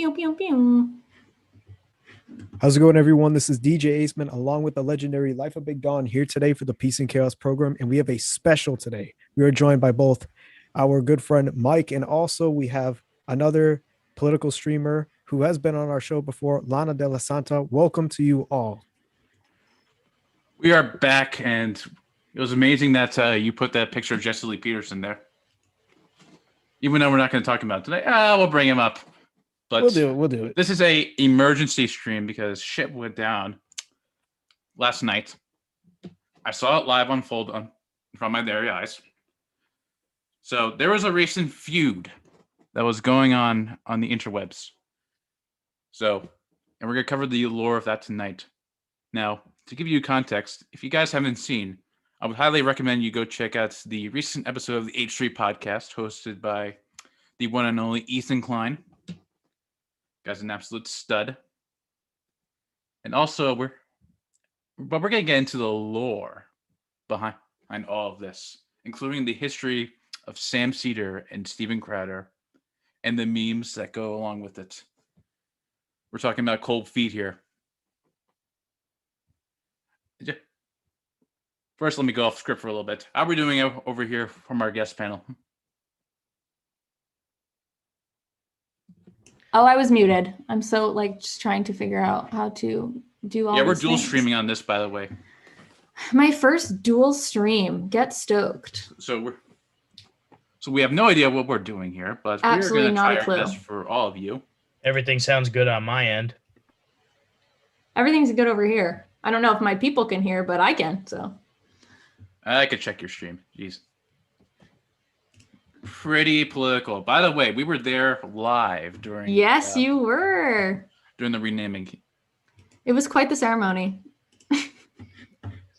Pew, pew, pew. How's it going, everyone? This is DJ Aceman along with the legendary Life of Big Don here today for the Peace and Chaos program. And we have a special today. We are joined by both our good friend Mike, and also we have another political streamer who has been on our show before, Lana De La Santa. Welcome to you all. We are back, and it was amazing that you put that picture of Jesse Lee Peterson there. Even though we're not going to talk about it today, we'll bring him up. But We'll do it. This is a emergency stream because shit went down last night. I saw it live unfold in front of my very eyes. So there was a recent feud that was going on the interwebs. And we're going to cover the lore of that tonight. Now, to give you context, if you guys haven't seen, I would highly recommend you go check out the recent episode of the H3 podcast hosted by the one and only Ethan Klein. Guy's an absolute stud. And also, we're going to get into the lore behind all of this, including the history of Sam Seder and Steven Crowder and the memes that go along with it. We're talking about cold feet here. First, let me go off script for a little bit. How are we doing over here from our guest panel? Oh, I was muted. I'm so just trying to figure out how to do all. Yeah, we're these dual things. streaming on this, by the way. My first dual stream. Get stoked. So we have no idea what we're doing here, but Absolutely we're going to not try a our clue. best for all of you. Everything sounds good on my end. Everything's good over here. I don't know if my people can hear, but I can. So I could check your stream. Jeez. Pretty political. By the way, we were there live during. Yes, you were. During the renaming. It was quite the ceremony.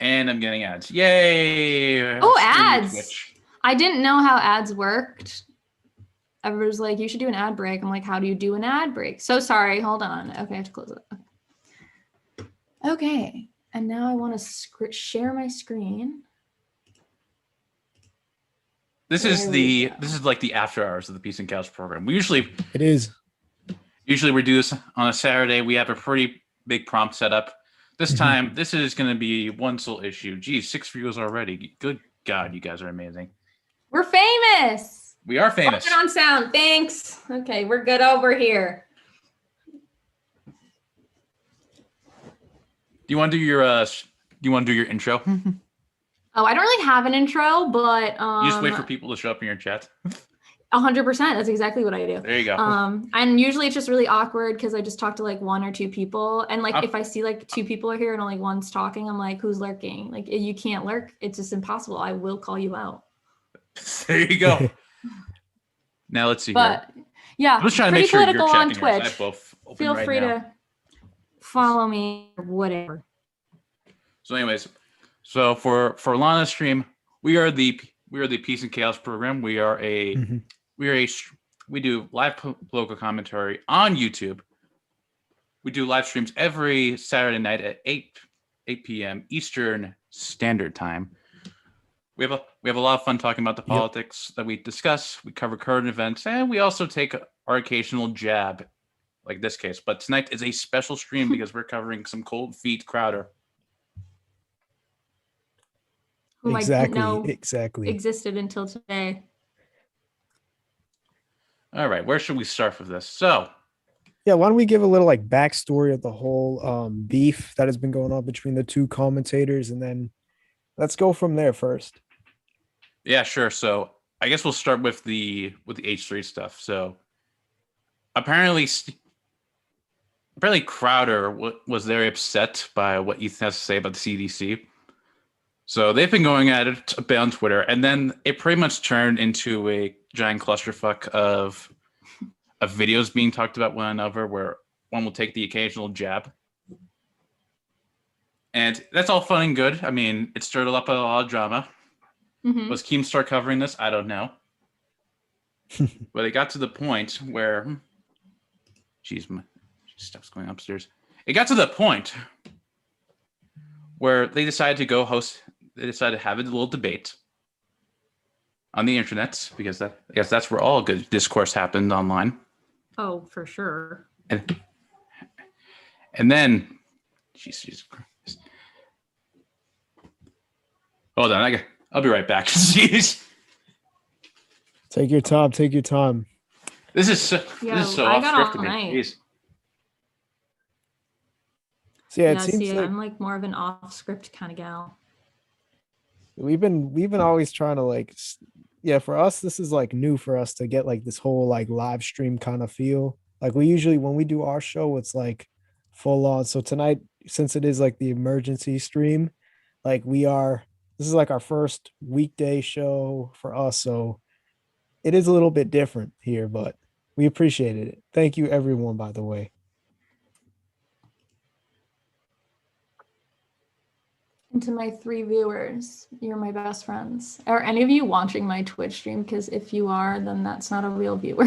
And I'm getting ads. Yay! Oh, ads! I didn't know how ads worked. Everybody was like, you should do an ad break. I'm like, how do you do an ad break? So sorry. Hold on. Okay, I have to close it. Okay. And now I want to share my screen. This is like the after hours of the Peace and Chaos program. Usually we do this on a Saturday. We have a pretty big prompt set up. This time, this is going to be one sole issue. Geez, 6 views already. Good God, you guys are amazing. We're famous. We are famous. Good on sound. Thanks. Okay, we're good over here. Do you want to do your intro? Oh, I don't really have an intro, but you just wait for people to show up in your chat. 100%. That's exactly what I do. There you go. And usually it's just really awkward because I just talk to one or two people, and if I see two people are here and only one's talking, I'm like, who's lurking? You can't lurk. It's just impossible. I will call you out. There you go. Now let's see. But yeah, I'm just trying to make sure you're checking on Twitch. I have both open Feel right free now. to follow me or whatever. So, anyways, for Lana's stream, we are the Peace and Chaos program. We do live political commentary on YouTube. We do live streams every Saturday night at 8 p.m. Eastern Standard Time. We have a lot of fun talking about the politics that we discuss. We cover current events, and we also take our occasional jab, like this case. But tonight is a special stream because we're covering some cold feet Crowder. Whom I didn't know exactly existed until today. All right, where should we start with this? So, yeah, why don't we give a little backstory of the whole beef that has been going on between the two commentators, and then let's go from there first. Yeah, sure. So I guess we'll start with the H3 stuff. So apparently Crowder was very upset by what Ethan has to say about the CDC. So they've been going at it a bit on Twitter, and then it pretty much turned into a giant clusterfuck of videos being talked about one another, where one will take the occasional jab. And that's all fun and good. I mean, it stirred up a lot of drama. Mm-hmm. Was Keemstar covering this? I don't know. But it got to the point where... Jeez, my stuff's going upstairs. It got to the point where they decided to have a little debate on the internet, because I guess that's where all good discourse happened online. Oh, for sure. And then, Jesus Christ. Hold on, I'll be right back. Jeez. Take your time. Take your time. This is so I off got script to all me. night. Jeez. So yeah, it Yeah, seems see, like I'm like more of an off-script kind of gal. we've been always trying to like yeah, for us this is like new for us to get like this whole like live stream kind of feel. Like we usually when we do our show it's like full on. So tonight since it is like the emergency stream, like this is like our first weekday show for us, so it is a little bit different here, but we appreciated it. Thank you everyone, by the way. And to my 3 viewers, you're my best friends. Are any of you watching my Twitch stream? Because if you are, then that's not a real viewer.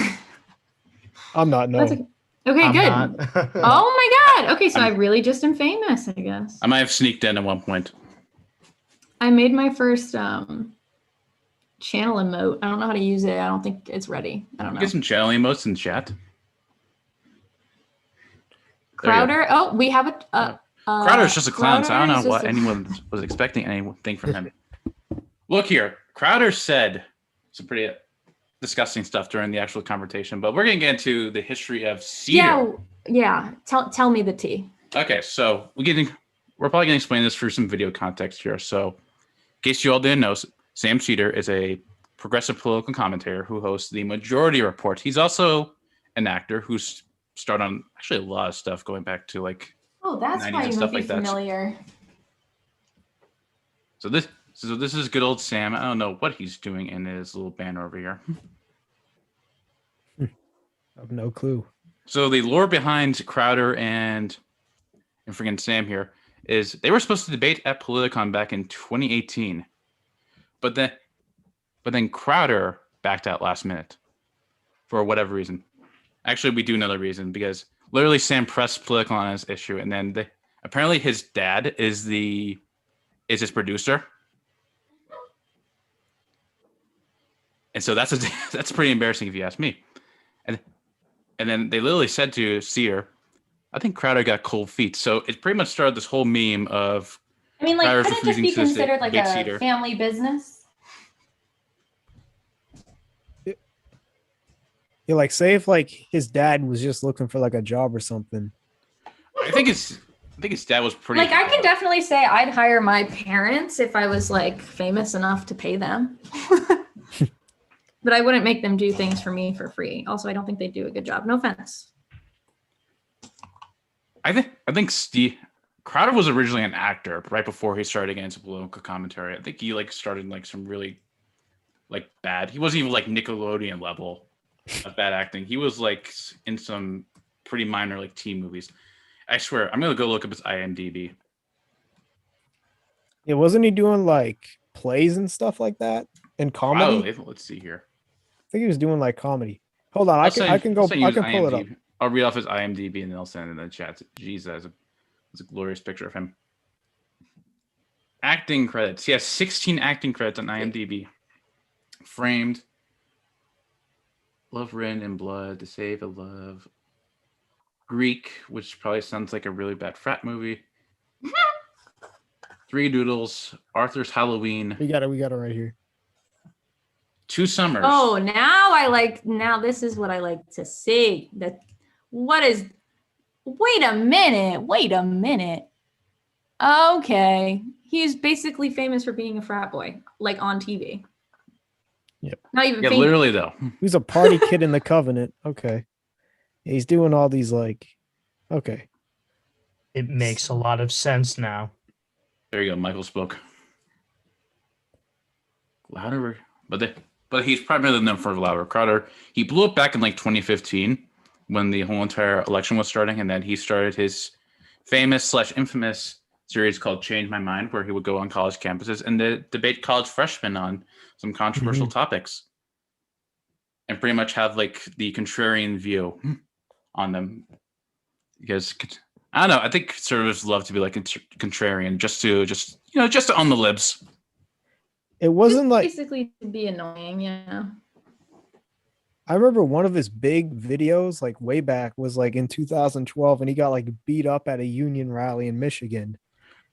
I'm not, no. That's okay. Okay, I'm good. not. Oh my god. Okay, so I really just am famous, I guess. I might have sneaked in at one point. I made my first channel emote. I don't know how to use it. I don't think it's ready. I don't know. Get some channel emotes in chat. There you go. Crowder. Oh, we have a Crowder's just a clown, so I don't Crowder is know just what a- anyone was expecting anything from him. Look here, Crowder said some pretty disgusting stuff during the actual conversation, but we're gonna get into the history of Cedar. Yeah. Tell me the tea. Okay, so we're probably gonna explain this through some video context here. So, in case you all didn't know, Sam Cedar is a progressive political commentator who hosts the Majority Report. He's also an actor who's starred on actually a lot of stuff going back to like. Oh, that's 90s why and you stuff might be like that. familiar. So this is good old Sam. I don't know what he's doing in his little banner over here. I have no clue. So the lore behind Crowder and freaking Sam here is they were supposed to debate at Politicon back in 2018, but then Crowder backed out last minute for whatever reason. Actually, we do know the reason because literally Sam pressed Politicon on his issue, and then apparently his dad is his producer, and so that's pretty embarrassing if you ask me. And then they literally said to Sear, I think Crowder got cold feet. So it pretty much started this whole meme of I mean, like, Crowder's couldn't it just refusing be to considered like debate a Cedar. family business? Yeah, like say if like his dad was just looking for like a job or something. I think his dad was pretty. Like, I can definitely say I'd hire my parents if I was like famous enough to pay them. But I wouldn't make them do things for me for free. Also, I don't think they do a good job. No offense. I think Steve Crowder was originally an actor right before he started getting into political commentary. I think he like started like some really like bad. He wasn't even like Nickelodeon level of bad acting. He was like in some pretty minor like teen movies. I swear, I'm gonna go look up his IMDb. Yeah, wasn't he doing like plays and stuff like that and comedy? Probably. Let's see here. I think he was doing like comedy. Hold on, I can pull it up. I'll read off his IMDb and then I'll send it in the chat. Jeez, that's a glorious picture of him. Acting credits. He has 16 acting credits on IMDb. Framed. Love Written in Blood. To Save a Love. Greek, which probably sounds like a really bad frat movie. Three Doodles. Arthur's Halloween. We got it right here. Two Summers. Oh, now this is what I like to see. Wait a minute. Okay. He's basically famous for being a frat boy, like on TV. Yep. Not even Yeah, famous. literally though. He's a party kid in the Covenant. Okay. Yeah, he's doing all these like, okay. It makes a lot of sense now. There you go. Michael spoke. Louder, but he's primarily known for Louder. Crowder. He blew up back in like 2015 when the whole entire election was starting, and then he started his famous/infamous series called Change My Mind, where he would go on college campuses and debate college freshmen on some controversial topics, and pretty much have like the contrarian view on them. Because I don't know, I think conservatives love to be like contrarian, just to on the libs. It wasn't Just like basically to be annoying, yeah. I remember one of his big videos, like way back, was like in 2012, and he got like beat up at a union rally in Michigan.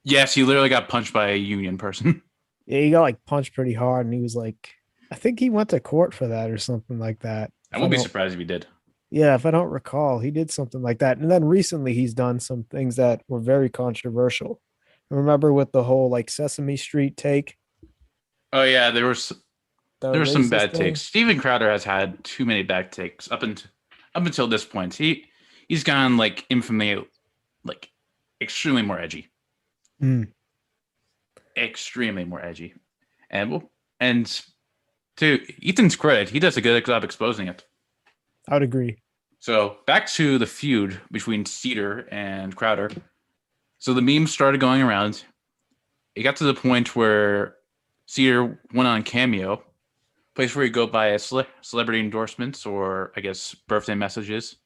Yes, he literally got punched by a union person. Yeah, he got like punched pretty hard, and he was like, I think he went to court for that or something like that. I If wouldn't be don't- surprised if he did. Yeah, if I don't recall, he did something like that. And then recently he's done some things that were very controversial. Remember with the whole like Sesame Street take? Oh yeah, The there were some racist bad thing? takes. Steven Crowder has had too many bad takes up until this point. He's gone like infamy, like extremely more edgy, Mm, extremely more edgy, and to Ethan's credit, he does a good job exposing it. I would agree. So back to the feud between Cedar and Crowder. So the memes started going around. It got to the point where Cedar went on Cameo, place where you go buy celebrity endorsements or I guess birthday messages,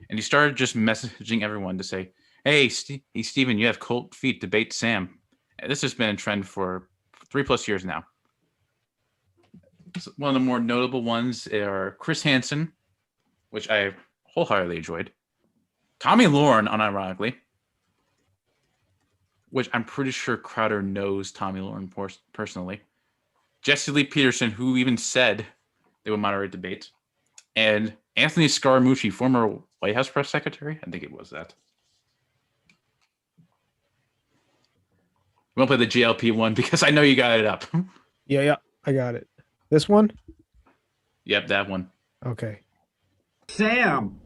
and he started just messaging everyone to say, "Hey, hey Steven, you have cold feet. Debate Sam." And this has been a trend for 3+ years now. So one of the more notable ones are Chris Hansen, which I wholeheartedly enjoyed. Tommy Lauren, unironically, which I'm pretty sure Crowder knows Tommy Lauren personally. Jesse Lee Peterson, who even said they would moderate debates. And Anthony Scaramucci, former White House press secretary. I think it was that. We won't play the GLP one because I know you got it up. Yeah, I got it. This one? Yep, that one. Okay. Sam,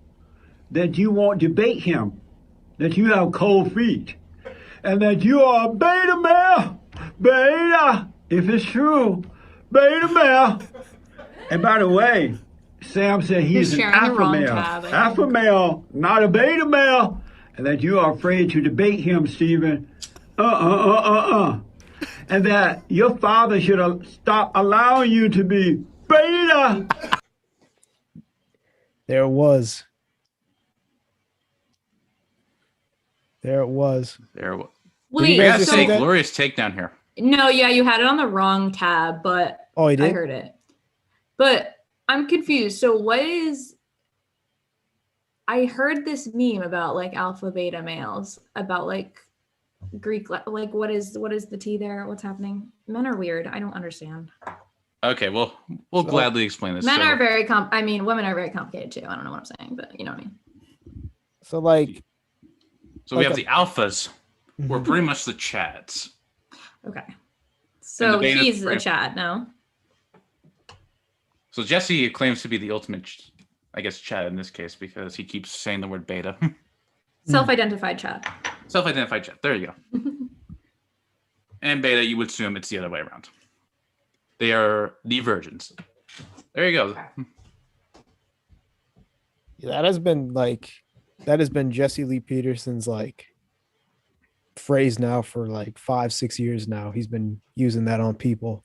that you won't debate him, that you have cold feet, and that you are a beta male, beta, if it's true, beta male. And by the way, Sam said he's an sharing the alpha wrong male, tab, I alpha think. male, not a beta male, and that you are afraid to debate him, Stephen. And that your father should stop allowing you to be beta. There it was. There it was. There. Did you Wait, guys I gotta just so say, that? glorious takedown here. no, yeah, you had it on the wrong tab, but Oh, he I did? heard it. But I'm confused. So what is I heard this meme about like alpha beta males, about like Greek like what is the T there? What's happening? Men are weird. I don't understand. Okay, well, we'll So- gladly explain this. Men So- are very I mean, women are very complicated too. I don't know what I'm saying, but you know what I mean. So like So we like have a- the alphas, who are Mhm. pretty much the chads. Okay. So the beta he's a frame- Chad now. So Jesse claims to be the ultimate, I guess, Chad in this case because he keeps saying the word beta. Self-identified Chad. Self-identified Chad. There you go. And beta, you would assume it's the other way around. They are the virgins. There you go. that has been Jesse Lee Peterson's like phrase now for like 5-6 years now. He's been using that on people.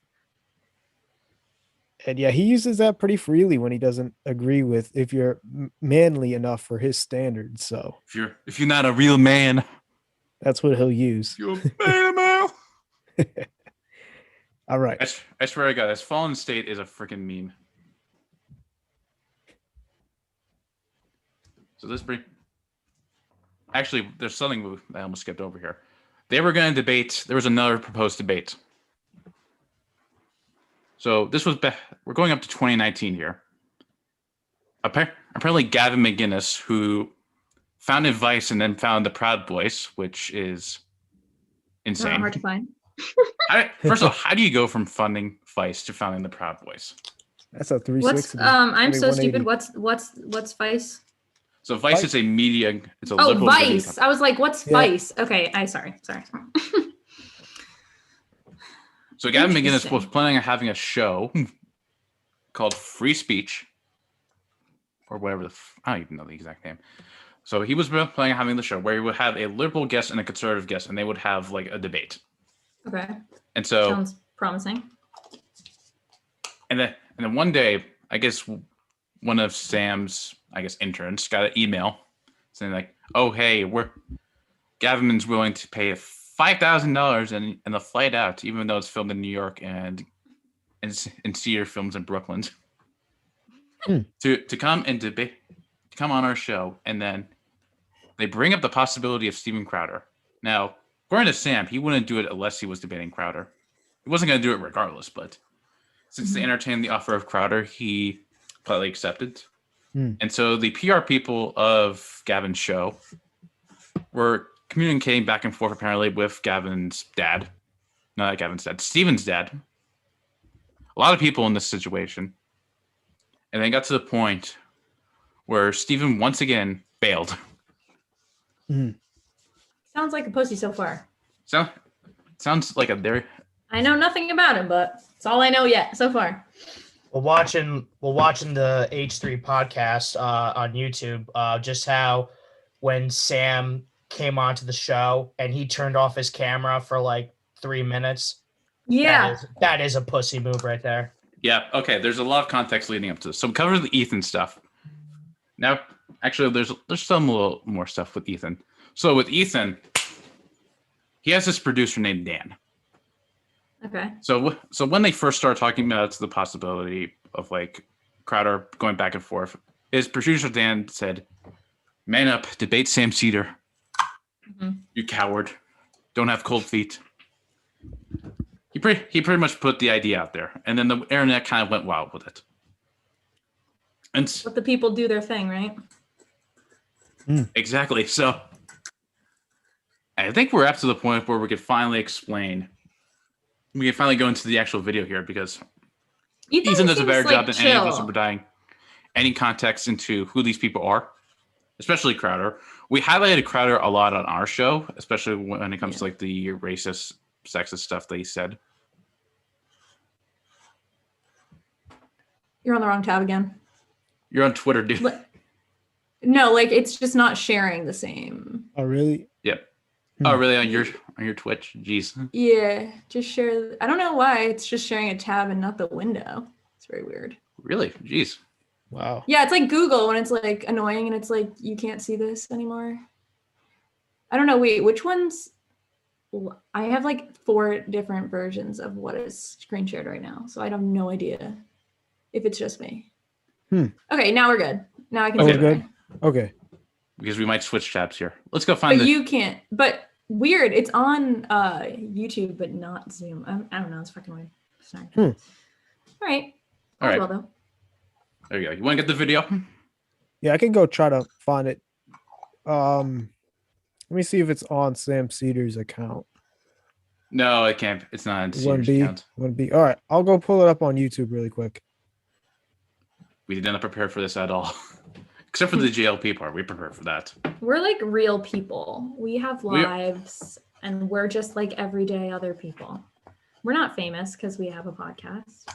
And yeah, he uses that pretty freely when he doesn't agree with if you're manly enough for his standards. So If you're not a real man, that's what he'll use. you're a beta male. All right. I swear to God, this fallen state is a freaking meme. So actually, there's something I almost skipped over here. They were going to debate. There was another proposed debate. So this was we're going up to 2019 here. Apparently, Gavin McGinnis, who founded Vice and then founded the Proud Boys, which is Not insane. hard to find. First of all, how do you go from funding Vice to founding the Proud Boys? That's a 360. What's I'm so 180. stupid. What's Vice? So Vice Vice- is a media. It's a Oh, liberal media Vice. company. I was like, what's Yeah. Vice? Okay, sorry. So Gavin McGinnis Interesting. was planning on having a show called Free Speech, or whatever I don't even know the exact name. So he was planning on having the show where he would have a liberal guest and a conservative guest, and they would have like a debate. Okay, And so, sounds promising. and then one day, I guess one of Sam's, interns got an email saying like, "Oh, hey, Gavin's willing to pay $5,000 and the flight out, even though it's filmed in New York and Cedar films in Brooklyn." to come and debate, to come on our show, and then they bring up the possibility of Steven Crowder. Now, according to Sam, he wouldn't do it unless he was debating Crowder. He wasn't going to do it regardless, but since they entertained the offer of Crowder, he politely accepted. And so the PR people of Gavin's show were communicating back and forth apparently with Gavin's dad. Not Gavin's dad, Steven's dad. A lot of people in this situation. And they got to the point where Steven once again bailed. Sounds like a pussy so far. Sounds like a very... I know nothing about him, but it's all I know yet so far. We're watching the H3 podcast on YouTube, just how when Sam came onto the show and he turned off his camera for like 3 minutes. Yeah. That is a pussy move right there. Yeah, okay, there's a lot of context leading up to this. So we covered the Ethan stuff. Now, actually, there's some little more stuff with Ethan. So with Ethan, he has this producer named Dan. Okay. So when they first started talking about the possibility of like Crowder going back and forth, his producer Dan said, "Man up, debate Sam Seder. You coward. Don't have cold feet." He pretty much put the idea out there, and then the internet kind of went wild with it. And Let the people do their thing, right? Exactly. So I think we're up to the point where we could finally explain. We can finally go into the actual video here because Ethan does a better job than any of us are providing any context into who these people are, especially Crowder. We highlighted Crowder a lot on our show, especially when it comes to like the racist, sexist stuff that he said. You're on the wrong tab again. You're on Twitter, dude. No, like it's just not sharing the same. Oh, really? Yep. Oh, really? On your Twitch? Jeez. Yeah, just share. I don't know why it's just sharing a tab and not the window. It's very weird. Really? Jeez. Wow. Yeah, it's like Google when it's like annoying and it's like you can't see this anymore. I don't know. Wait, which ones? I have like 4 different versions of what is screen shared right now, so I have no idea if it's just me. Okay, now we're good. Now I can. Oh, see we're good. Okay. Because we might switch tabs here. Let's go find But you can't. But weird. It's on YouTube, but not Zoom. I don't know. It's fucking weird. Sorry. All right. All right. Well, though. There you go. You want to get the video? Yeah, I can go try to find it. Let me see if it's on Sam Seder's account. No, it can't. It's not on Sears account. Wouldn't be. All right, I'll go pull it up on YouTube really quick. We did not prepare for this at all. Except for the JLP part. We prepared for that. We're like real people. We have lives and we're just like everyday other people. We're not famous because we have a podcast.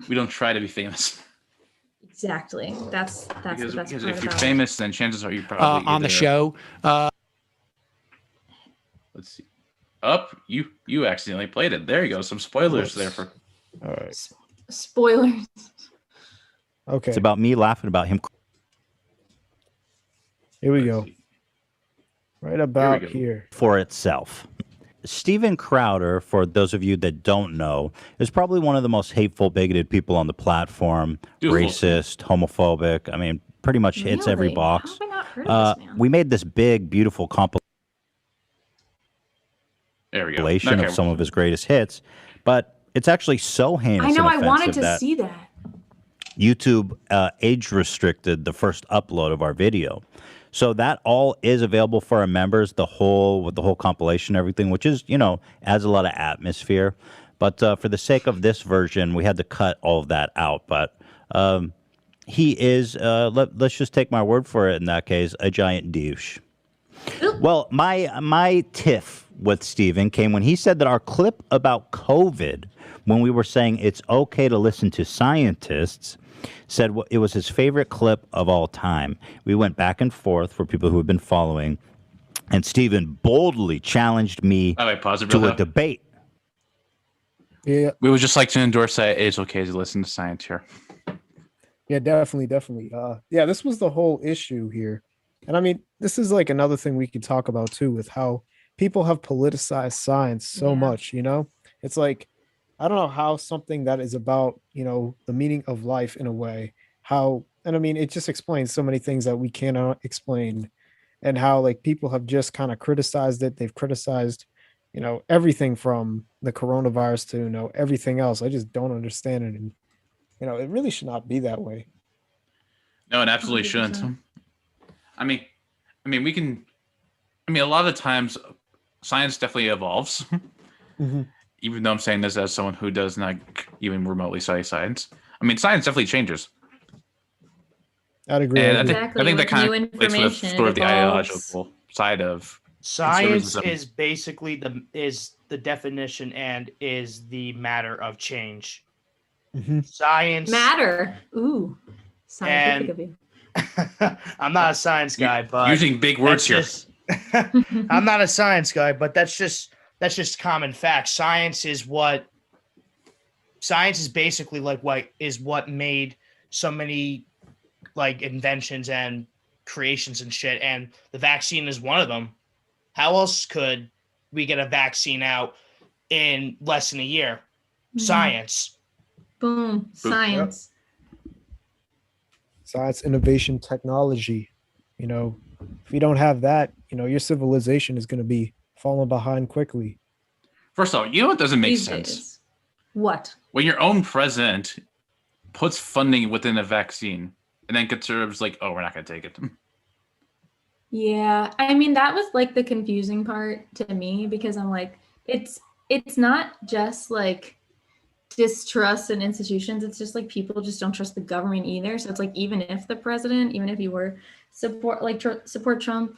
We don't try to be famous. Exactly. That's Because the best part if you're about famous, then chances are you probably on the show. Let's see. You accidentally played it. There you go. Some spoilers there for. All right. Spoilers. Okay. It's about me laughing about him. Here we Let's go. see. Right about go. here. For itself. Steven Crowder, for those of you that don't know, is probably one of the most hateful, bigoted people on the platform. Beautiful. Racist, homophobic. I mean, pretty much hits every Really? box. How have I not heard of this man? We made this big, beautiful There we go. compilation of some of his greatest hits, but it's actually so heinous. I know. and I wanted offensive to that see that. YouTube age restricted the first upload of our video. So that all is available for our members, with the whole compilation and everything, which is, adds a lot of atmosphere. But for the sake of this version, we had to cut all of that out. But he is, let's just take my word for it in that case, a giant douche. Well, my tiff with Steven came when he said that our clip about COVID, when we were saying it's okay to listen to scientists, said it was his favorite clip of all time. We went back and forth for people who have been following, and Steven boldly challenged me to a debate. Yeah. We would just like to endorse that it's okay to listen to science here. Yeah, definitely. Yeah, this was the whole issue here. And I mean, this is like another thing we could talk about too, with how people have politicized science so much, It's like I don't know how something that is about, the meaning of life in a way, and I mean, it just explains so many things that we cannot explain, and how like people have just kind of criticized it. They've criticized, everything from the coronavirus to, everything else. I just don't understand it. And, it really should not be that way. No, it absolutely shouldn't. 100%. I mean, we can. I mean, a lot of the times, science definitely evolves. Mhm. Even though I'm saying this as someone who does not even remotely study science, I mean, science definitely changes. I'd agree. And I'd agree. Exactly, I think that with kind new of relates with information, sort of it the evolves. ideological side of Science conservatism. is basically the definition and is the matter of change. Mhm. Science Matter. Ooh, scientific of you. I'm not a science guy, but using big words here. I'm not a science guy, but that's just common fact. Science is basically like what made so many like inventions and creations and shit, and the vaccine is one of them. How else could we get a vaccine out in less than a year? Science. Boom. Science. Science, innovation, technology. If you don't have that, your civilization is going to be falling behind quickly. First of all, you know what doesn't make These sense? days. What? When your own president puts funding within a vaccine and then conservatives like, oh, we're not going to take it. Yeah, I mean that was like the confusing part to me, because I'm like, it's not just like distrust in institutions, it's just like people just don't trust the government either. So it's like, even if the president, even if you were support Trump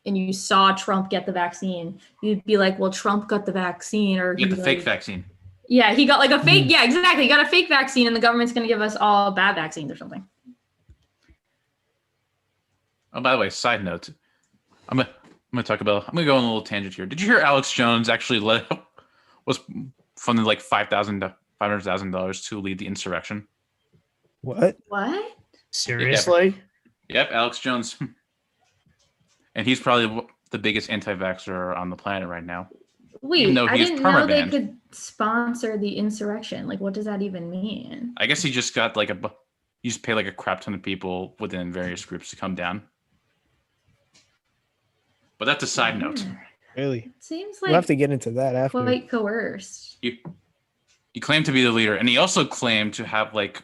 and you saw Trump get the vaccine, you'd be like, well, Trump got the vaccine, or You get the he, fake vaccine. yeah, he got like a fake, yeah, exactly, he got a fake vaccine and the government's going to give us all bad vaccines or something. Oh, by the way, side note, I'm gonna go on a little tangent here. Did you hear Alex Jones actually was funded like $500,000 to lead the insurrection? What? Seriously? Yep, Alex Jones. And he's probably the biggest anti-vaxxer on the planet right now. Wait, though I he's didn't know they permabanned. could sponsor the insurrection. Like, what does that even mean? I guess he just got like he just paid like a crap ton of people within various groups to come down. But that's a side note. Really? Seems We'll have like to get into that after. quite coerced. He claimed to be the leader, and he also claimed to have like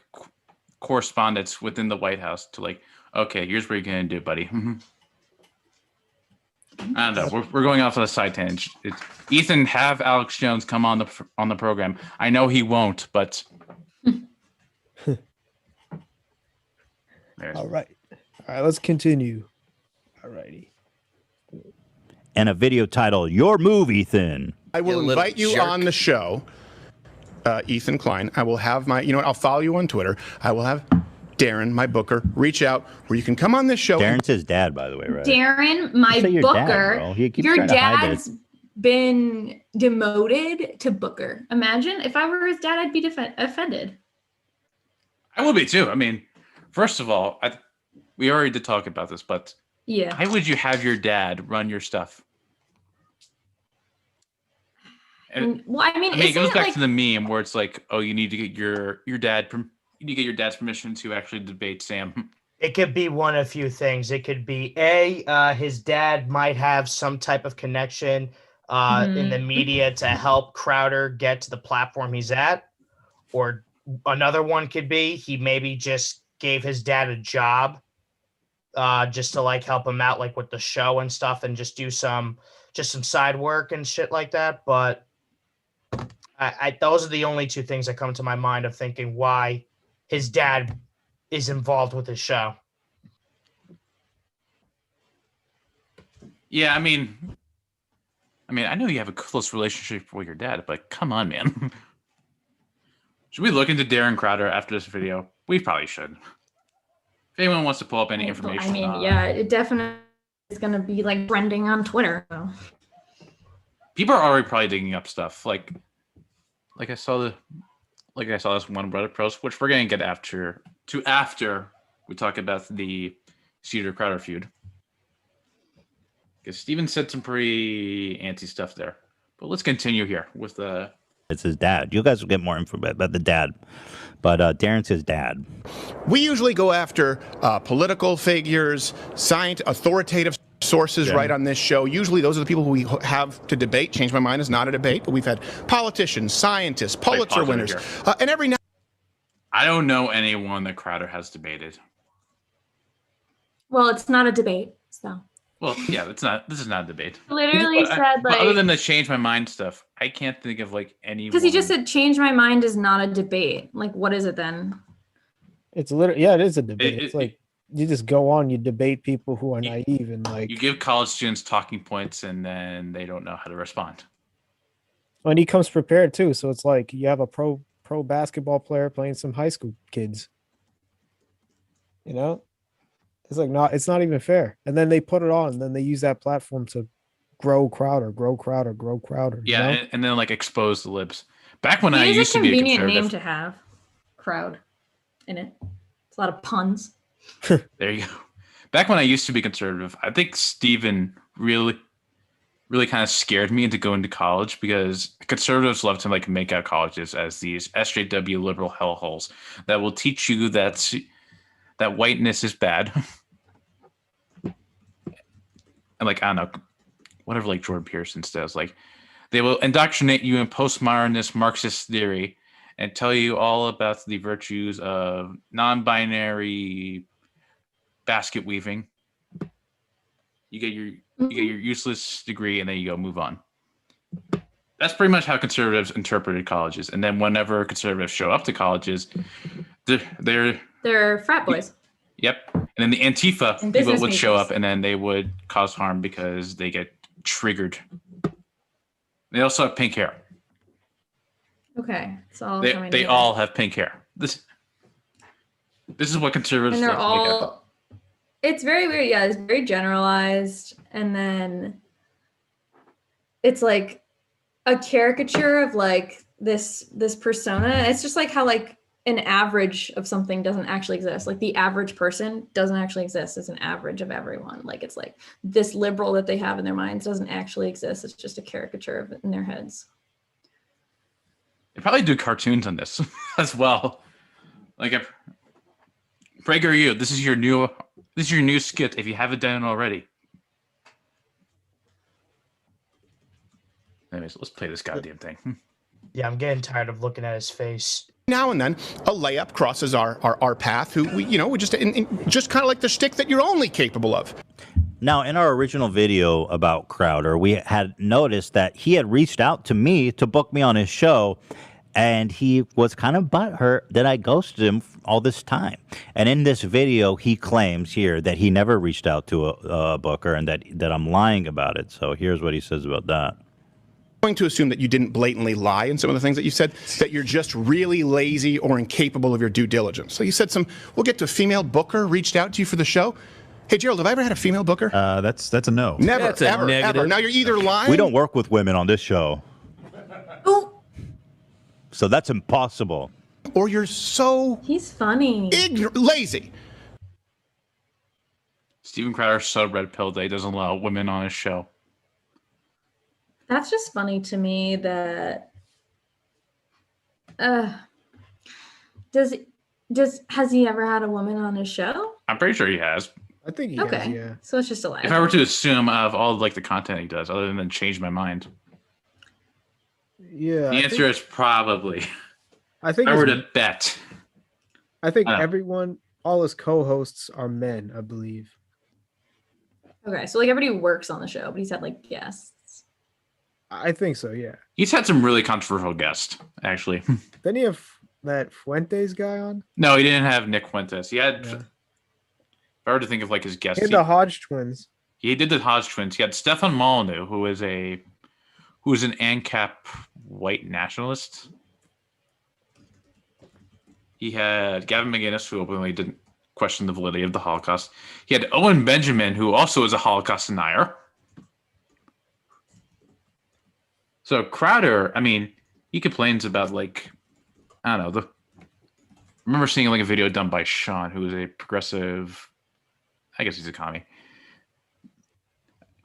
correspondence within the White House to like, okay, here's what you're gonna do, buddy. I don't know. We're going off on a side tangent. Ethan, have Alex Jones come on the program. I know he won't, but All right. Let's continue. All righty. And a video titled "Your Move, Ethan." I will invite you on the show, Ethan Klein. I will have I'll follow you on Twitter. I will have Darren, my booker, reach out where you can come on this show. Darren's his dad, by the way, right? Darren, my Say your booker. dad, bro. He keeps Your trying to hide it. dad's been demoted to booker. Imagine if I were his dad, I'd be offended. I will be too. I mean, first of all, we already did talk about this, but Yeah. why would you have your dad run your stuff? Well, I mean, it goes isn't back like, to the meme where it's like, oh, you need to get your dad. You need to get your dad's permission to actually debate Sam. It could be one of a few things. It could be his dad might have some type of connection in the media to help Crowder get to the platform he's at, or another one could be he maybe just gave his dad a job just to like help him out like with the show and stuff, and just do some side work and shit like that. But those are the only two things that come to my mind of thinking why his dad is involved with his show. Yeah, I mean, I know you have a close relationship with your dad, but come on, man. Should we look into Darren Crowder after this video? We probably should. If anyone wants to pull up any information. I mean, yeah, it definitely is going to be like trending on Twitter. So. People are already probably digging up stuff. Like I saw this one Reddit post, which we're gonna get after we talk about the Seder Crowder feud. Because Steven said some pretty anti stuff there. But let's continue here with It's his dad. You guys will get more info about the dad, but Darren's his dad. We usually go after political figures, authoritative sources right on this show. Usually those are the people who we have to debate. Change My Mind is not a debate, but we've had politicians, scientists, Pulitzer winners, and every now. I don't know anyone that Crowder has debated. Well, it's not a debate, so. Well, yeah, this is not a debate. Literally But said but other like, than the Change My Mind stuff, I can't think of like any. because he just said change my mind is not a debate. Like, what is it then? It's literally, yeah, it is a debate. It- It's like you just go on, you debate people who are You- naive and like. You give college students talking points and then they don't know how to respond. And he comes prepared too, so it's like you have a pro basketball player playing some high school kids. You know, it's like it's not even fair. And then they put it on, and then they use that platform to grow Crowder. You Yeah, know? and then like expose the libs. Back when I It is used a to be a convenient conservative, name to have. Crowd in it. It's a lot of puns. there you go. Back when I used to be conservative, I think Steven really kind of scared me into going to college because conservatives love to like make out colleges as these SJW liberal hellholes that will teach you that whiteness is bad. And like, I don't know, whatever like Jordan Peterson says, like they will indoctrinate you in postmodernist Marxist theory and tell you all about the virtues of non-binary basket weaving. You get your useless degree and then you go move on. That's pretty much how conservatives interpreted colleges. And then whenever conservatives show up to colleges, They're frat boys. yep. And then the Antifa And people business would show majors. up and then they would cause harm because they get triggered. They also have pink hair. Okay. It's all They coming they together. all have pink hair. This is what conservatives And they're like to make up. all, it's very weird. Yeah, it's very generalized. And then it's like a caricature of like this persona. It's just like how like an average of something doesn't actually exist. Like the average person doesn't actually exist as an average of everyone. Like it's like this liberal that they have in their minds doesn't actually exist. It's just a caricature of it in their heads. They probably do cartoons on this as well. Like if PragerU, this is your new skit if you haven't done it already. Anyways, let's play this goddamn thing. Yeah, I'm getting tired of looking at his face. Now and then, a layup crosses our path. Who we just just kind of like the shtick that you're only capable of. Now, in our original video about Crowder, we had noticed that he had reached out to me to book me on his show, and he was kind of butthurt that I ghosted him all this time. And in this video, he claims here that he never reached out to a booker and that I'm lying about it. So here's what he says about that. I'm going to assume that you didn't blatantly lie in some of the things that you said, that you're just really lazy or incapable of your due diligence. So you said we'll get to a female booker reached out to you for the show. Hey, Gerald, have I ever had a female booker? That's a no. Never, That's a ever, negative. ever. Now you're either lying. We don't work with women on this show. Oh, So that's impossible. Or you're so he's funny. lazy. Steven Crowder's so red pilled that he doesn't allow women on his show. That's just funny to me that has he ever had a woman on his show? I'm pretty sure he has. I think he Okay. has, yeah. So it's just a lie. If I were to assume of all like the content he does, other than Change My Mind, Yeah. the answer is probably. I think If I were it's- to bet, I think I know. everyone, all his co-hosts are men, I believe. Okay, so like everybody works on the show, but he's had like guests. I think so, yeah. he's had some really controversial guests. Actually, Then you have that Fuentes guy on. no, he didn't have Nick Fuentes. He had. Yeah. If I were to think of like his guests, He had the Hodge twins. he did the Hodge twins. He had Stefan Molyneux, who is an ANCAP white nationalist. He had Gavin McInnes, who openly didn't question the validity of the Holocaust. He had Owen Benjamin, who also is a Holocaust denier. So Crowder, I mean, he complains about like, I don't know. I remember seeing like a video done by Sean, who is a progressive. I guess he's a commie.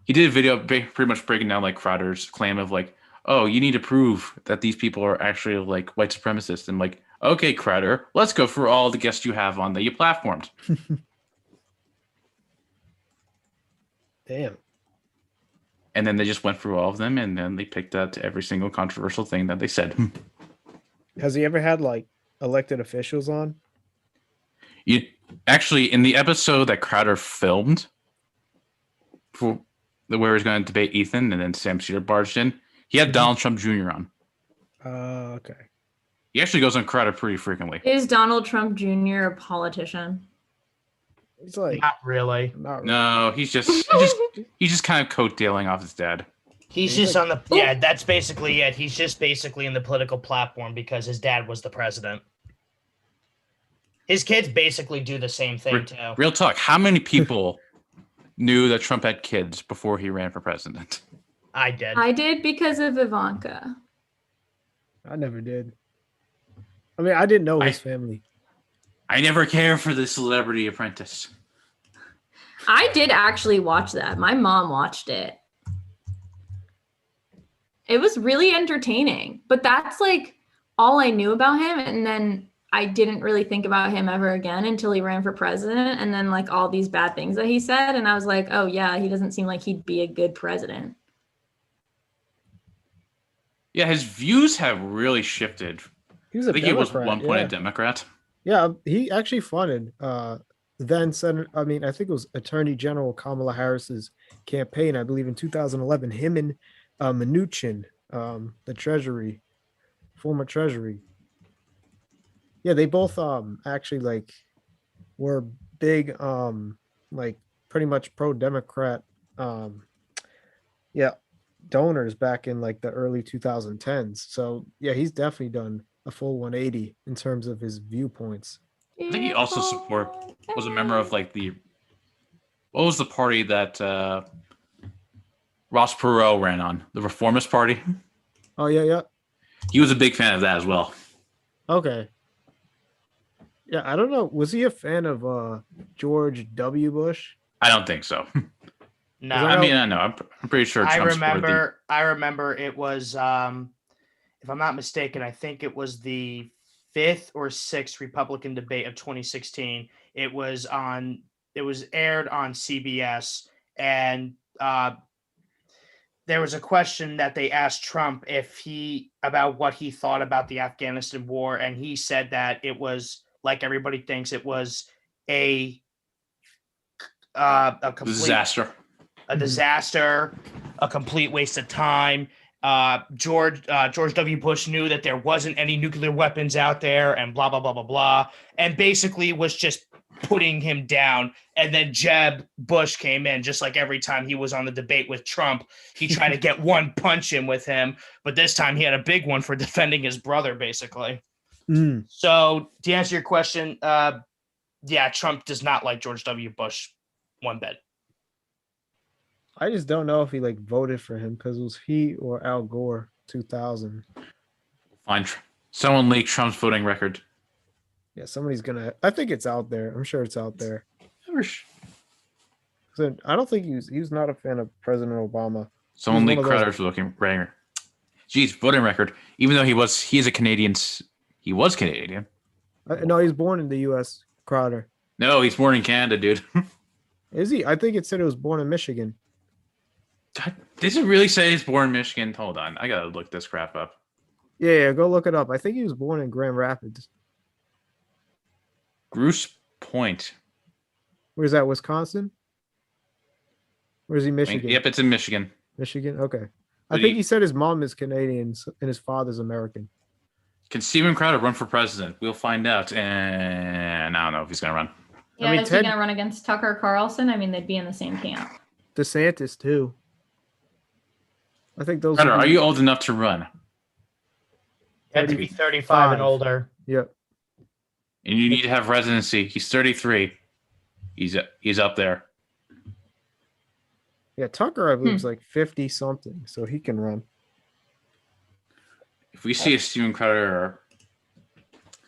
He did a video pretty much breaking down like Crowder's claim of like, oh, you need to prove that these people are actually like white supremacists. And like, okay, Crowder, let's go through all the guests you have on that you platformed. Damn. And then they just went through all of them, and then they picked out every single controversial thing that they said. Has he ever had like elected officials on? You actually, in the episode that Crowder filmed, for where he was going to debate Ethan, and then Sam Cedar barged in, he had Donald Trump Jr. on. Okay. He actually goes on Crowder pretty frequently. Is Donald Trump Jr. a politician? He's like Not really. not really. No, he's just kind of coattailing off his dad. He's just on the that's basically it. He's just basically in the political platform because his dad was the president. His kids basically do the same thing too. Real talk. How many people knew that Trump had kids before he ran for president? I did. I did because of Ivanka. I never did. I mean, I didn't know his family. I never cared for the Celebrity Apprentice. I did actually watch that. My mom watched it. It was really entertaining, but that's like all I knew about him. And then I didn't really think about him ever again until he ran for president. And then like all these bad things that he said. And I was like, oh yeah, he doesn't seem like he'd be a good president. Yeah, his views have really shifted. He was a I think he was Democrat, one point yeah. a Democrat. Yeah, he actually funded then Senator. I mean, I think it was Attorney General Kamala Harris's campaign. I believe in 2011. Him and Mnuchin, the Treasury, former Treasury. Yeah, they both actually like were big like pretty much pro-Democrat donors back in like the early 2010s. So yeah, he's definitely done a full 180 in terms of his viewpoints. I think he also was a member of like what was the party that Ross Perot ran on? The Reformist Party. Oh yeah. He was a big fan of that as well. Okay. Yeah, I don't know. Was he a fan of George W. Bush? I don't think so. No, I mean, I know. I'm pretty sure. I Trump supported remember it was if I'm not mistaken, I think it was the 5th or 6th Republican debate of 2016. It was aired on CBS, and there was a question that they asked Trump about what he thought about the Afghanistan war, and he said that it was, like everybody thinks, it was a complete disaster. A disaster, a complete waste of time. George W. Bush knew that there wasn't any nuclear weapons out there, and blah blah blah blah blah, and basically was just putting him down. And then Jeb Bush came in, just like every time he was on the debate with Trump, he tried to get one punch in with him, but this time he had a big one for defending his brother, basically. So to answer your question, yeah, Trump does not like George W. Bush one bit. I just don't know if he like voted for him because it was he or Al Gore 2000. Fine. Someone leaked Trump's voting record. Yeah, somebody's gonna. I think it's out there. I'm sure it's out there. So I don't think he was not a fan of President Obama. Someone leaked Crowder's voting record. Geez, voting record. Even though he is a Canadian. He was Canadian. No, he's born in the U.S. Crowder. No, he's born in Canada, dude. Is he? I think it said it was born in Michigan. Does it really say he's born in Michigan? Hold on. I gotta look this crap up. Yeah, go look it up. I think he was born in Grand Rapids. Grosse Pointe. Where's that, Wisconsin? Where's he, Michigan? Yep, it's in Michigan. Michigan? Okay. I think he said his mom is Canadian and his father's American. Can Steven Crowder run for president? We'll find out. And I don't know if he's going to run. Yeah, is he going to run against Tucker Carlson? I mean, they'd be in the same camp. DeSantis, too. I think those. Crowder, are you old enough to run? You have to be 35 and older. Yep. And you need to have residency. He's 33. He's up there. Yeah, Tucker, I believe, is like 50 something, so he can run. If we see a Steven Crowder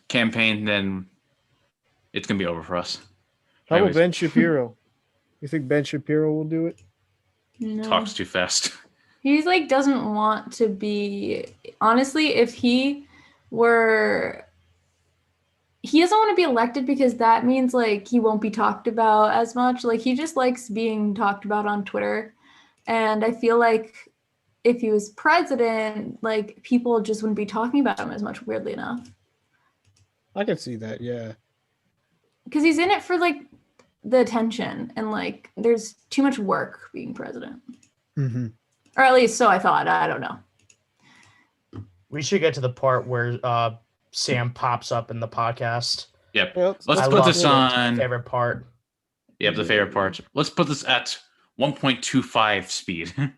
campaign, then it's gonna be over for us. How about Ben Shapiro? You think Ben Shapiro will do it? No. Talks too fast. He's like doesn't want to be. Honestly, if he doesn't want to be elected because that means like he won't be talked about as much. Like he just likes being talked about on Twitter. And I feel like if he was president, like people just wouldn't be talking about him as much, weirdly enough. I can see that, yeah. Because he's in it for like the attention and like there's too much work being president. Mm-hmm. Or at least so I thought. I don't know. We should get to the part where Sam pops up in the podcast. Yep. Well, Let's I put love this it. on. Favorite part. Yep, the favorite part. Let's put this at 1.25 speed. Let's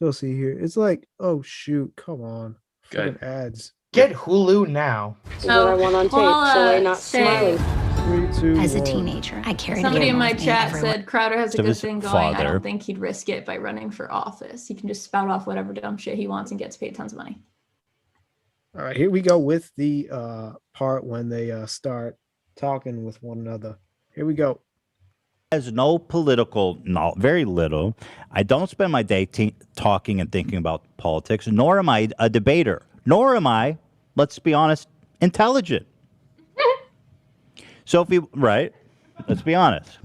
go see here. It's like, oh shoot, come on. Good. Fucking ads. Get Hulu now. This is what I want on tape, so they're not smiling. 3, 2, As a 1. teenager, I carried Somebody it in my with me chat everywhere. said Crowder has a To good his thing going. I father. don't think he'd risk it by running for office. He can just spout off whatever dumb shit he wants and gets paid tons of money. All right, here we go with the part when they start talking with one another. Here we go. Has no political, no, very little. I don't spend my day talking and thinking about politics, nor am I a debater, nor am I, let's be honest, intelligent. So if you, right, let's be honest.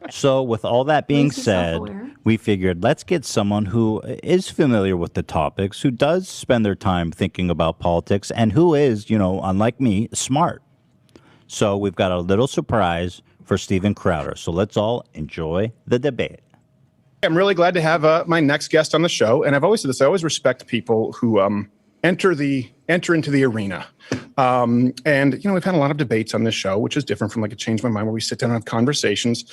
So with all that being least he's said, self-aware. we figured let's get someone who is familiar with the topics, who does spend their time thinking about politics, and who is, unlike me, smart. So we've got a little surprise for Steven Crowder. So let's all enjoy the debate. I'm really glad to have my next guest on the show, and I've always said this. I always respect people who enter into the arena. And we've had a lot of debates on this show, which is different from like a Change My Mind where we sit down and have conversations.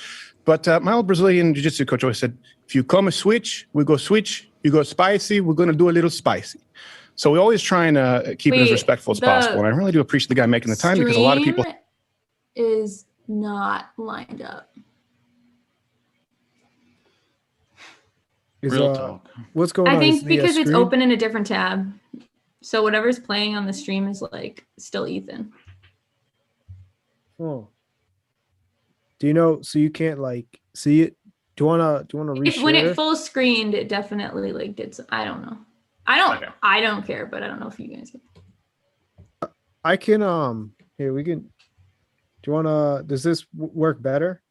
But my old Brazilian jiu-jitsu coach always said, if you come a switch, we go switch. You go spicy, we're going to do a little spicy. So we always try and keep it as Wait, respectful as the possible. And I really do appreciate the guy making the time because a lot of people. Stream is not lined up. Is, Real talk. What's going I on? think Is the, because it's screen? open in a different tab. So whatever's playing on the stream is like still Ethan. Oh. Do you know? So you can't like see it. Do you wanna If when reshare? it full screened, it definitely like did some, I don't know. Okay. I don't care, but I don't know if you guys can. I can here we can. Do you wanna? Does this work better?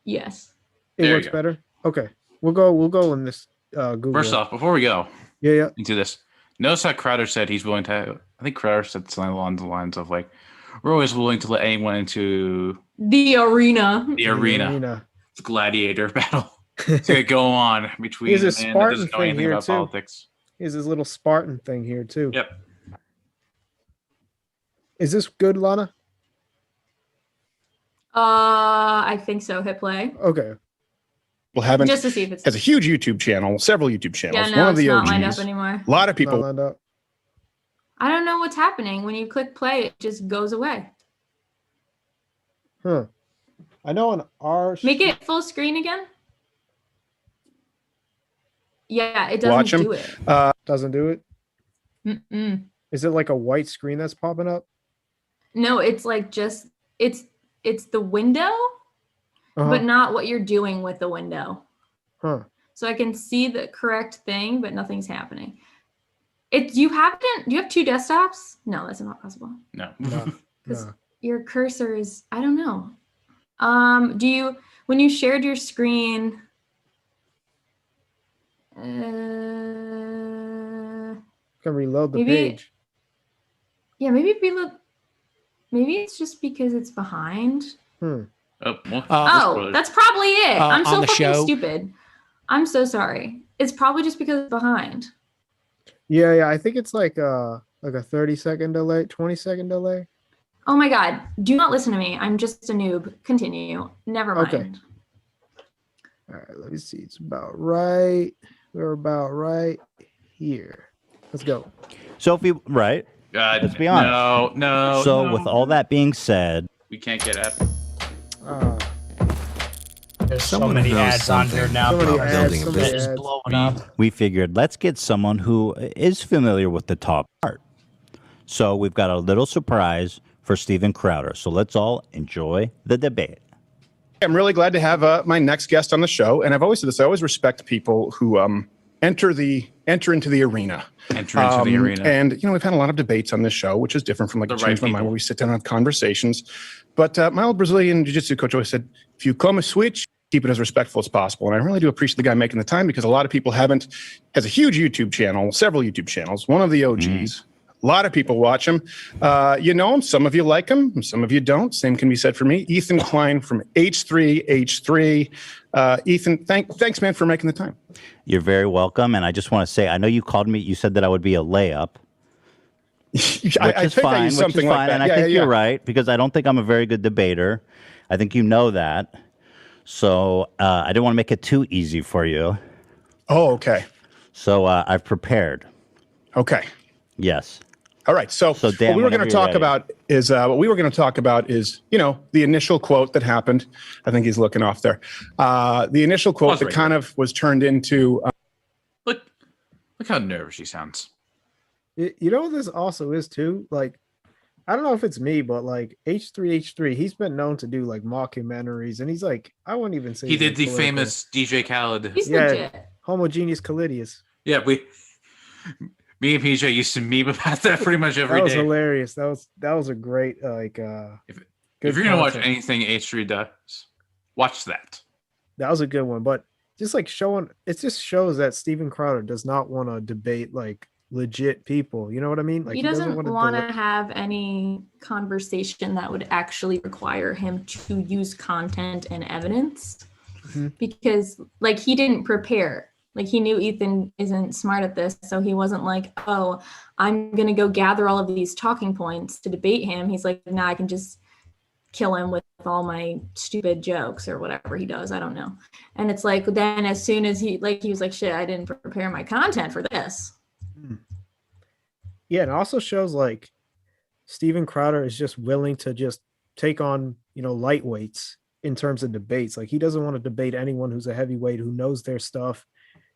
Yes. It There you works go. better. Okay, we'll go in this Google. First off, before we go yeah. into this, notice how Crowder said he's willing to. I think Crowder said something along the lines of like, "We're always willing to let anyone into The arena. the arena. It's a gladiator battle. It's gonna go on between There's the a man that doesn't Spartan know thing anything here, about too. politics." Here's this little Spartan thing here too. Yep. Is this good, Lana? I think so. Hit play. Okay. Well, haven't Just to see if it's has a huge YouTube channel, several YouTube channels. yeah, no, One of it's the not lined OGs. up anymore. A lot of Not people. lined up. I don't know what's happening. When you click play, it just goes away. Huh. I know on our Make it full screen again. Yeah, it Watch doesn't 'em. do it. doesn't do it. Mm-mm. Is it like a white screen that's popping up? No, it's like just it's the window, Uh-huh. but not what you're doing with the window. Huh. So I can see the correct thing, but nothing's happening. Do you have two desktops? No, that's not possible. No. No. Because no. your cursor is, I don't know. When you shared your screen, Can reload the maybe- page. yeah, maybe it's just because it's behind. Oh, well, Oh, spoilers. that's probably it. I'm so on the fucking show. stupid. I'm so sorry. It's probably just because it's behind. Yeah. I think it's like a 30-second delay, 20-second delay. Oh my god. Do not listen to me. I'm just a noob. Continue. Never mind. Okay. All right, let me see. It's about right. We're about right here. Let's go. So if you, right. God, Let's be honest. No. So no. with all that being said, we can't get at. Uh, There's so Someone many knows ads on here something now. So many because ads, this so shit many is ads. blowing up. we figured let's get someone who is familiar with the top part. So we've got a little surprise for Steven Crowder. So let's all enjoy the debate. I'm really glad to have my next guest on the show, and I've always said this. I always respect people who enter into the arena. Enter into the arena. And, we've had a lot of debates on this show, which is different from like The Change right My Mind, people. where we sit down and have conversations. But my old Brazilian jiu-jitsu coach always said, if you come a switch, keep it as respectful as possible. And I really do appreciate the guy making the time, because a lot of people has a huge YouTube channel, several YouTube channels, one of the OGs. A lot of people watch him. You know him. Some of you like him. Some of you don't. Same can be said for me. Ethan Klein from H3H3. Ethan, thanks, man, for making the time. You're very welcome. And I just want to say, I know you called me. You said that I would be a layup. I think I used something like that. And I think you're right, because I don't think I'm a very good debater. I think you know that. So I didn't want to make it too easy for you. Oh, okay. So I've prepared. Okay. Yes. All right. So Dan, what we were going to talk about is the initial quote that happened. I think he's looking off there. The initial quote that kind of was turned into. Look how nervous he sounds. You know what this also is too? Like, I don't know if it's me, but like H3H3, he's been known to do like mockumentaries, and he's like, I wouldn't even say he did like the political. famous DJ Khaled. He's legit. Homogeneous Calidius. Yeah, me and PJ used to meme about that pretty much every day. That was hilarious. That was a great if you're gonna watch anything H3 does, watch that. That was a good one, but just like it just shows that Steven Crowder does not want to debate like legit people. You know what I mean? Like he doesn't want to have any conversation that would actually require him to use content and evidence, because like he didn't prepare. Like he knew Ethan isn't smart at this, so he wasn't like, oh, I'm gonna go gather all of these talking points to debate him. He's like, nah, I can just kill him with all my stupid jokes or whatever he does. I don't know. And it's like, then as soon as he was like, shit, I didn't prepare my content for this. Yeah, and it also shows like Steven Crowder is just willing to just take on, lightweights in terms of debates. Like he doesn't want to debate anyone who's a heavyweight, who knows their stuff,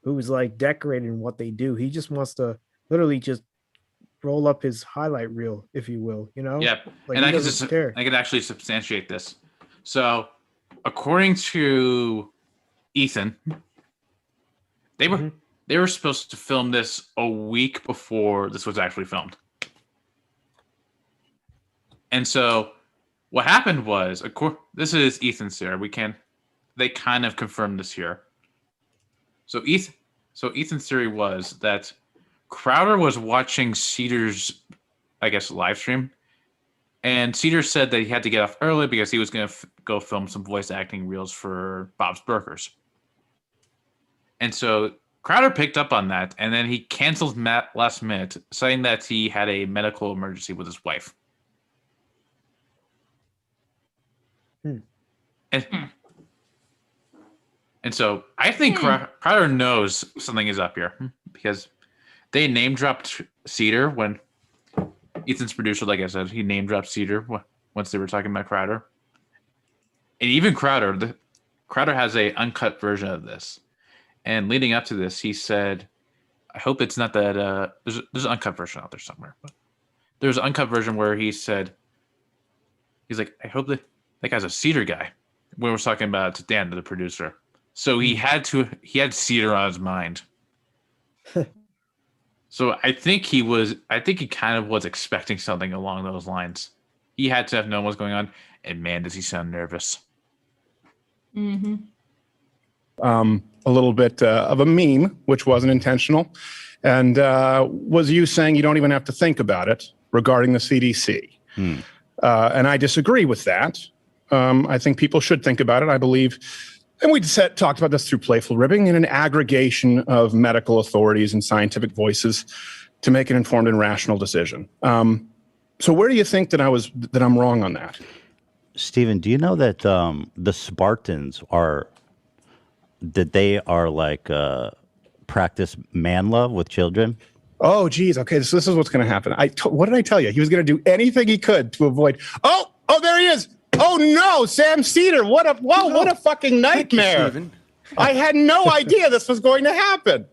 who's like decorated in what they do. He just wants to literally just roll up his highlight reel, if you will, Yeah, like, and I can actually substantiate this. So according to Ethan, they were supposed to film this a week before this was actually filmed. And so what happened was, this is Ethan's theory. They kind of confirmed this here. So Ethan's theory was that Crowder was watching Cedar's, live stream. And Cedar said that he had to get off early because he was going to go film some voice acting reels for Bob's Burgers. And so Crowder picked up on that, and then he canceled last minute, saying that he had a medical emergency with his wife. And so I think Crowder knows something is up here, because they name dropped Cedar when Ethan's producer, like I said, he name dropped Cedar once they were talking about Crowder. And even Crowder has a uncut version of this. And leading up to this, he said, I hope it's not that there's an uncut version out there somewhere. But there's an uncut version where he said, he's like, I hope that guy's a Cedar guy. When we're talking about Dan, the producer. So he had Cedar on his mind. So I think he kind of was expecting something along those lines. He had to have known what's going on, and man, does he sound nervous. Mm-hmm. A little bit of a meme, which wasn't intentional, and was you saying you don't even have to think about it regarding the CDC. And I disagree with that. I think people should think about it. I believe, and we talked about this through Playful Ribbing, in an aggregation of medical authorities and scientific voices to make an informed and rational decision. So where do you think that I'm wrong on that? Stephen, do you know that the Spartans are like practice man love with children? Oh, geez. Okay, so this is what's going to happen. What did I tell you? He was going to do anything he could to avoid. Oh, there he is. Oh no, Sam Cedar! What a fucking nightmare! I had no idea this was going to happen.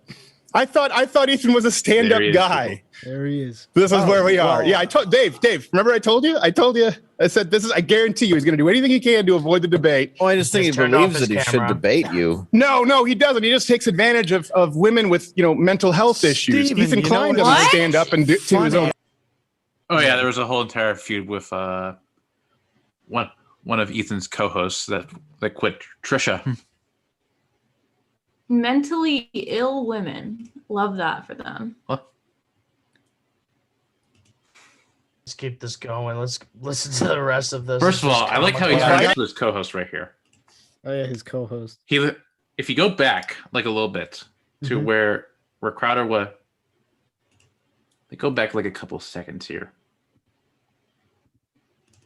I thought Ethan was a stand-up guy. There he is. This is where we are. well- Yeah, I told Dave. Remember I told you? I said this is. I guarantee you, he's going to do anything he can to avoid the debate. Oh, I just think he Just turned off believes his that he should camera. debate you. No, he doesn't. He just takes advantage of women with mental health issues. Steven, Ethan you know Klein what's doesn't What? stand up and do to his own. Oh yeah, there was a whole entire feud with one of Ethan's co-hosts that quit, Trisha. Mentally ill women. Love that for them. What? Let's keep this going. Let's listen to the rest of this. First of all, I like how he Yeah. turns to his co-host right here. Oh yeah, his co-host. If you go back like a little bit to where Crowder was, they go back like a couple seconds here.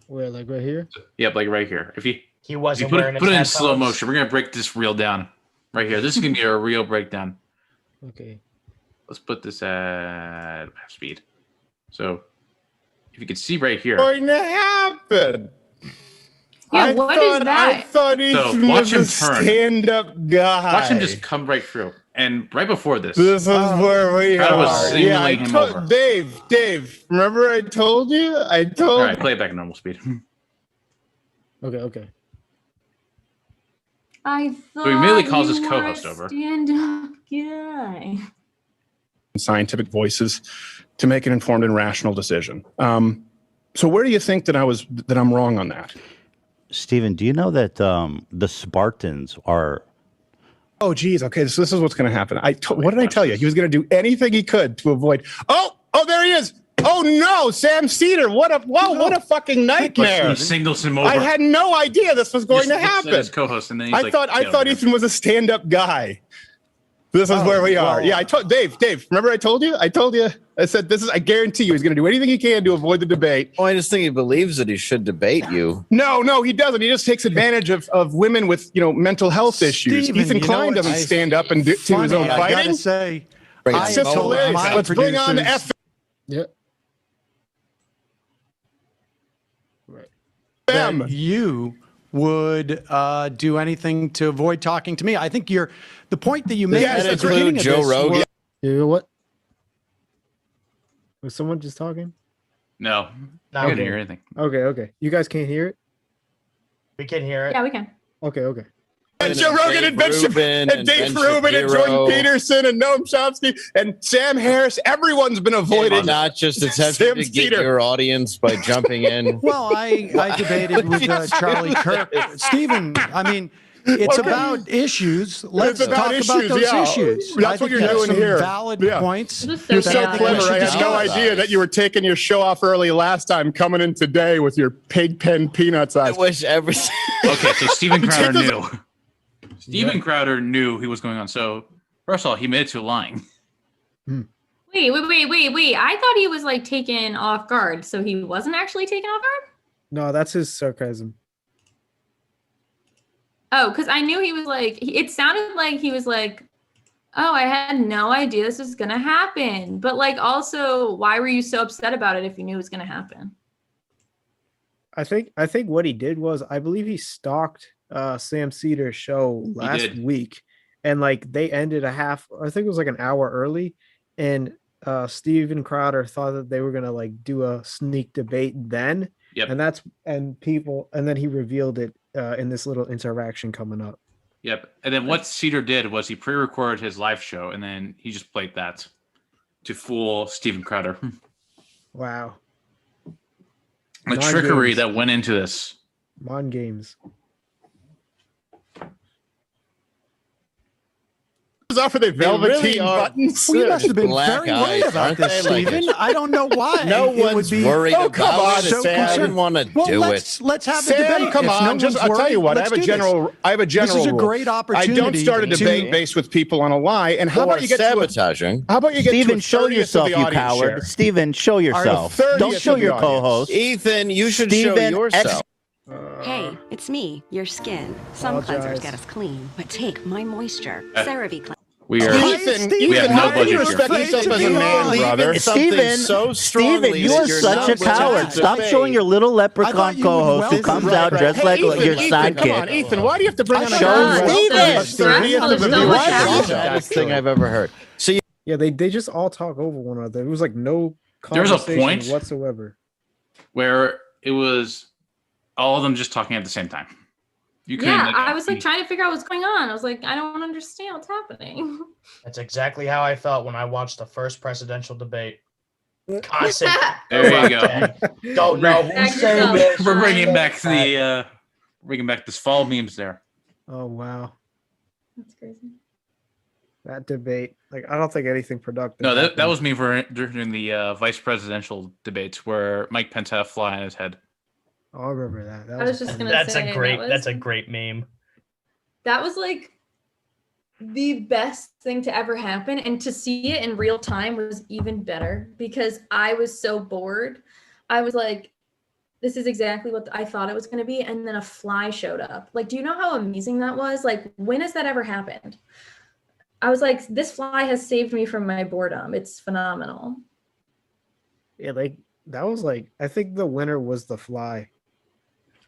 Where, like right here? Yep, like right here. If you He put wearing it in his slow headphones. motion, we're gonna break this reel down right here. This is gonna be a real breakdown. Okay. Let's put this at half speed. So if you can see right here. Going to happen. Yeah, what is I that? thought Ethan watch was him a turn. stand-up guy. Watch him just come right through. And right before this, This is where we Crowder was are. signaling Yeah, I him told over. Dave. Remember I told you? I all told. right, play it back at normal speed. Okay. I thought he immediately calls you his co-host were a over. Stand-up guy. Scientific voices to make an informed and rational decision. So where do you think that I'm wrong on that? Steven, do you know that the Spartans are? Oh, geez. Okay, so this is what's going to happen. What did I tell you? He was going to do anything he could to avoid. Oh, there he is. Oh no, Sam Seder. What a fucking nightmare. He singles him over. I had no idea this was going to happen. His co-host, and then he's I thought Ethan was a stand-up guy. This is where we are. well- Yeah, I told Dave. Remember I told you? I said this is. I guarantee you, he's going to do anything he can to avoid the debate. Oh, I just think he believes that he should debate you. No, he doesn't. He just takes advantage of women with mental health issues. Steven, Ethan you know Klein what? doesn't stand up and do to his own I gotta fighting. say, Bring it I It's on. just told hilarious. my Let's bring on the producers Yeah. FM. that you would do anything to avoid talking to me. I think the point that you made Yes, at it's the beginning of Joe this Rogan. was- You what? Was someone just talking? No, No, I didn't hear anything. Okay. You guys can't hear it? we can hear it. Yeah, we can. Okay. And Joe Rogan and Ben Rubin and Dave Ben Rubin and Jordan Shapiro. Peterson and Noam Chomsky and Sam Harris. Everyone's been avoiding. Not just Sam attempting to get Seder. your audience by jumping in. Well, I debated with Charlie Kirk. Steven, I mean, it's Okay. about issues. Let's It's about talk issues, about those yeah. issues. That's I what think you're you have doing some here. valid Yeah. points. This is You're so so that I think we clever. should I had no discuss. idea that you were taking your show off early last time, coming in today with your pig pen peanuts I eyes. wish every. Okay, so Steven Crowder Take knew. Steven Crowder knew he was going on. So first of all, he admitted to lying. Wait. I thought he was like taken off guard. So he wasn't actually taken off guard? No, that's his sarcasm. Oh, because I knew he was like, it sounded like he was like, oh, I had no idea this was going to happen. But like, also, why were you so upset about it if you knew it was going to happen? I think what he did was, I believe he stalked Sam Seder's show last did. week, and like they ended I think it was like an hour early, and Steven Crowder thought that they were gonna like do a sneak debate then. Yep. And then he revealed it in this little interaction coming up. Yep. And then what Cedar did was he pre-recorded his live show, and then he just played that to fool Steven Crowder. Wow. The Mind trickery games. that went into this. Mon games. Off of the velveteen really are. buttons. We must have been Black very worried eyes, about aren't this, they? Like Steven. it's- I don't know why. No it would one's be worried Oh, come about on, it. so Sam. I concerned. didn't want to Well, do let's have the Sam, debate. come If on. no Just one's I'll tell you worried, what. I let's have a do this. general This is a rule. great I opportunity. don't start a to- debate based with people on a lie. And how Or about you get to a, sabotaging. how about you get Steven, to a show 30th yourself, of the you audience coward. share? Steven, show yourself. 30th Don't show of the your audience. co-host. Ethan, you should show Steven, yourself. Hey, it's me, your skin. Some Apologize. cleansers get us clean, but take my moisture. CeraVe cleanser. We are. Ethan, We have no how can you budget here. respect yourself as a man, brother? Steven, so Steven, strongly you that are you're such not a willing coward. to Stop debate. showing your little I thought leprechaun you would co-host who welcome- comes out dressed like your Ethan, come on, sidekick. Ethan. Why do you have to bring on a Show guy who's Steven. a 30th of the So viewership? much That's the happening. saddest thing I've ever heard. So Yeah, they just all talk over one another. It was like no There was a conversation point whatsoever. where it was all of them just talking at the same time. You couldn't. Yeah, I was like trying to figure out what's going on. I was like, I don't understand what's happening. That's exactly how I felt when I watched the first presidential debate. Constant. There you go. Don't know who's saying this. We're bringing back this fall memes there. Oh wow, That's crazy. that debate. Like, I don't think anything productive. No, that happened. was me during the vice presidential debates where Mike Pence had a fly on his head. Oh, I remember that. I was just funny. gonna That's say, a great. that was- That's a great meme. That was like the best thing to ever happen, and to see it in real time was even better because I was so bored. I was like, this is exactly what I thought it was going to be, and then a fly showed up. Like, do you know how amazing that was? Like, when has that ever happened? I was like, this fly has saved me from my boredom. It's phenomenal. Yeah, like that was like, I think the winner was the fly.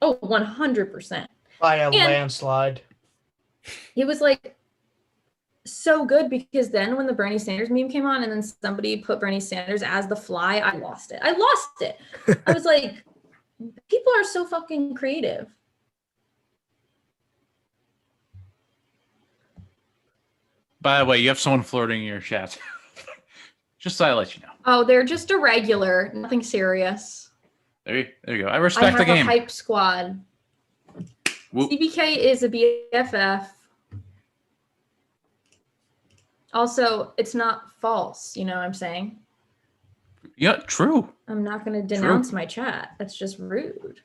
Oh, 100%. By a And- landslide. It was like so good because then when the Bernie Sanders meme came on and then somebody put Bernie Sanders as the fly, I lost it. I was like, people are so fucking creative. By the way, you have someone flirting in your chat. Just so I let you know. Oh, they're just a regular, nothing serious. There you go. I I respect have the game. a hype squad. Whoop. CBK is a BFF. Also, it's not false. You know what I'm saying? Yeah, true. I'm not going to denounce my chat. That's just rude.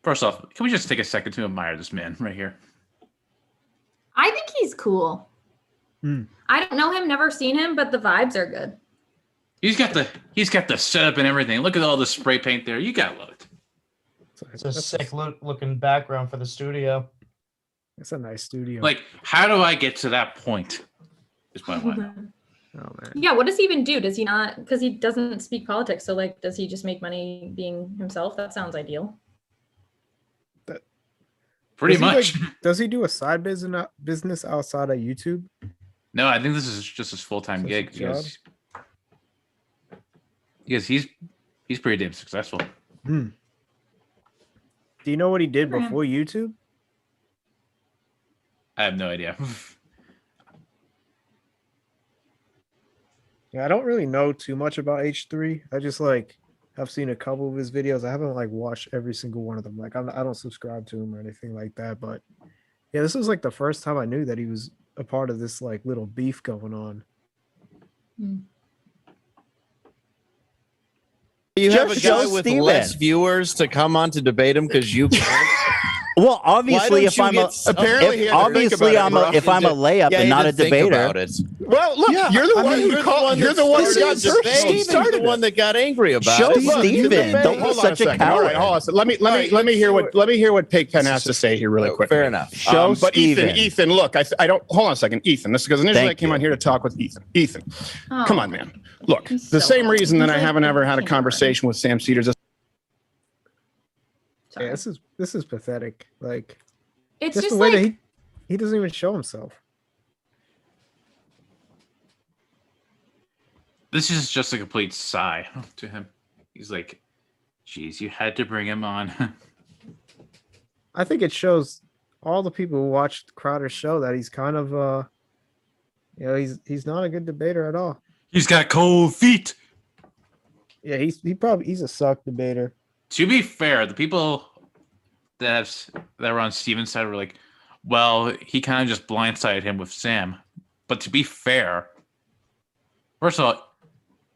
First off, can we just take a second to admire this man right here? I think he's cool. I don't know him, never seen him, but the vibes are good. He's got the setup and everything. Look at all the spray paint there. You gotta love it. It's a sick looking background for the studio. It's a nice studio. Like, how do I get to that point? Is what I want. Oh man. Yeah, what does he even do? Does he not, because he doesn't speak politics, so like, does he just make money being himself? That sounds ideal. Pretty Does he, much. does he do a side business outside of YouTube? No, I think this is just his full-time Is this gig a job? because he's pretty damn successful. Do you know what he did Good for him. before YouTube? I have no idea. Yeah, I don't really know too much about H3. I just like I've seen a couple of his videos. I haven't like watched every single one of them. Like I don't subscribe to him or anything like that. But yeah, this was like the first time I knew that he was a part of this like little beef going on. You have a Just guy show with Steven. less viewers to come on to debate him because you can't. Well, obviously, if you I'm get- apparently he if, had to think obviously about it, I'm bro. if I'm a layup Yeah, and he not a did think debater. about it. Well, look, you're the one who called. You're the one who got You're the one that got angry about Show it. Steven. Don't be Hold on a such a second. All right, coward. hold on a second. Let me hear what Pigpen has to say here really quick. Fair enough. Show But Steven. Ethan, look, I don't. Hold on a second, Ethan. This is because initially Thank I came you. on here to talk with Ethan. Ethan, Oh, come on, man. Look, He's the so same old. reason that He's I like haven't ever had a kindergarten. conversation with Sam Cedars. Sorry. Yeah, this is pathetic. Like It's just just the way like, that he doesn't even show himself. This is just a complete sigh to him. He's like, geez, you had to bring him on. I think it shows all the people who watched Crowder's show that he's kind of he's not a good debater at all. He's got cold feet. Yeah, he's a suck debater. To be fair, the people that were on Steven's side were like, well, he kind of just blindsided him with Sam. But to be fair, first of all,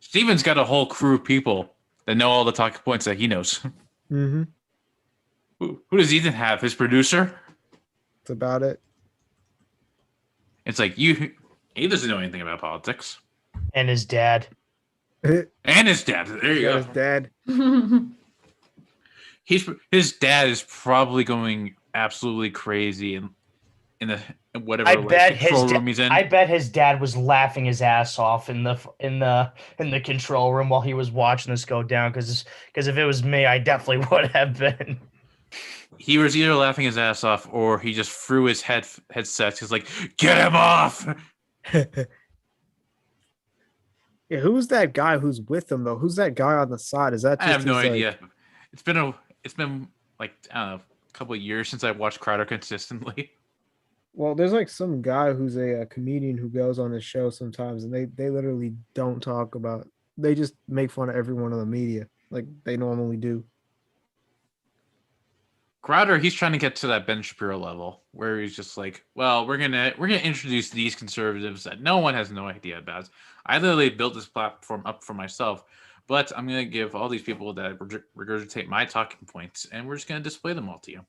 Steven's got a whole crew of people that know all the talking points that he knows. Mm-hmm. Who does Ethan have? His producer? That's about it. It's like he doesn't know anything about politics. And his dad. And his dad. There you go. His dad. His dad is probably going absolutely crazy in the whatever I bet control room he's in. I bet his dad was laughing his ass off in the control room while he was watching this go down. Because if it was me, I definitely would have been. He was either laughing his ass off or he just threw his headset. He's like, "Get him off!" Yeah, who's that guy who's with him though? Who's that guy on the side? Is that I just have no his, idea. It's been like I don't know, a couple of years since I've watched Crowder consistently. Well, there's like some guy who's a comedian who goes on his show sometimes, and they literally don't talk about. They just make fun of everyone in the media like they normally do. Crowder, he's trying to get to that Ben Shapiro level where he's just like, well, we're gonna introduce these conservatives that no one has no idea about. I literally built this platform up for myself, but I'm gonna give all these people that regurgitate my talking points, and we're just gonna display them all to you.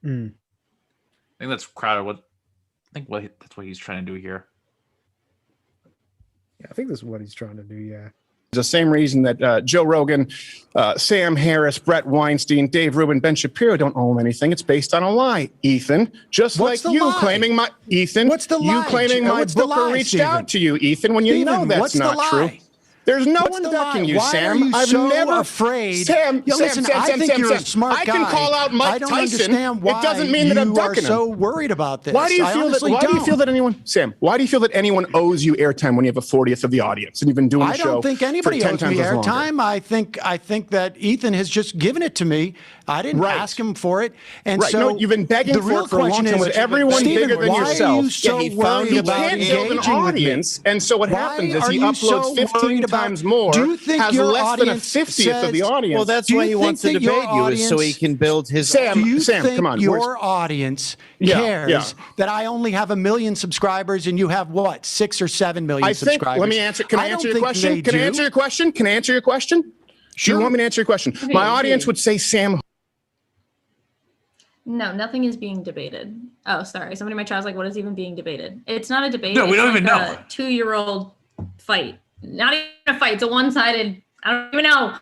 Mm. I think that's Crowder. That's what he's trying to do here. Yeah, I think this is what he's trying to do. Yeah. The same reason that Joe Rogan, Sam Harris, Brett Weinstein, Dave Rubin, Ben Shapiro don't own anything. It's based on a lie, Ethan. Just What's like the you lie? claiming my Ethan. What's the you lie? claiming my What's the booker lie, reached Steven? out to you, Ethan, when you know Steven, that's what's the not lie? true. There's no What's one the ducking lie? you, Why Sam. are you I've so never afraid. Sam, Yo, listen, I think you're a smart I can guy. call out Mike I don't Tyson. understand why It doesn't mean that I'm you ducking are so him. worried about this. Why do you I feel that? honestly Why do you don't. feel that anyone, Sam? Why do you feel that anyone owes you airtime when you have a 40th of the audience and you've been doing the I show? don't think anybody for 10 owes me times as longer? airtime. I think that Ethan has just given it to me. I didn't ask him for it, and Right. so No, you've been begging the for real it for a long question time is, with everyone Steven, bigger than why yourself. Are you so he found worried he about can't build an engaging with me? audience, and so what Why happens is are he you uploads so 15 worried about- times more, Do you think has your less than a audience 50th of the says- audience. Well, that's Do why you he wants to think that your debate you, is so he audience- can build his. Do you Sam, think come on. your audience Yeah, cares yeah. that I only have 1 million subscribers and you have what, 6 or 7 million I think. subscribers? Let me answer. Can I don't answer your think question? they Can I do. answer your question? Can I answer your question? Do Sure. you want me to answer your question? My audience would say Sam. No, nothing is being debated. Oh, sorry. Somebody in my chat was like, what is even being debated? It's not a debate. No, we It's don't like even know. a 2-year-old fight. Not even a fight. It's a one-sided. I don't even know.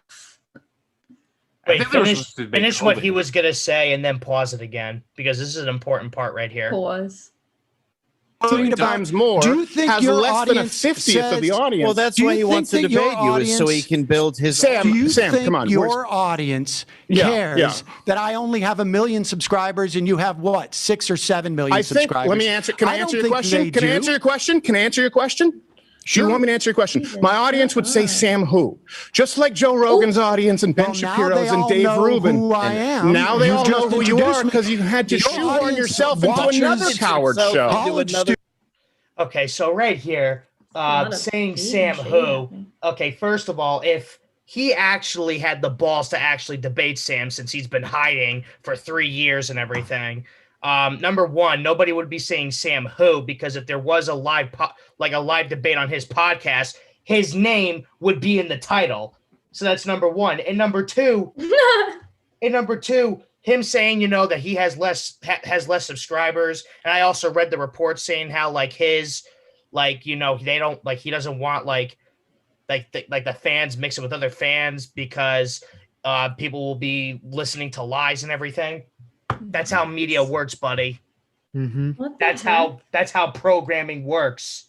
Wait, think they were finish, supposed to debate finish what COVID. he was gonna say and then pause it again, because this is an important part right here. Pause. 15 times more. Do you think has your less than a audience 50th of the says- audience. Well, that's Do why you he wants to think that your debate you, is so he audience- can build his. Do you Sam, think come on. your audience Yeah, cares yeah. that I only have 1 million subscribers and you have what, 6 or 7 million I think. subscribers? Let me answer. Can I don't answer your think question? they Can I do. answer your question? Can I answer your question? Do you want me to answer your question? My audience would say Sam who, just like Joe Rogan's audience and Ben Well, now Shapiro's they and all Dave know Rubin. who I And am. now they You've all just know who you introduced are me. because you had to Your shoehorn audience yourself into watches another coward show. college students. Okay, so right here, lot of saying shade Sam and shade who. happening. Okay, first of all, if he actually had the balls to actually debate Sam, since he's been hiding for 3 years and everything, number one, nobody would be saying Sam who, because if there was a live live debate on his podcast, his name would be in the title. So that's number one. And number two, him saying, that he has less subscribers. And I also read the report saying how his, they don't he doesn't want the fans mix it with other fans because people will be listening to lies and everything. That's how media works, buddy. Mm-hmm. What the That's how programming works.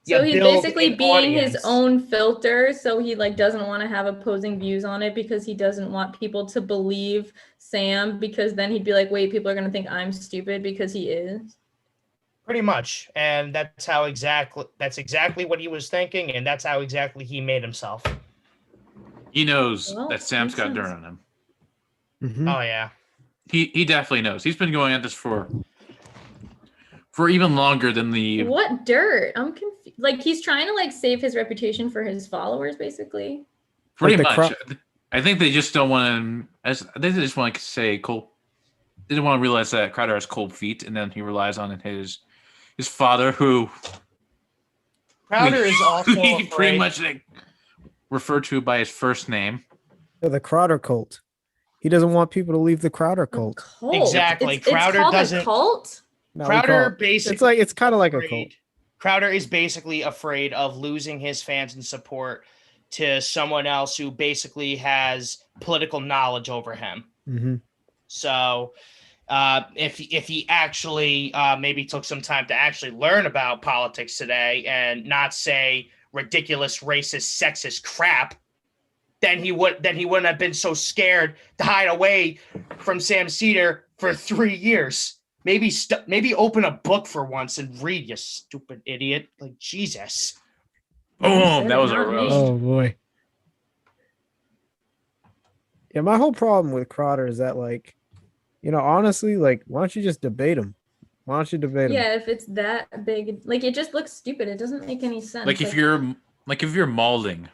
So You he's build basically an being audience. his own filter. So he doesn't want to have opposing views on it because he doesn't want people to believe Sam, because then he'd be like, wait, people are going to think I'm stupid because he is. Pretty much. And that's exactly what he was thinking. And that's how exactly he made himself. He knows Well, that Sam's makes got dirt sense. on him. Mm-hmm. Oh yeah. He definitely knows. He's been going at this for even longer than the. What dirt? I'm confused. He's trying to save his reputation for his followers, basically. Pretty Like much. I think they just don't want to. I think they just want to say cold. They didn't want to realize that Crowder has cold feet, and then he relies on his father, who Crowder is also he afraid. pretty much referred to by his first name. The Crowder cult. He doesn't want people to leave the Crowder cult. Cult. Exactly. It's Crowder called doesn't- a cult. No, Crowder it's basically it's kind of like a cult. afraid- Crowder is basically afraid of losing his fans and support to someone else who basically has political knowledge over him. Mm-hmm. So if he actually maybe took some time to actually learn about politics today and not say ridiculous, racist, sexist crap, then he wouldn't have been so scared to hide away from Sam Seder for 3 years. Maybe open a book for once and read, you stupid idiot. Like, Jesus. Boom, that was a roast. Oh boy. Yeah, my whole problem with Crowder is that, like, honestly, like, why don't you just debate him? Why don't you debate him? Yeah, if it's that big, like, it just looks stupid. It doesn't make any sense. Like if you're mauling.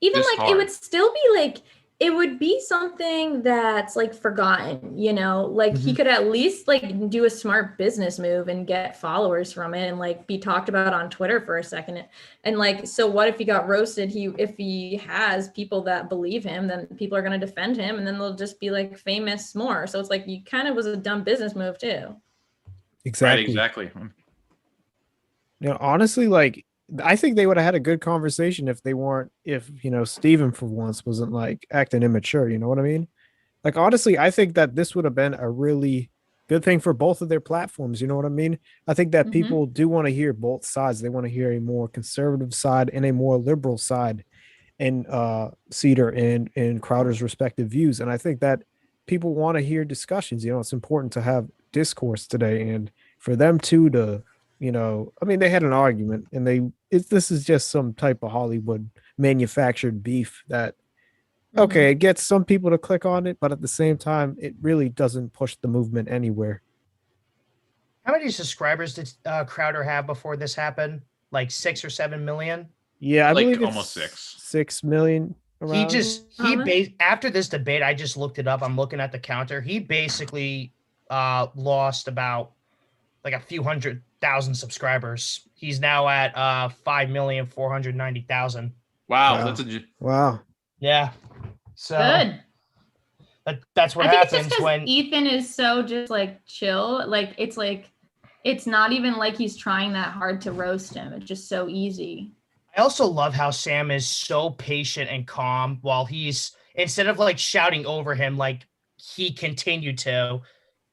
Even this like hard. it would still be like it would be something that's like forgotten, like he could at least like do a smart business move and get followers from it and like be talked about on Twitter for a second. And like, so what if he got roasted? If he has people that believe him, then people are going to defend him and then they'll just be like famous more. So it's like, you kind of was a dumb business move too. Exactly. Right, exactly. Honestly, like, I think they would have had a good conversation if Steven for once wasn't like acting immature. You know what I mean? Like, honestly, I think that this would have been a really good thing for both of their platforms. You know what I mean? I think that people do want to hear both sides. They want to hear a more conservative side and a more liberal side in Seder and Crowder's respective views. And I think that people want to hear discussions. It's important to have discourse today, and for them to they had an argument, and this is just some type of Hollywood manufactured beef that, okay, it gets some people to click on it, but at the same time, it really doesn't push the movement anywhere. How many subscribers did Crowder have before this happened? Like 6 or 7 million? Yeah, I believe it's almost 6 million. After this debate, I just looked it up. I'm looking at the counter. He basically lost about like a few 100,000 subscribers. He's now at 5,490,000. Wow, wow. Yeah. So good. That's what happens when Ethan is so just like chill. Like it's not even like he's trying that hard to roast him. It's just so easy. I also love how Sam is so patient and calm while he's, instead of like shouting over him like he continued to,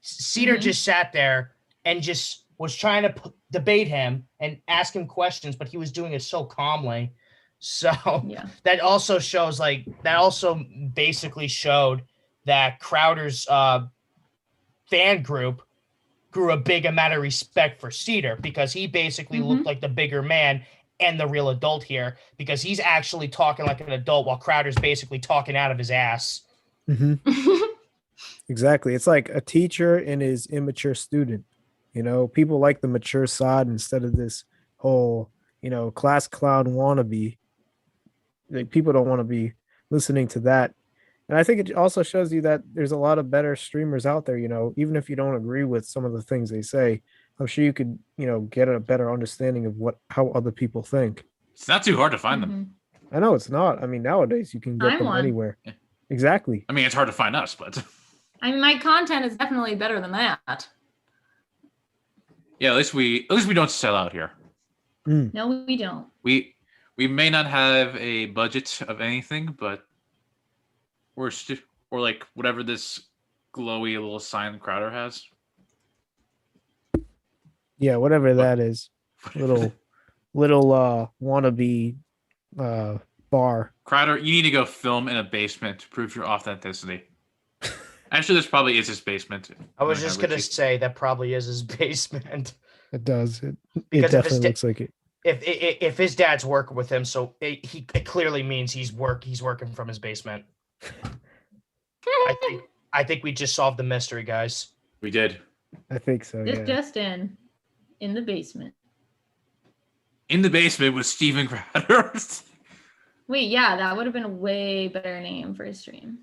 Seder just sat there and just was trying to debate him and ask him questions, but he was doing it so calmly. So that also basically showed that Crowder's fan group grew a big amount of respect for Seder, because he basically looked like the bigger man and the real adult here, because he's actually talking like an adult while Crowder's basically talking out of his ass. Exactly. It's like a teacher and his immature student. People like the mature side instead of this whole, class clown wannabe. Like, people don't want to be listening to that. And I think it also shows you that there's a lot of better streamers out there. Even if you don't agree with some of the things they say, I'm sure you could, get a better understanding of how other people think. It's not too hard to find them. I know it's not. I mean, nowadays you can get them anywhere. Yeah. Exactly. I mean, it's hard to find us, but I mean, my content is definitely better than that. Yeah, at least we don't sell out here. No, we don't. We may not have a budget of anything, but we're like whatever this glowy little sign Crowder has. Yeah, whatever that is. Little wannabe bar. Crowder, you need to go film in a basement to prove your authenticity. Actually, this probably is his basement. I was just going to say that probably is his basement. It does. It definitely looks like it. If his dad's working with him, so it clearly means he's working from his basement. I think we just solved the mystery, guys. We did. I think so. Just in the basement. In the basement with Steven Crowder. Wait, yeah, that would have been a way better name for a stream.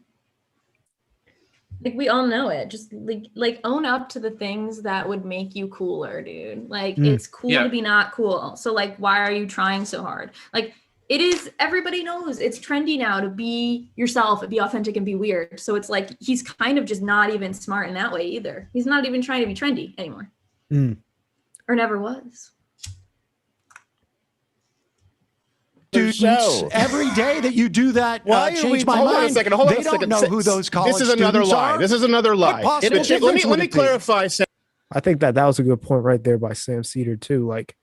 Like, we all know it. Just like own up to the things that would make you cooler, dude. Like, it's cool to be not cool. So like, why are you trying so hard? Like, it is, everybody knows it's trendy now to be yourself and be authentic and be weird. So it's like, he's kind of just not even smart in that way either. He's not even trying to be trendy anymore. Or never was. Students, every day that you do that, change my mind. Hold on a second. They don't know who those college This is another students lie. are. This is another lie. Let me clarify. I think that was a good point right there by Sam Seder too. Like,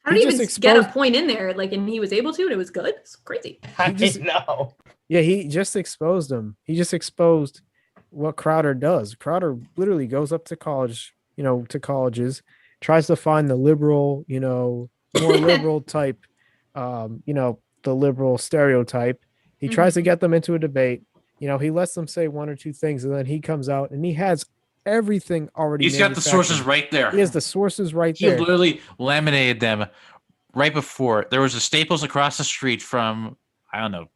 how did he even get a point in there? Like, and he was able to, and it was good. It's crazy. I know. Yeah, he just exposed him. He just exposed what Crowder does. Crowder literally goes up to college, to colleges, tries to find the liberal, more liberal type, the liberal stereotype. He tries to get them into a debate. He lets them say one or two things, and then he comes out and he has everything already. He's got the sources right there. He has the sources right He there. literally laminated them right before. There was a Staples across the street from, I don't know,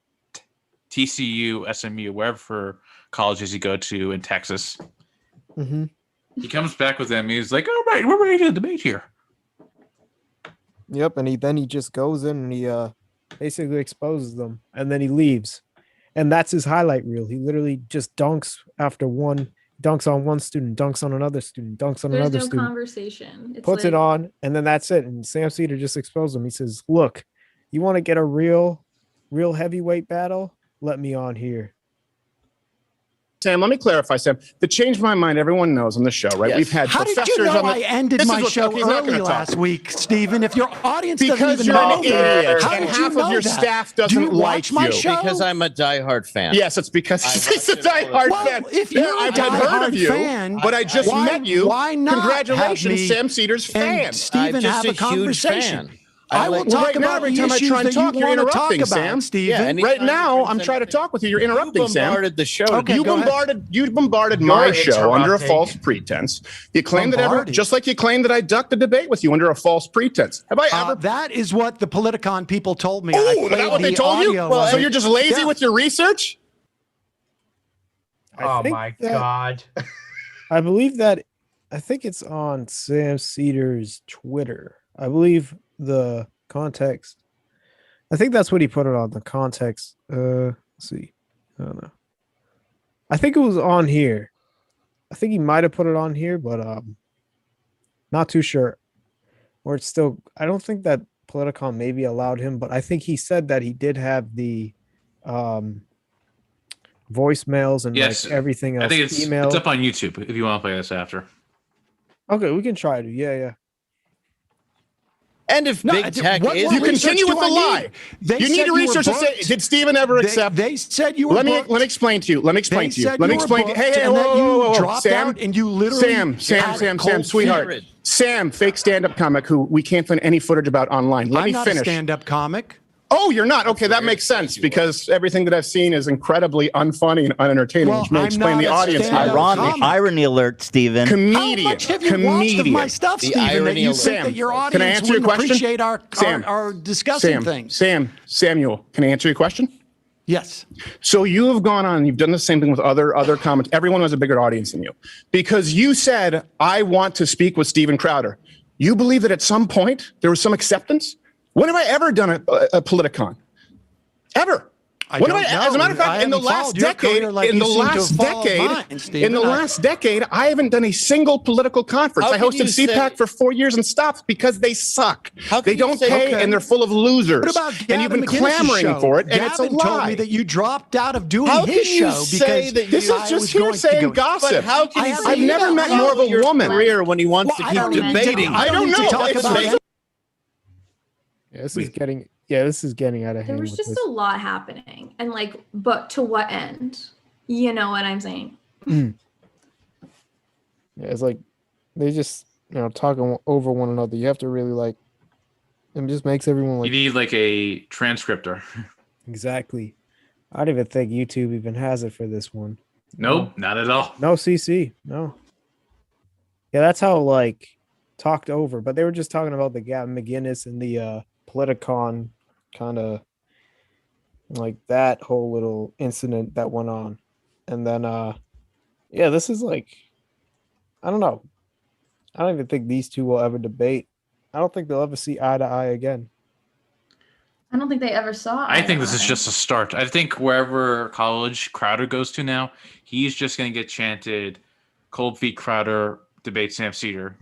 TCU, SMU, wherever colleges you go to in Texas. Mm-hmm. He comes back with them. He's like, "All right, we're ready to debate here." Yep, and he just goes in and he basically exposes them, and then he leaves, and that's his highlight reel. He literally just dunks on one student, dunks on another student, dunks on another There's no student. conversation. It's Puts it on, and then that's it. And Sam Seder just exposed him. He says, "Look, you want to get a real heavyweight battle? Let me on here." Sam, let me clarify, Sam. To change my mind, everyone knows on the show, right? Yes. We've had How did professors you know on the, I ended This is my what- show okay, he's not early gonna talk. last week, Stephen? If your audience Because doesn't even you're know an that, idiot, how and did you half know of your that? staff Do doesn't you watch like my you. show? Because I'm a diehard fan. Yes, it's because he's a diehard Well, fan. if you're a I've heard diehard of you, fan, but I just why- met you. why not Congratulations, have me Sam Seder's fan. and Stephen I'm just have a a huge conversation? fan. I will like- talk right now, about every the time I issues try and that talk, you you're want to talk interrupting, about, Sam. Stephen. any- Right Anytime now, he I'm brings trying to anything- talk with you. You're interrupting, You Sam. bombarded the show. Okay, You go ahead. bombarded You're my show under a interrupting. false pretense. You claim Bombarded? just like you claim that I ducked a debate with you under a false pretense. Have I ever? That is what the Politicon people told me. I Oh, is played that what they the told you? audio Well, of so it. you're just lazy Yeah. with your research? Oh think my that- God. I believe that. I think it's on Sam Seder's Twitter. I believe the context. I think that's what he put it on, the context. Let's see. I don't know. I think it was on here. I think he might have put it on here, but not too sure. Or it's still, I don't think that Politicon maybe allowed him, but I think he said that he did have the voicemails and Yes, like everything else. I think it's up on YouTube if you want to play this after. Okay, we can try to. Yeah. And if Big Tech what is... more You continue with do the I need? lie. They You need said to you were research and say, booked. did Stephen ever accept? They said you were Let me booked. explain to you. Let me explain They to you. said Let me you were explain. booked, Hey, and then you whoa, dropped Sam, out and you literally Sam, cold sweetheart, feet. Sam, fake stand-up comic who we can't find any footage about online. Let I'm me not finish. a stand-up comic. Oh, you're not? Okay, that makes sense because everything that I've seen is incredibly unfunny and unentertaining, Well, which may I'm explain not the a audience. stand-up Ironic, irony alert, Stephen. Comedian. How much have you watched of my stuff, The Stephen, that irony you of- think Sam, that your can I audience answer your wouldn't question? appreciate Sam, our discussing things? Samuel, can I answer your question? Yes. So you have gone on, you've done the same thing with other comments. Everyone has a bigger audience than you because you said, I want to speak with Steven Crowder. You believe that at some point there was some acceptance? When have I ever done a Politicon? Ever? When have as a matter of fact, in the last decade, I haven't done a single political conference. How I can hosted you say- CPAC for 4 years and stopped because they suck. How can They you don't say- pay Okay. and they're full of losers. What about Gavin and you've been McInnes's clamoring show? for it, and it's a Gavin told lie. me that you dropped out of doing How his can you show say because that This you- is I just was going hearsay to and go- gossip. But how can I he have say I've never that met about more of a your woman. career when he wants to Well, keep I don't need to- debating? I don't need to talk about it's- it. This is getting out of hand. There was with just this. a lot happening, and like, but to what end? You know what I'm saying? Yeah, it's like they just talking over one another. You have to really like. It just makes everyone You like need like a transcriptor. exactly. I don't even think YouTube even has it for this one. Nope, not at all. No CC. No. Yeah, that's how like talked over. But they were just talking about the Gavin McInnes and the Politicon kind of like that whole little incident that went on. And then yeah, this is like I don't know. I don't even think these two will ever debate. I don't think they'll ever see eye to eye again. I don't think they ever saw. I think this is just a start. I think wherever college Crowder goes to now, he's just going to get chanted Cold Feet Crowder debate Sam Seder.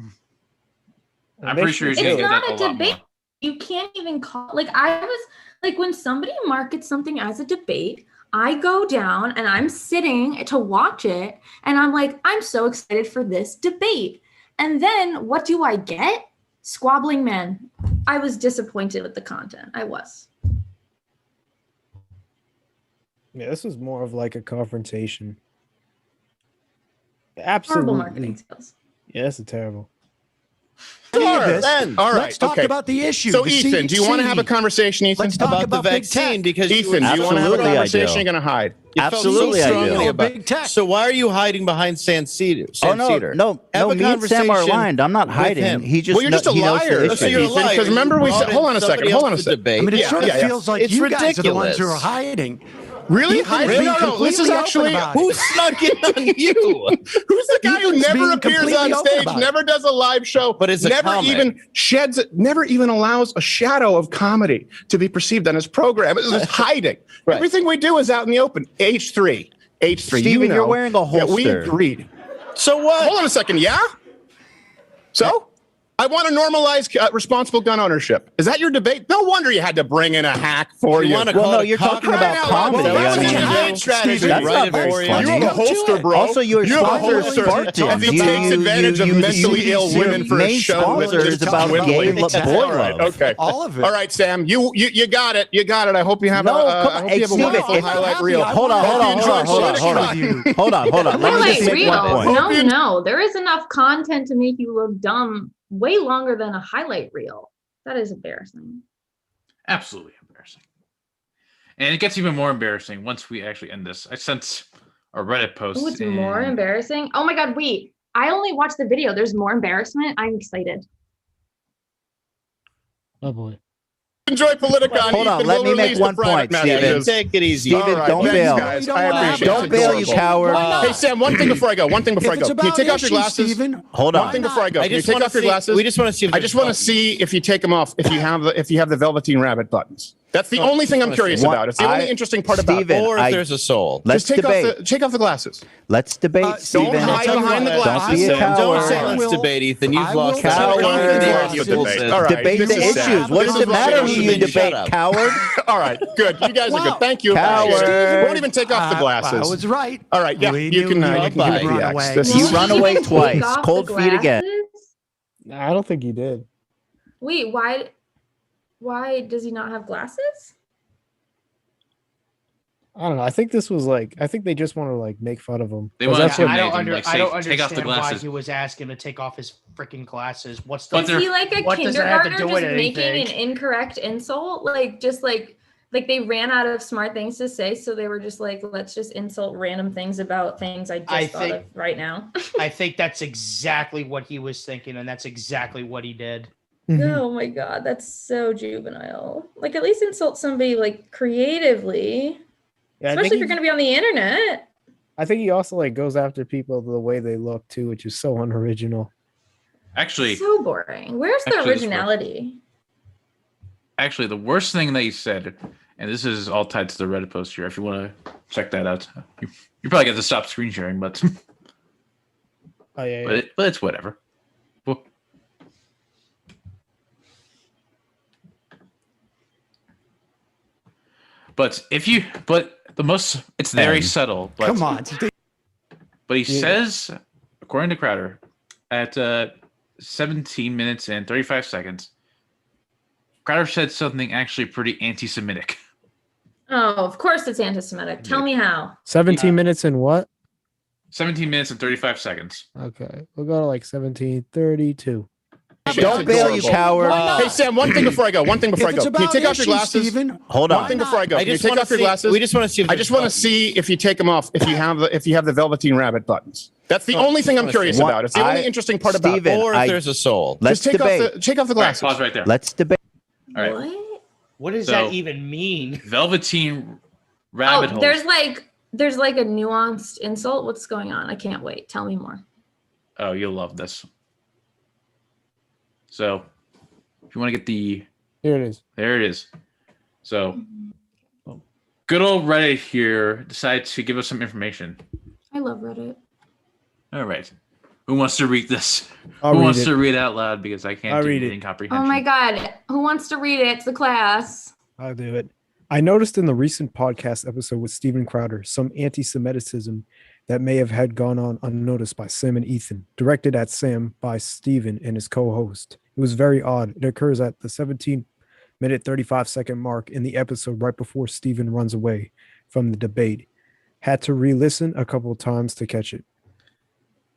I'm pretty sure he's going to It's get that not a a lot debate. more. You can't even call. Like I was like when somebody markets something as a debate, I go down and I'm sitting to watch it, and I'm like, I'm so excited for this debate. And then what do I get? Squabbling men. I was disappointed with the content. I was. Yeah, this was more of like a confrontation. Horrible Absolutely. marketing skills. Yeah, that's terrible. Any of this, All right. let's talk okay. about the issue. So, the Ethan, do you want to have a CDC. conversation, Ethan? Let's talk about the big vaccine tech. because Ethan, do you want to have a Absolutely, I conversation? do. You're going to hide. You felt Absolutely, so I do. strongly about Big tech. So why are you hiding behind San Cedar? Oh no, no, Have no! a Me and Sam are conversation aligned. I'm not with hiding. him. He just Well, you're just a he knows the liar. issue. So you're a Ethan, liar. because remember we You said, brought hold in on a second, somebody hold on else a to second. debate. I mean, it Yeah, sort of yeah, yeah. feels like It's you guys are the ones who are ridiculous. hiding. Really? Ethan's Hiding? being No, no, this is completely open actually about it. Who snuck in on you? who's the guy who Ethan's never being appears completely on open stage, about it. never does a live show, But it's a never comic. even sheds, never even allows a shadow of comedy to be perceived on his program. It's just hiding. Right. Everything we do is out in the open. H3. Steven, you know you're wearing a that we holster. agreed. So what? Hold on a second. Yeah? So? I want to normalize responsible gun ownership. Is that your debate? No wonder you had to bring in a hack for you. wanna Well, call no, it you're talking copyright? about Well, comedy. that's I what mean, you Debate did. strategy. That's Write not it very for you. funny. You have a holster, bro. Also, you you have a sponsor holster. Spartans. As he takes advantage of mentally ill women for main his show. sponsor is about dwindling. gay boy All right, love. okay. All of it. All right, Sam. You got it. You got it. I hope you have No, a come I on. hope you have a Steven, wonderful if- highlight reel. Hold on, hold on, hold on, hold on, hold on. Hold on. Let me Highlight just make reel. one point. No. There is enough content to make you look dumb way longer than a highlight reel. That is embarrassing. Absolutely embarrassing. And it gets even more embarrassing once we actually end this. I sent a Reddit post. Oh, it's more embarrassing. Oh my God, wait. I only watched the video. There's more embarrassment. I'm excited. Oh boy. Enjoy Politicon. Hold on, Ethan. let We'll me make release the one private point, Steven. messages. Take it easy. Steven, All right, don't thanks, bail. guys. You I don't appreciate it. Don't It's bail, you adorable. coward. Hey, Sam, one thing before I go. One thing before I If go. it's Can you about take off your issues, glasses? Steven, Hold One on. thing before I go. I Can you just take wanna off your see- glasses? we just wanna see if I there's just want to buttons. see if you take them off. If you have the Velveteen Rabbit buttons. That's the Oh, only thing I'm just curious wanna see. about. It's the only interesting part about it. Steven, Or if there's a soul. Let's Just debate. take off the glasses. Let's debate, Steven. don't hide behind the Don't glasses. be a Sam. coward. Don't say I let's will- debate, Ethan. You've I lost will- Coward. All right, Debate this the is sad. issues. What This does is it matter who sad. you Steven, shut debate, up. coward? All right, good. You guys are Wow. good. Thank you. Coward. Appreciate it. Won't even take off the glasses. I was right. All right, yeah, We you knew can you give would me run the X. away. This You is- run Did away even take twice. off the Cold feet again. glasses? I don't think he did. Wait, why does he not have glasses? I don't know. I think this was like. I think they just want to like make fun of him. They 'Cause want that's to what- I don't, make him, like, I say, don't take off the understand why glasses. he was asking to take off his freaking glasses. What's the? But Is they're- he like a what does that have to kindergartner do just with making an anything? incorrect insult? Like they ran out of smart things to say, so they were just like, let's just insult random things about things I just thought of right now. I think that's exactly what he was thinking, and that's exactly what he did. Oh my God, that's so juvenile. Like at least insult somebody like creatively, Yeah, I especially think if you're going to be on the internet. I think he also like goes after people the way they look too, which is so unoriginal. Actually, So boring. Where's the Actually, this originality? the worst thing that he said, and this is all tied to the Reddit post here. If you want to check that out, you probably get to stop screen sharing, but Oh yeah. but it's whatever. Well, but it's very subtle. But, Come on. Steve. But he says, according to Crowder, at 17 minutes and 35 seconds, Crowder said something actually pretty anti-Semitic. Oh, of course it's anti-Semitic. Tell me how. 17 minutes and what? 17 minutes and 35 seconds. Okay, we'll go to like 17:32. Don't bail, you coward. Hey, Sam, one thing before I go. One thing before I If it's go. Can you about take off your issues, glasses? Steven, Hold One on. thing before I go. I Can you just take wanna off your see- glasses? we just wanna see if I there's just want to buttons. see if you take them off. If you have the Velveteen Rabbit buttons. That's the only thing I'm curious What- about. It's the only interesting part about it. Steven, Or if there's a soul. Let's Just debate. take off the All right, glasses. pause right there. Let's debate. All right. What? What does So- that even mean? Velveteen rabbit Oh, hole. there's like a nuanced insult. What's going on? I can't wait. Tell me more. Oh, you'll love this. So, if you want to get Here it is. there it is. So, good old Reddit here decided to give us some information. I love Reddit. All right. Who wants to read this? I'll Who read wants it. to read out loud because I can't I'll do read it it. in comprehension. Oh my God. Who wants to read it? It's the class. I'll do it. I noticed in the recent podcast episode with Steven Crowder some anti-Semitism that may have had gone on unnoticed by Sam and Ethan, directed at Sam by Steven and his co-host. It was very odd. It occurs at the 17-minute 35-second mark in the episode right before Steven runs away. from the debate. Had to re-listen a couple of times to catch it.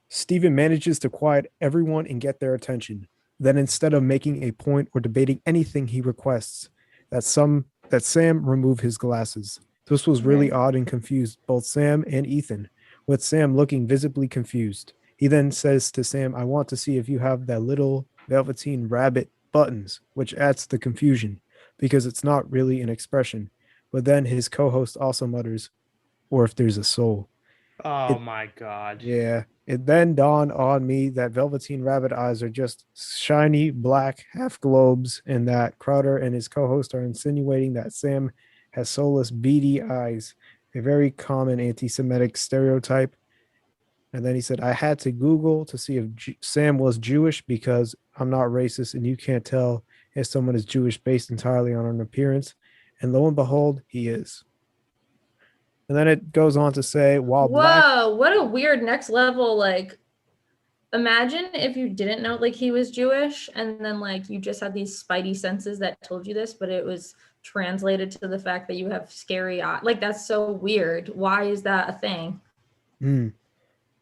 Stephen manages to quiet everyone and get their attention. Then instead of making a point or debating anything, he requests that Sam remove his glasses. This was really odd and confused both Sam and Ethan, with Sam looking visibly confused. He then says to Sam, I want to see if you have that little velveteen rabbit buttons, which adds to the confusion because it's not really an expression. But then his co-host also mutters, or if there's a soul. Oh my God. Yeah. It then dawned on me that velveteen rabbit eyes are just shiny black half globes, and that Crowder and his co-host are insinuating that Sam has soulless beady eyes, a very common anti-Semitic stereotype. And then he said, I had to Google to see if Sam was Jewish because I'm not racist and you can't tell if someone is Jewish based entirely on an appearance. And lo and behold, he is. And then it goes on to say, while Whoa, what a weird next level. Like, imagine if you didn't know like he was Jewish and then like you just had these spidey senses that told you this, but it was translated to the fact that you have scary eyes. Like, that's so weird. Why is that a thing? And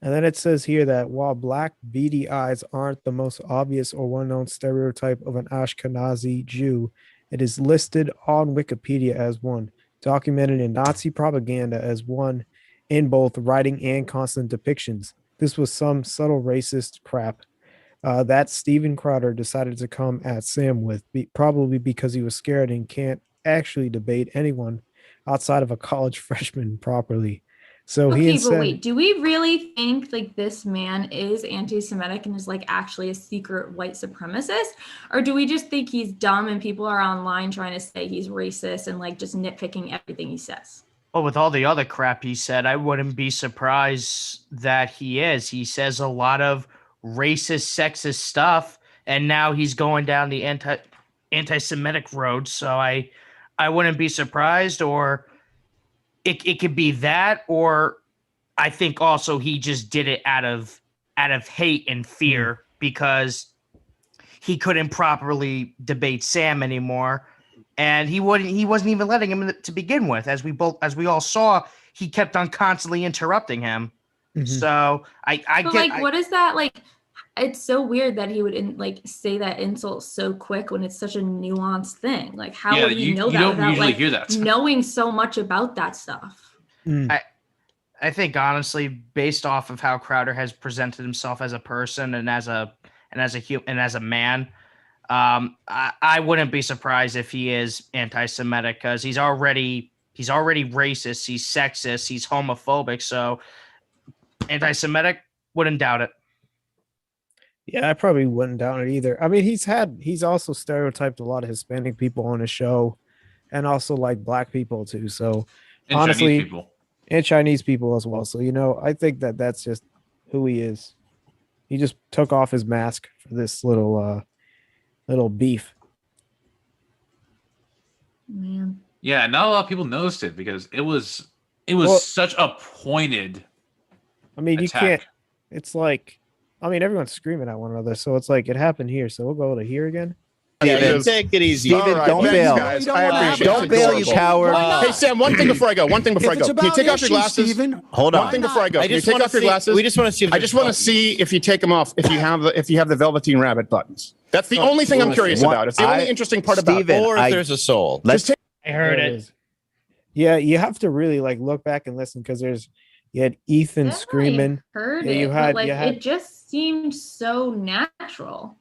then it says here that while black beady eyes aren't the most obvious or well-known stereotype of an Ashkenazi Jew, it is listed on Wikipedia as one, documented in Nazi propaganda as one in both writing and constant depictions. This was some subtle racist crap that Steven Crowder decided to come at Sam with, probably because he was scared and can't actually debate anyone outside of a college freshman properly. So Okay, he but instead, wait, do we really think like this man is anti-Semitic and is like actually a secret white supremacist? Or do we just think he's dumb and people are online trying to say he's racist and like just nitpicking everything he says? Well, with all the other crap he said, I wouldn't be surprised that he is. He says a lot of racist, sexist stuff, and now he's going down the anti-Semitic road. So I wouldn't be surprised, or it could be that, or I think also he just did it out of hate and fear because he couldn't properly debate Sam anymore. And he wasn't even letting him to begin with. As we all saw, he kept on constantly interrupting him. So what is that like? It's so weird that he would like say that insult so quick when it's such a nuanced thing. Like, how would he know that don't without usually like hear that. knowing so much about that stuff? I think honestly, based off of how Crowder has presented himself as a person and as a man, I wouldn't be surprised if he is anti-Semitic because he's already racist, he's sexist, he's homophobic. So anti-Semitic, wouldn't doubt it. yeah, I probably wouldn't doubt it either. I mean, he's also stereotyped a lot of Hispanic people on his show and also like black people too. So And honestly, Chinese people. and Chinese people as well. So, I think that that's just who he is. He just took off his mask for this little beef. Man. Yeah, not a lot of people noticed it because it was such a pointed I mean, you attack. can't. It's like, everyone's screaming at one another, so it's like it happened here. So we'll go to here again. Yeah, take it easy. Steven, don't Thanks, bail. guys. I appreciate it. Don't bail, you coward. Hey, Sam, one thing before I go. Can you take off your glasses? Hold One thing before I go. Can you take off your glasses? We just want to see. I just want to see if you take them off. If you have the velveteen rabbit buttons. That's the only thing I'm curious about. It's the only interesting part about it. Or if there's a soul. Just take I heard it. Yeah, you have to really like look back and listen because you had Ethan Definitely screaming. heard Yeah, it, you had- but like you had- it just seemed so natural.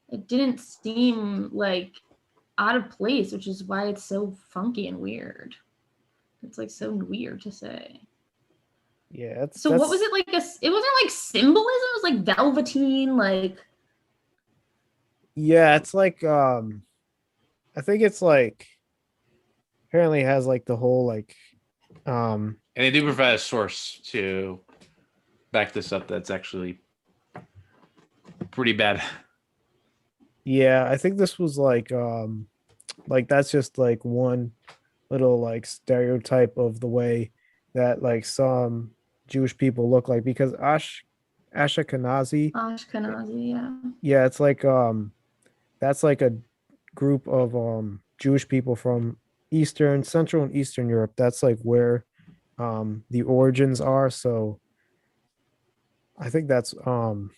It didn't seem like out of place, which is why it's so funky and weird. It's like so weird to say. Yeah. So what was it like? It wasn't like symbolism. It was like velveteen, like. Yeah, it's like I think it's like apparently it has like the whole like And they do provide a source to back this up that's actually pretty bad. yeah, I think this was like that's just like one little like stereotype of the way that like some Jewish people look like because Ashkenazi, yeah, it's like that's like a group of Jewish people from Central and Eastern Europe. That's like where the origins are. So I think that's what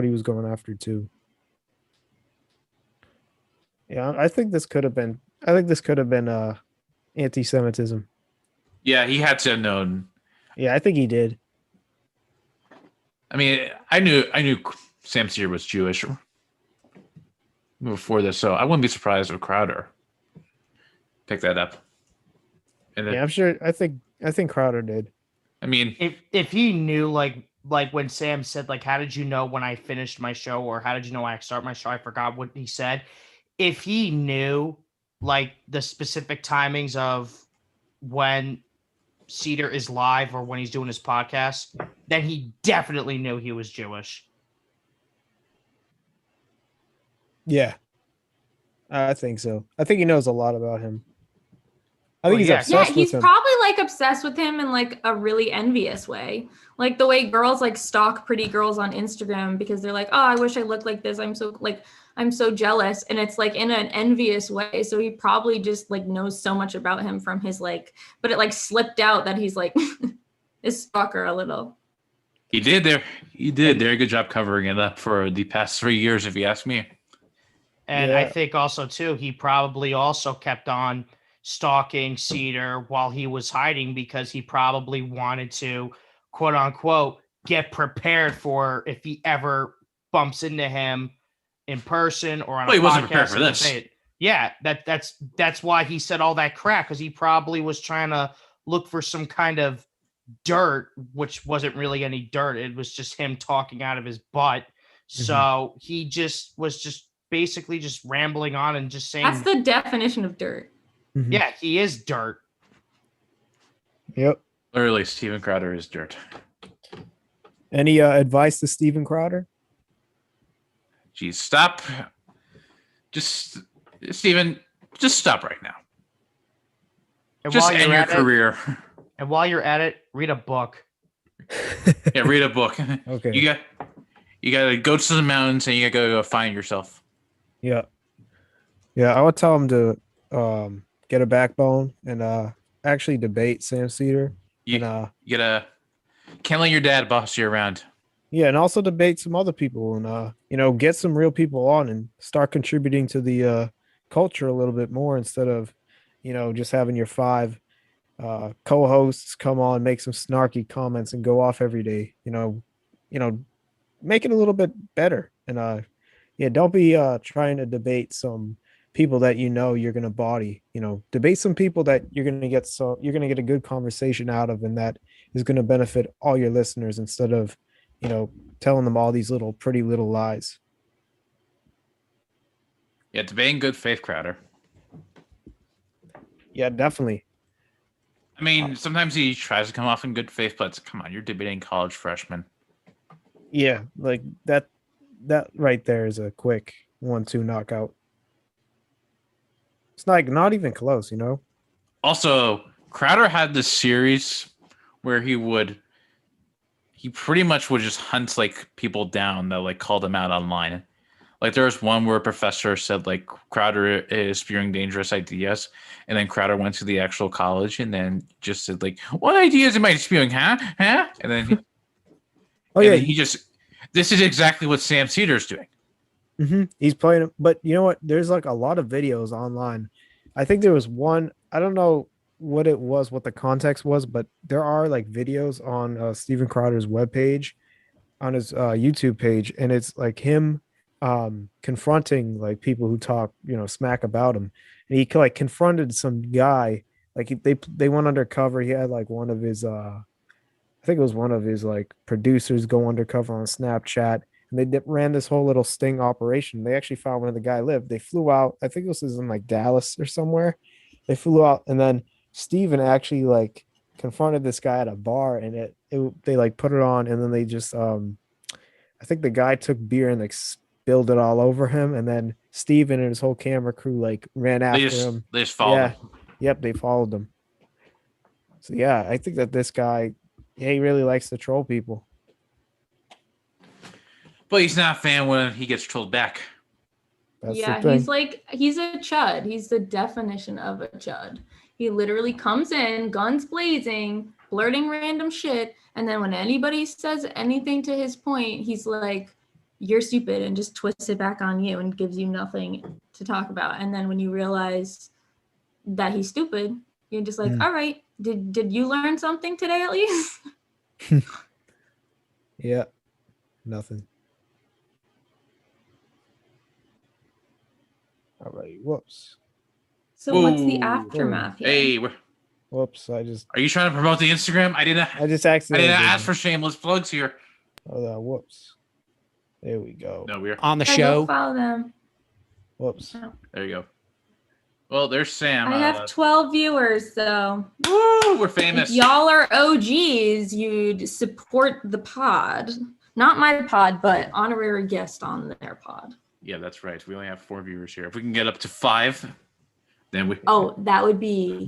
he was going after too. Yeah, I think this could have been anti-Semitism. Yeah, he had to have known. Yeah, I think he did. I mean, I knew Sam Sear was Jewish before this, so I wouldn't be surprised if Crowder picked that up. And Yeah, I'm sure. I think Crowder did. I mean, if he knew, like when Sam said, like, how did you know when I finished my show, or how did you know when I start my show? I forgot what he said. If he knew, like, the specific timings of when Seder is live or when he's doing his podcast, then he definitely knew he was Jewish. Yeah, I think so. I think he knows a lot about him. I think he's obsessed with he's him. probably like obsessed with him in like a really envious way. Like the way girls like stalk pretty girls on Instagram because they're like, oh, I wish I looked like this. I'm so jealous. And it's like in an envious way. So he probably just like knows so much about him from his like, but it like slipped out that he's like his stalker a little. He did a good job covering it up for the past 3 years, if you ask me. And I think also too, he probably also kept on stalking Seder while he was hiding because he probably wanted to, quote unquote, get prepared for if he ever bumps into him in person or on a podcast. He wasn't prepared for this. Debate. Yeah, that's why he said all that crap, because he probably was trying to look for some kind of dirt, which wasn't really any dirt. It was just him talking out of his butt. Mm-hmm. So he just was just basically just rambling on and just saying. That's the definition of dirt. Mm-hmm. Yeah, he is dirt. Yep. Literally, Steven Crowder is dirt. Any advice to Steven Crowder? Geez, stop. Steven, just stop right now. And just end your career. And while you're at it, read a book. Yeah, read a book. Okay. You gotta go to the mountains and you gotta go find yourself. Yeah. Yeah, I would tell him to get a backbone and actually debate Sam Seder. Can't let your dad boss you around. Yeah, and also debate some other people and get some real people on and start contributing to the culture a little bit more instead of just having your 5 co-hosts come on, make some snarky comments and go off every day. Make it a little bit better. And don't be trying to debate some people that you're going to body. Debate some people that you're going to get a good conversation out of, and that is going to benefit all your listeners instead of telling them all these pretty little lies. Yeah, debating good faith, Crowder. Yeah, definitely. I mean, sometimes he tries to come off in good faith, but come on, you're debating college freshmen. Yeah, like that right there is a quick 1-2 knockout. It's like not even close, Also, Crowder had this series where he pretty much would just hunt like people down that like called him out online. Like there was one where a professor said like Crowder is spewing dangerous ideas, and then Crowder went to the actual college and then just said like, "What ideas am I spewing, huh? And then this is exactly what Sam Seder's doing. Mm-hmm. He's playing, but you know what? There's like a lot of videos online. I think there was one. I don't know what it was, what the context was, but there are like videos on Steven Crowder's webpage, on his YouTube page, and it's like him confronting like people who talk smack about him, and he like confronted some guy. Like they went undercover. He had like one of his I think it was one of his like producers go undercover on Snapchat, and they ran this whole little sting operation. They actually found where the guy lived. They flew out. I think this was in like Dallas or somewhere. They flew out, and then Steven actually like confronted this guy at a bar, and they like put it on, and then they just I think the guy took beer and like spilled it all over him, and then Steven and his whole camera crew like ran after him. They just followed him. Yep, they followed him. So yeah, I think that this guy, he really likes to troll people. But he's not a fan when he gets trolled back. That's he's a chud. He's the definition of a chud. He literally comes in, guns blazing, blurting random shit. And then when anybody says anything to his point, he's like, you're stupid, and just twists it back on you and gives you nothing to talk about. And then when you realize that he's stupid, you're just like, all right, did you learn something today at least? Yeah, nothing. All right, whoops. So what's the aftermath here? Hey, Whoops, are you trying to promote the Instagram? I just accidentally didn't ask for shameless plugs here. Hold on, whoops. There we go. No, we're on the Go show. Follow them. Whoops. There you go. Well, there's Sam. I have 12 viewers, so woo, we're famous. if y'all are OGs, you'd support the pod. Not my pod, but honorary guest on their pod. Yeah, that's right. We only have 4 viewers here. If we can get up to 5, then we. Oh, that would be.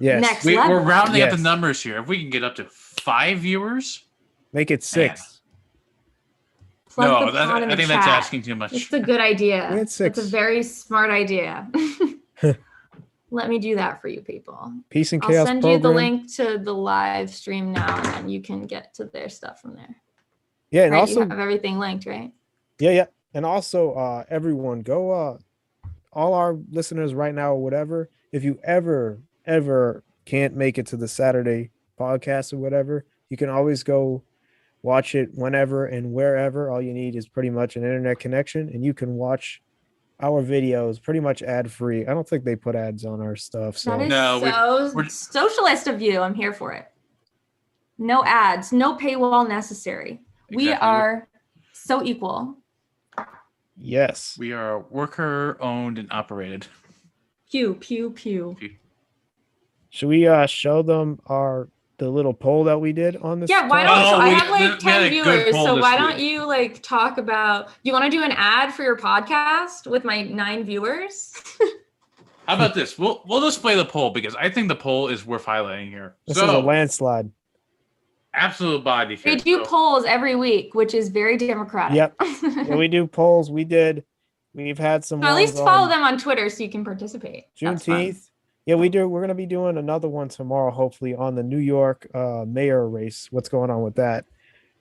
Yes. Next level. We're rounding up the numbers here. If we can get up to 5 viewers, make it 6. Plug no, the pod in I the think chat. that's asking too much. It's a good idea. It's 6. It's a very smart idea. Let me do that for you people. Peace and I'll Chaos send program. you the link to the live stream now, and then you can get to their stuff from there. Yeah, and right? also You have everything linked, right? Yeah. And also, everyone, go, all our listeners right now or whatever, if you ever can't make it to the Saturday podcast or whatever, you can always go watch it whenever and wherever. All you need is pretty much an internet connection, and you can watch our videos pretty much ad-free. I don't think they put ads on our stuff. So That is we're socialist of you. I'm here for it. No ads, no paywall necessary. We are so equal. Yes. We are worker owned and operated. Pew, pew, pew. Should we show them the little poll that we did on this? Yeah, why don't so I have like 10 we had a good viewers, poll so this why don't week. you like talk about, you want to do an ad for your podcast with my 9 viewers? How about this? We'll display the poll because I think the poll is worth highlighting here. This is a landslide. Absolute body here. We do polls every week, which is very democratic. Yep. Yeah, we do polls. We've had some. So at least ones follow on them on Twitter so you can participate. That's fun. Juneteenth. Yeah, we do. We're going to be doing another one tomorrow, hopefully, on the New York mayor race. What's going on with that?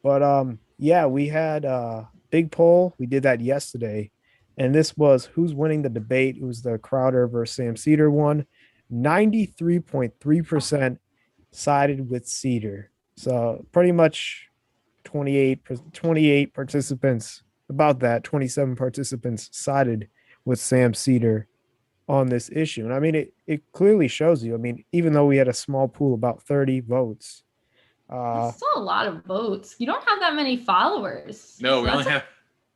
But yeah, we had a big poll. We did that yesterday. And this was who's winning the debate. It was the Crowder versus Sam Seder one. 93.3% sided with Seder. So pretty much 28 participants, about that, 27 participants sided with Sam Seder on this issue. And I mean, it clearly shows you, I mean, even though we had a small pool, about 30 votes. That's still a lot of votes. You don't have that many followers. No, we So only that's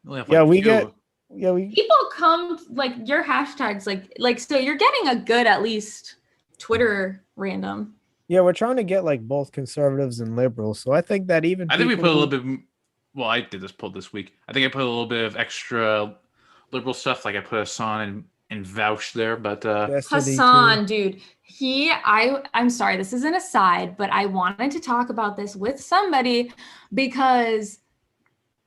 have Yeah, we few. get, yeah, we, people come like your hashtags like so you're getting a good at least Twitter random. yeah, we're trying to get like both conservatives and liberals. So I think that even I think we people put a who- little bit. Well, I did this poll this week. I think I put a little bit of extra liberal stuff, like I put Hassan and Vouch there. But Hassan, dude, I'm sorry, this is an aside, but I wanted to talk about this with somebody because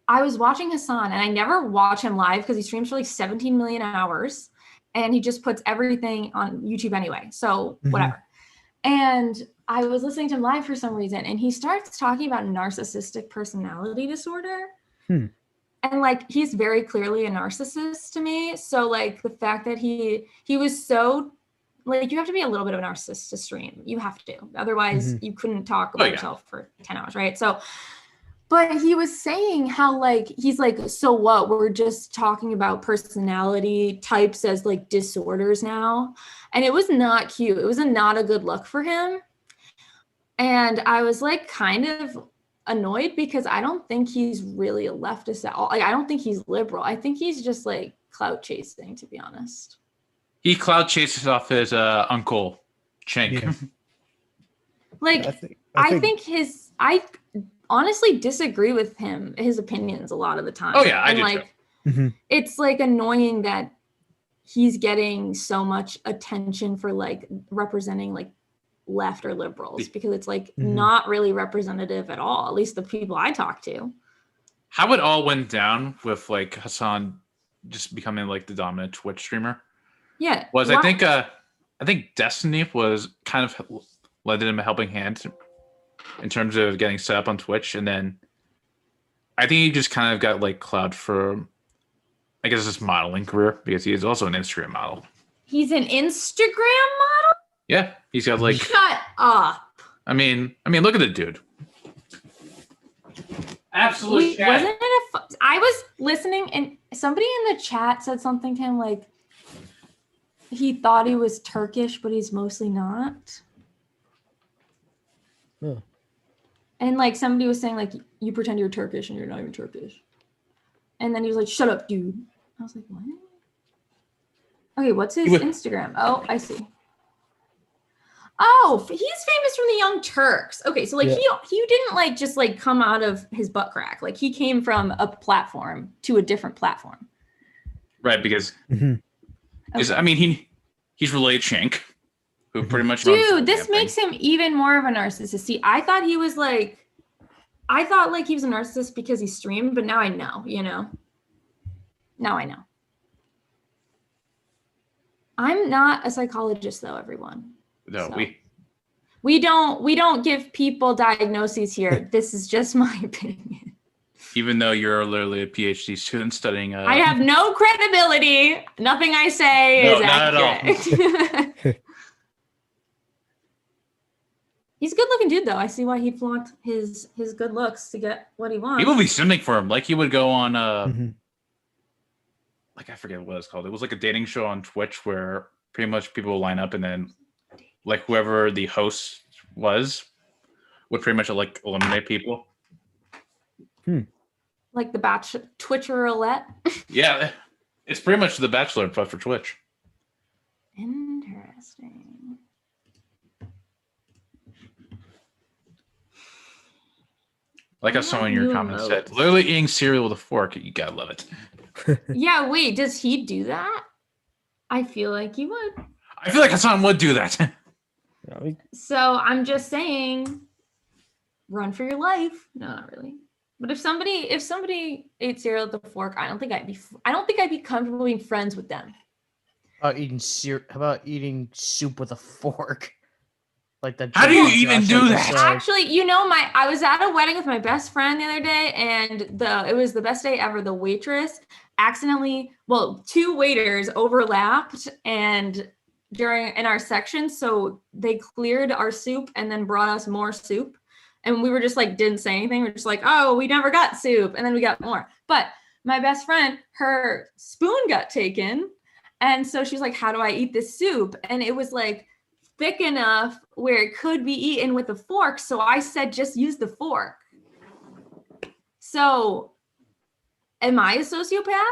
I was watching Hassan, and I never watch him live because he streams for like 17 million hours, and he just puts everything on YouTube anyway. So whatever. And I was listening to him live for some reason, and he starts talking about narcissistic personality disorder. And like, he's very clearly a narcissist to me. So like the fact that he was so like, you have to be a little bit of a narcissist to stream. You have to, otherwise you couldn't talk about yourself for 10 hours. Right. So, but he was saying how like, he's like, so what, we're just talking about personality types as like disorders now. And it was not cute. It was not a good look for him. And I was like kind of annoyed because I don't think he's really a leftist at all. Like, I don't think he's liberal. I think he's just like clout chasing, to be honest. he cloud chases off his uncle Chink. Yeah. Like, I think I honestly disagree with his opinions a lot of the time. Oh, yeah, I and do like, too. It's like annoying that he's getting so much attention for like representing like left or liberals, because it's like not really representative at all, at least the people I talk to. How it all went down with like Hassan just becoming like the dominant Twitch streamer Yeah. was I think I think Destiny was kind of lended him a helping hand in terms of getting set up on Twitch, and then I think he just kind of got like clout for, I guess, his modeling career because he is also an Instagram model. He's an Instagram model? Yeah, he's got like. Shut up. I mean, look at the dude. Absolutely. Wasn't it I was listening and somebody in the chat said something to him like he thought he was Turkish, but he's mostly not. Huh. And like somebody was saying like you pretend you're Turkish and you're not even Turkish. And then he was like, "Shut up, dude." I was like, "What?" Okay, what's his Instagram? Oh, I see. Oh, he's famous from the Young Turks. Okay, so like he didn't like just like come out of his butt crack. Like he came from a platform to a different platform. Right, because I mean he's related to Shank, who pretty much dude, this makes him even more of a narcissist. See, I thought he was like he was a narcissist because he streamed, but now I know, Now I know. I'm not a psychologist though, everyone. No, so. We don't give people diagnoses here. This is just my opinion. Even though you're literally a PhD student studying I have no credibility. Nothing I say is accurate. He's a good looking dude though. I see why he'd flaunt his good looks to get what he wants. People be simming for him. Like he would go on like I forget what it's called. It was like a dating show on Twitch where pretty much people would line up and then like whoever the host was would pretty much like eliminate people. Like the Twitcher roulette. Yeah, it's pretty much the Bachelor but for Twitch. Interesting. Like how someone in your comments said, literally eating cereal with a fork. You gotta love it. Yeah, wait, does he do that? I feel like he would. I feel like Hassan would do that. So I'm just saying, run for your life. No, not really. But if somebody ate cereal with a fork, I don't think I'd be comfortable being friends with them. How about eating soup with a fork? Like that. How do you even do that? Actually, I was at a wedding with my best friend the other day, and it was the best day ever. The waitress two waiters overlapped and in our section, so they cleared our soup and then brought us more soup. And we were just like, didn't say anything. We're just like, oh, we never got soup. And then we got more. But my best friend, her spoon got taken. And so she's like, how do I eat this soup? And it was like thick enough where it could be eaten with a fork. So I said, just use the fork. So am I a sociopath?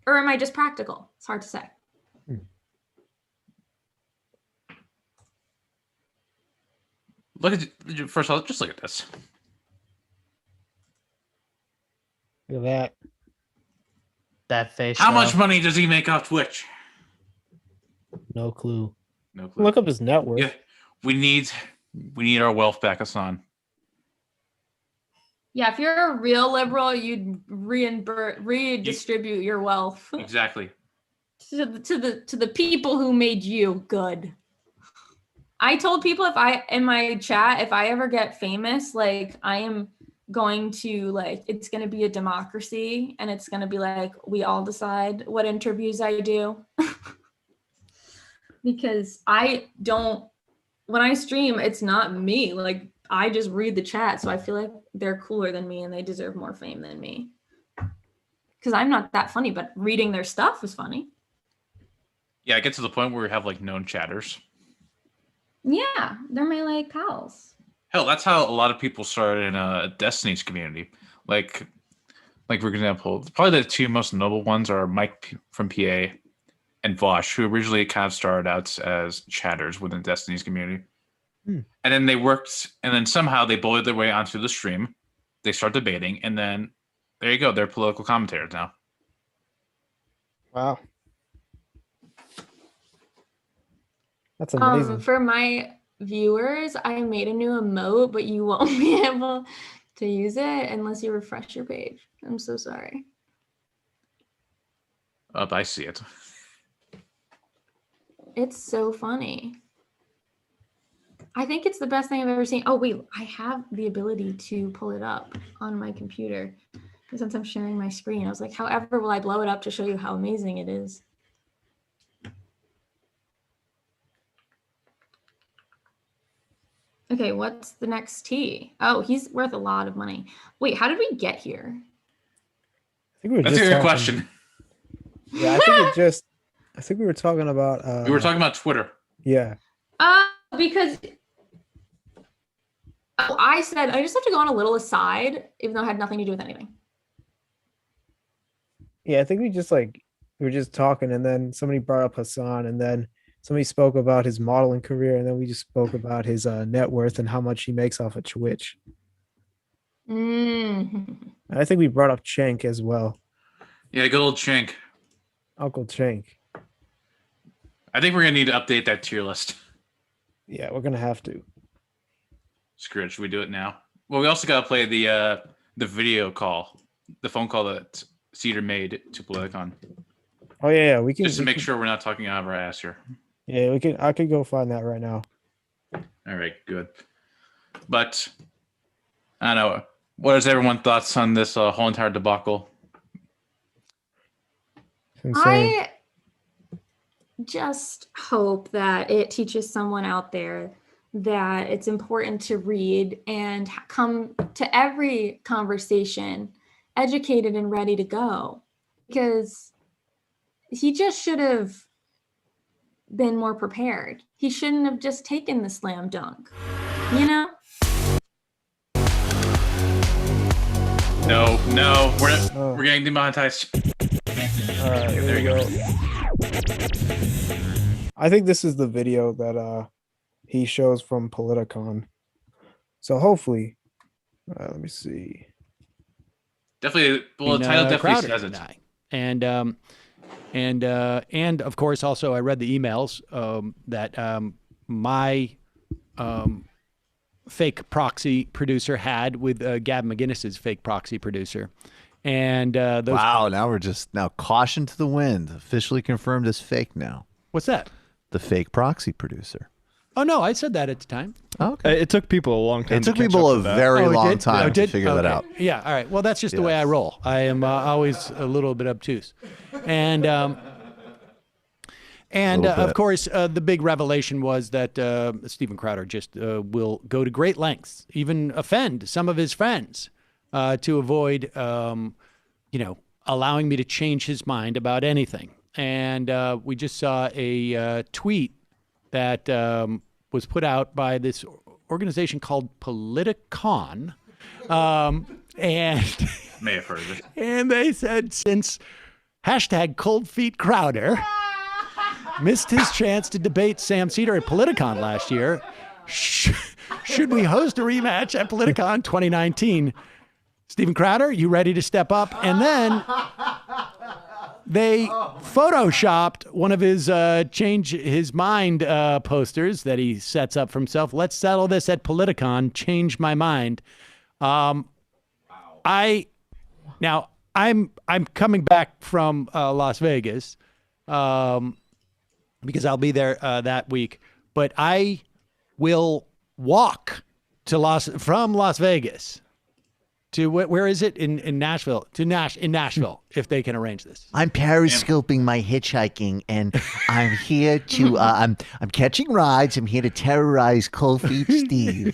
Or am I just practical? It's hard to say. First of all, just look at this. Look at that. That face. How much money does he make off Twitch? No clue. Look up his net worth. Yeah, we need our wealth back, Hassan. Yeah, if you're a real liberal, you'd redistribute your wealth. Exactly. to the people who made you good. I told people in my chat, if I ever get famous, like I am going to it's going to be a democracy and it's going to be like, we all decide what interviews I do. Because when I stream, it's not me. Like I just read the chat. So I feel like they're cooler than me and they deserve more fame than me. Because I'm not that funny, but reading their stuff is funny. Yeah, I get to the point where we have like known chatters. Yeah, they're my pals. Hell, that's how a lot of people started in Destiny's community. Like for example, probably the two most notable ones are Mike from PA and Vosh, who originally kind of started out as chatters within Destiny's community. And then they worked, and then somehow they bullied their way onto the stream. They start debating, and then there you go. They're political commentators now. Wow. That's amazing. For my viewers, I made a new emote, but you won't be able to use it unless you refresh your page. I'm so sorry. I see it. It's so funny. I think it's the best thing I've ever seen. Oh, wait, I have the ability to pull it up on my computer. And since I'm sharing my screen, I was like, however, will I blow it up to show you how amazing it is? Okay, what's the next T? Oh, he's worth a lot of money. Wait, how did we get here? I think we were That's a just good talking- question. Yeah, I think we were talking about. We were talking about Twitter. Yeah. Because I said I just have to go on a little aside, even though it had nothing to do with anything. Yeah, I think we were just talking, and then somebody brought up Hassan, and then somebody spoke about his modeling career, and then we just spoke about his net worth and how much he makes off of Twitch. Mm. And I think we brought up Cenk as well. Yeah, good old Cenk. Uncle Cenk. I think we're gonna need to update that tier list. Yeah, we're gonna have to. Screw it. Should we do it now? Well, we also gotta play the video call, the phone call that Cedar made to Politicon. Oh yeah, we can Just to make sure we're not talking out of our ass here. Yeah, we can. I could go find that right now. All right, good. But I don't know. What is everyone's thoughts on this whole entire debacle? I just hope that it teaches someone out there that it's important to read and come to every conversation educated and ready to go, because he just should have been more prepared. He shouldn't have just taken the slam dunk, you know? No, we're getting demonetized. All right, there you go. I think this is the video that he shows from Politicon. So hopefully, let me see. Definitely, well, the title definitely says it. And of course, also I read the emails that my fake proxy producer had with Gab McGinnis's fake proxy producer. And those wow, now we're just caution to the wind. Officially confirmed as fake now. What's that? The fake proxy producer. Oh no, I said that at the time. Oh, okay. It took people a long time. It took people a very long time to figure that out. Yeah. All right. Well, that's just the way I roll. I am always a little bit obtuse, and of course, the big revelation was that Steven Crowder just will go to great lengths, even offend some of his friends, to avoid, allowing me to change his mind about anything. And we just saw a tweet that was put out by this organization called Politicon, and may have heard of it. And they said, since #Cold Feet Crowder missed his chance to debate Sam Cedar at Politicon last year, should we host a rematch at Politicon 2019? Steven Crowder, you ready to step up? And then they photoshopped one of his change his mind posters that he sets up for himself. Let's settle this at Politicon. Change my mind. I'm coming back from Las Vegas because I'll be there that week. But I will walk to from Las Vegas to where is it in Nashville? In Nashville, if they can arrange this. I'm periscoping my hitchhiking, and I'm here to I'm catching rides. I'm here to terrorize Cold Feet Steve,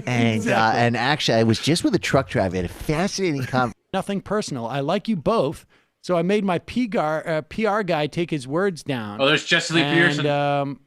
and Exactly. And actually, I was just with a truck driver. I had a fascinating conversation. Nothing personal. I like you both, so I made my PR guy take his words down. Oh, there's Jesse Lee Peterson.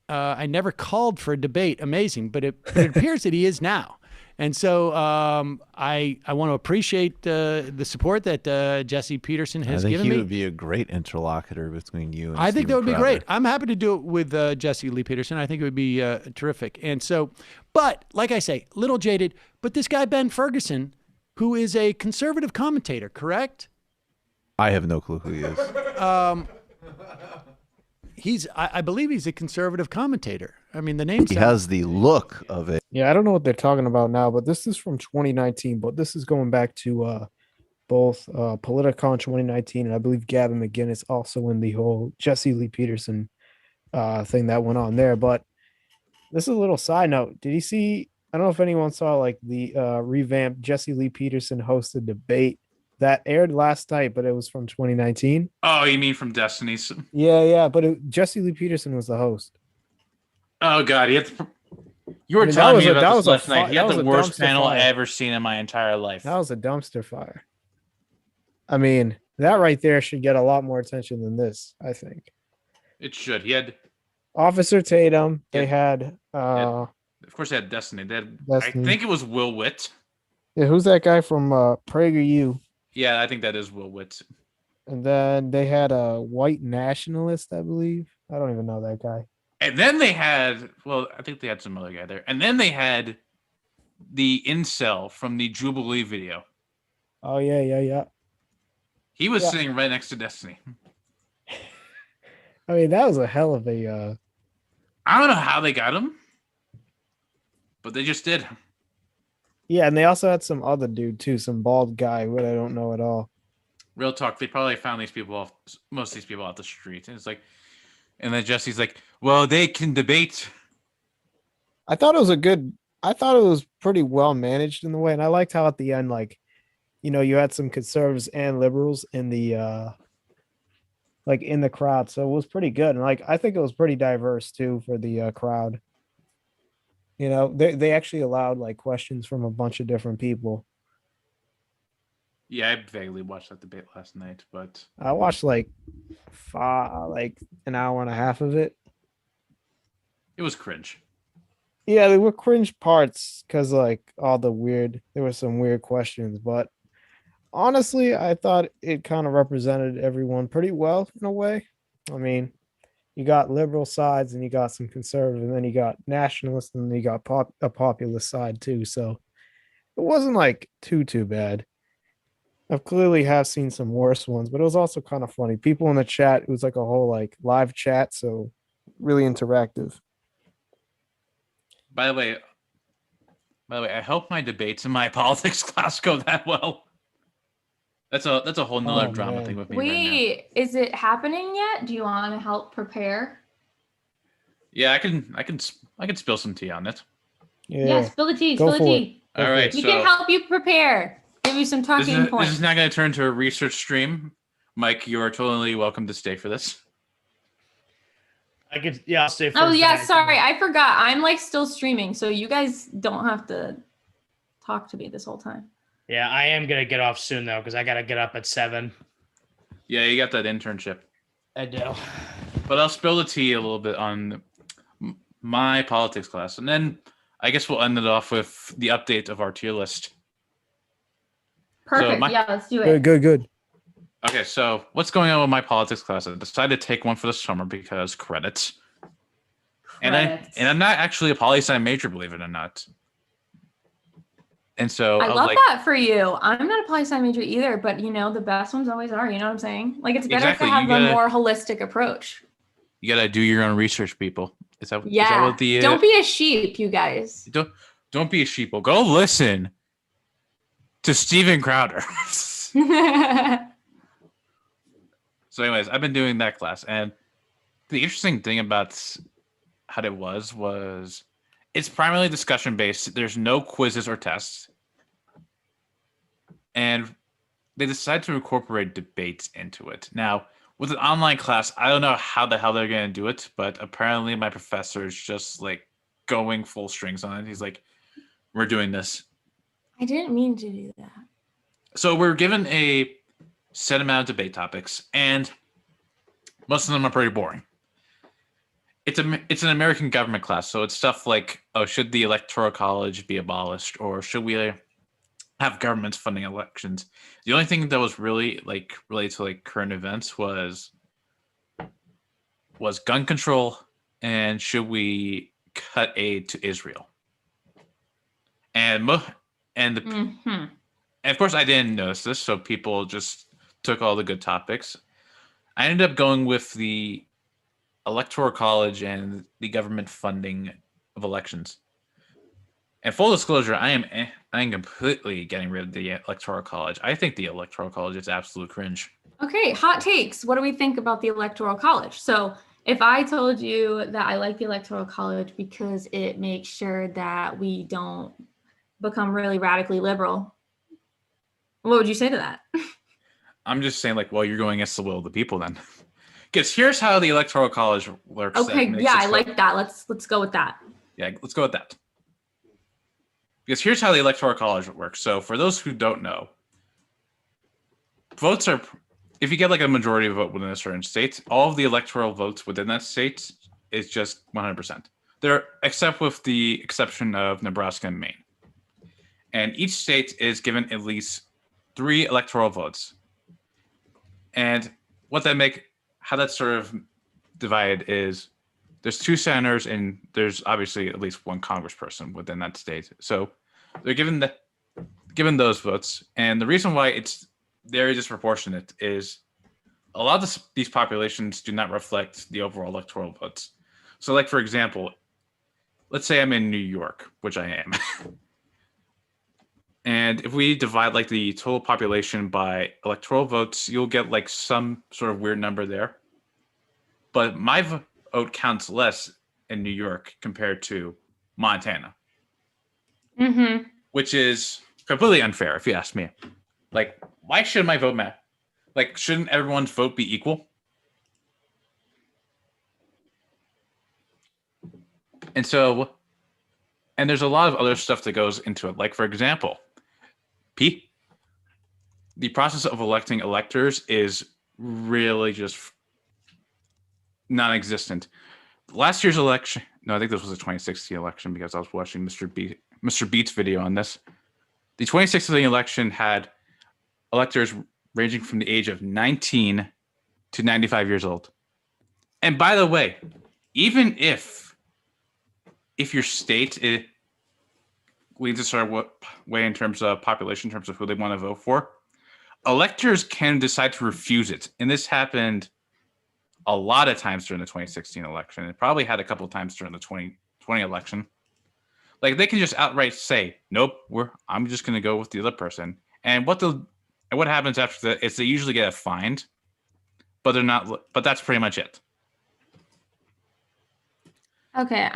I never called for a debate. Amazing, but it appears that he is now. And so I want to appreciate the support that Jesse Peterson has given me. I think he would be a great interlocutor between you and I think Steven that would be Crowder. great. I'm happy to do it with Jesse Lee Peterson. I think it would be terrific. And so, but like I say, little jaded, but this guy, Ben Ferguson, who is a conservative commentator, correct? I have no clue who he is. I believe he's a conservative commentator. I mean, the name He has the look of it. Yeah, I don't know what they're talking about now, but this is from 2019. But this is going back to both Politicon 2019, and I believe Gavin McGinnis also in the whole Jesse Lee Peterson thing that went on there. But this is a little side note. Did you see? I don't know if anyone saw like the revamped Jesse Lee Peterson hosted debate that aired last night, but it was from 2019. Oh, you mean from Destiny's? Yeah, but Jesse Lee Peterson was the host. Oh God, you were telling me about this last night. He had the worst panel fire. I ever seen in my entire life. That was a dumpster fire. I mean, that right there should get a lot more attention than this, I think. It should. He had Officer Tatum. They had of course they had Destiny. They had, Destiny. I think it was Will Witt. Yeah, who's that guy from PragerU? Yeah, I think that is Will Witt. And then they had a white nationalist, I believe. I don't even know that guy. And then they had, well, I think they had some other guy there. And then they had the incel from the Jubilee video. Oh, yeah. He was sitting right next to Destiny. I mean, that was a hell of a... I don't know how they got him, but they just did. Yeah, and they also had some other dude, too, some bald guy, who I don't know at all. Real talk, they probably found most of these people off the street. And it's like, and then Jesse's like, well, they can debate. I thought it was pretty well managed in the way. And I liked how at the end, like, you know, you had some conservatives and liberals in the in the crowd. So it was pretty good. And like, I think it was pretty diverse too for the crowd. You know, they actually allowed like questions from a bunch of different people. Yeah, I vaguely watched that debate last night, but I watched like an hour and a half of it. It was cringe. Yeah, there were cringe parts because like there were some weird questions, but honestly, I thought it kind of represented everyone pretty well in a way. I mean, you got liberal sides and you got some conservative, and then you got nationalists, and then you got a populist side too. So it wasn't like too bad. I've clearly have seen some worse ones, but it was also kind of funny. People in the chat, it was like a whole like live chat, so really interactive. By the way, I hope my debates in my politics class go that well. That's a whole nother drama thing with me right now. Wait, is it happening yet? Do you want to help prepare? Yeah, I can spill some tea on it. Yeah, spill the tea. Spill the tea. All right, we can help you prepare. Give you some talking points. This is not going to turn into a research stream. Mike, you are totally welcome to stay for this. I'll stay for Oh, yeah, sorry. I forgot. I'm like still streaming, so you guys don't have to talk to me this whole time. Yeah, I am going to get off soon, though, because I got to get up at 7. Yeah, you got that internship. I do. But I'll spill the tea a little bit on my politics class, and then I guess we'll end it off with the update of our tier list. Perfect. Yeah, let's do it. Good. Okay, so what's going on with my politics class? I decided to take one for the summer because credits. And I'm not actually a poli-sci major, believe it or not. And so I love that for you. I'm not a poli-sci major either, but you know, the best ones always are. You know what I'm saying? Like it's better to have a more holistic approach. You gotta do your own research, people. Is that what the? Don't be a sheep, you guys. Don't be a sheeple. Go listen to Steven Crowder. So anyways, I've been doing that class, and the interesting thing about how it was it's primarily discussion based. There's no quizzes or tests, and they decided to incorporate debates into it. Now, with an online class, I don't know how the hell they're going to do it, but apparently my professor is just like going full strings on it. He's like, we're doing this. I didn't mean to do that. So we're given a set amount of debate topics, and most of them are pretty boring. It's an American government class, so it's stuff like, oh, should the Electoral College be abolished, or should we have governments funding elections? The only thing that was really like related to like current events was gun control, and should we cut aid to Israel? And of course, I didn't notice this, so people just took all the good topics. I ended up going with the Electoral College and the government funding of elections. And full disclosure, I am completely getting rid of the Electoral College. I think the Electoral College is absolute cringe. Okay, hot takes. What do we think about the Electoral College? So If I told you that I like the Electoral College because it makes sure that we don't become really radically liberal, what would you say to that? I'm just saying, like, well, you're going against the will of the people then. Because here's how the Electoral College works. Okay, yeah, I like that. Let's go with that. Yeah, let's go with that. Because here's how the Electoral College works. So for those who don't know, votes are, if you get like a majority vote within a certain state, all of the electoral votes within that state is just 100%. They're except with the exception of Nebraska and Maine. And each state is given at least 3 electoral votes. And how that's sort of divided is there's 2 senators and there's obviously at least 1 congressperson within that state. So they're given those votes. And the reason why it's very disproportionate is a lot of these populations do not reflect the overall electoral votes. So like, for example, let's say I'm in New York, which I am. And if we divide like the total population by electoral votes, you'll get like some sort of weird number there. But my vote counts less in New York compared to Montana, which is completely unfair if you ask me. Like, why should my vote matter? Like, shouldn't everyone's vote be equal? And there's a lot of other stuff that goes into it. Like, for example, the process of electing electors is really just non-existent. Last year's election, no, I think this was the 2016 election because I was watching Mr. Beat's video on this. The 2016 election had electors ranging from the age of 19 to 95 years old. And by the way, even if your state leads a certain way in terms of population, in terms of who they want to vote for, electors can decide to refuse it. And this happened a lot of times during the 2016 election. It probably had a couple of times during the 2020 election. Like, they can just outright say, nope, I'm just going to go with the other person. And what happens after that is they usually get fined, but that's pretty much it. Okay,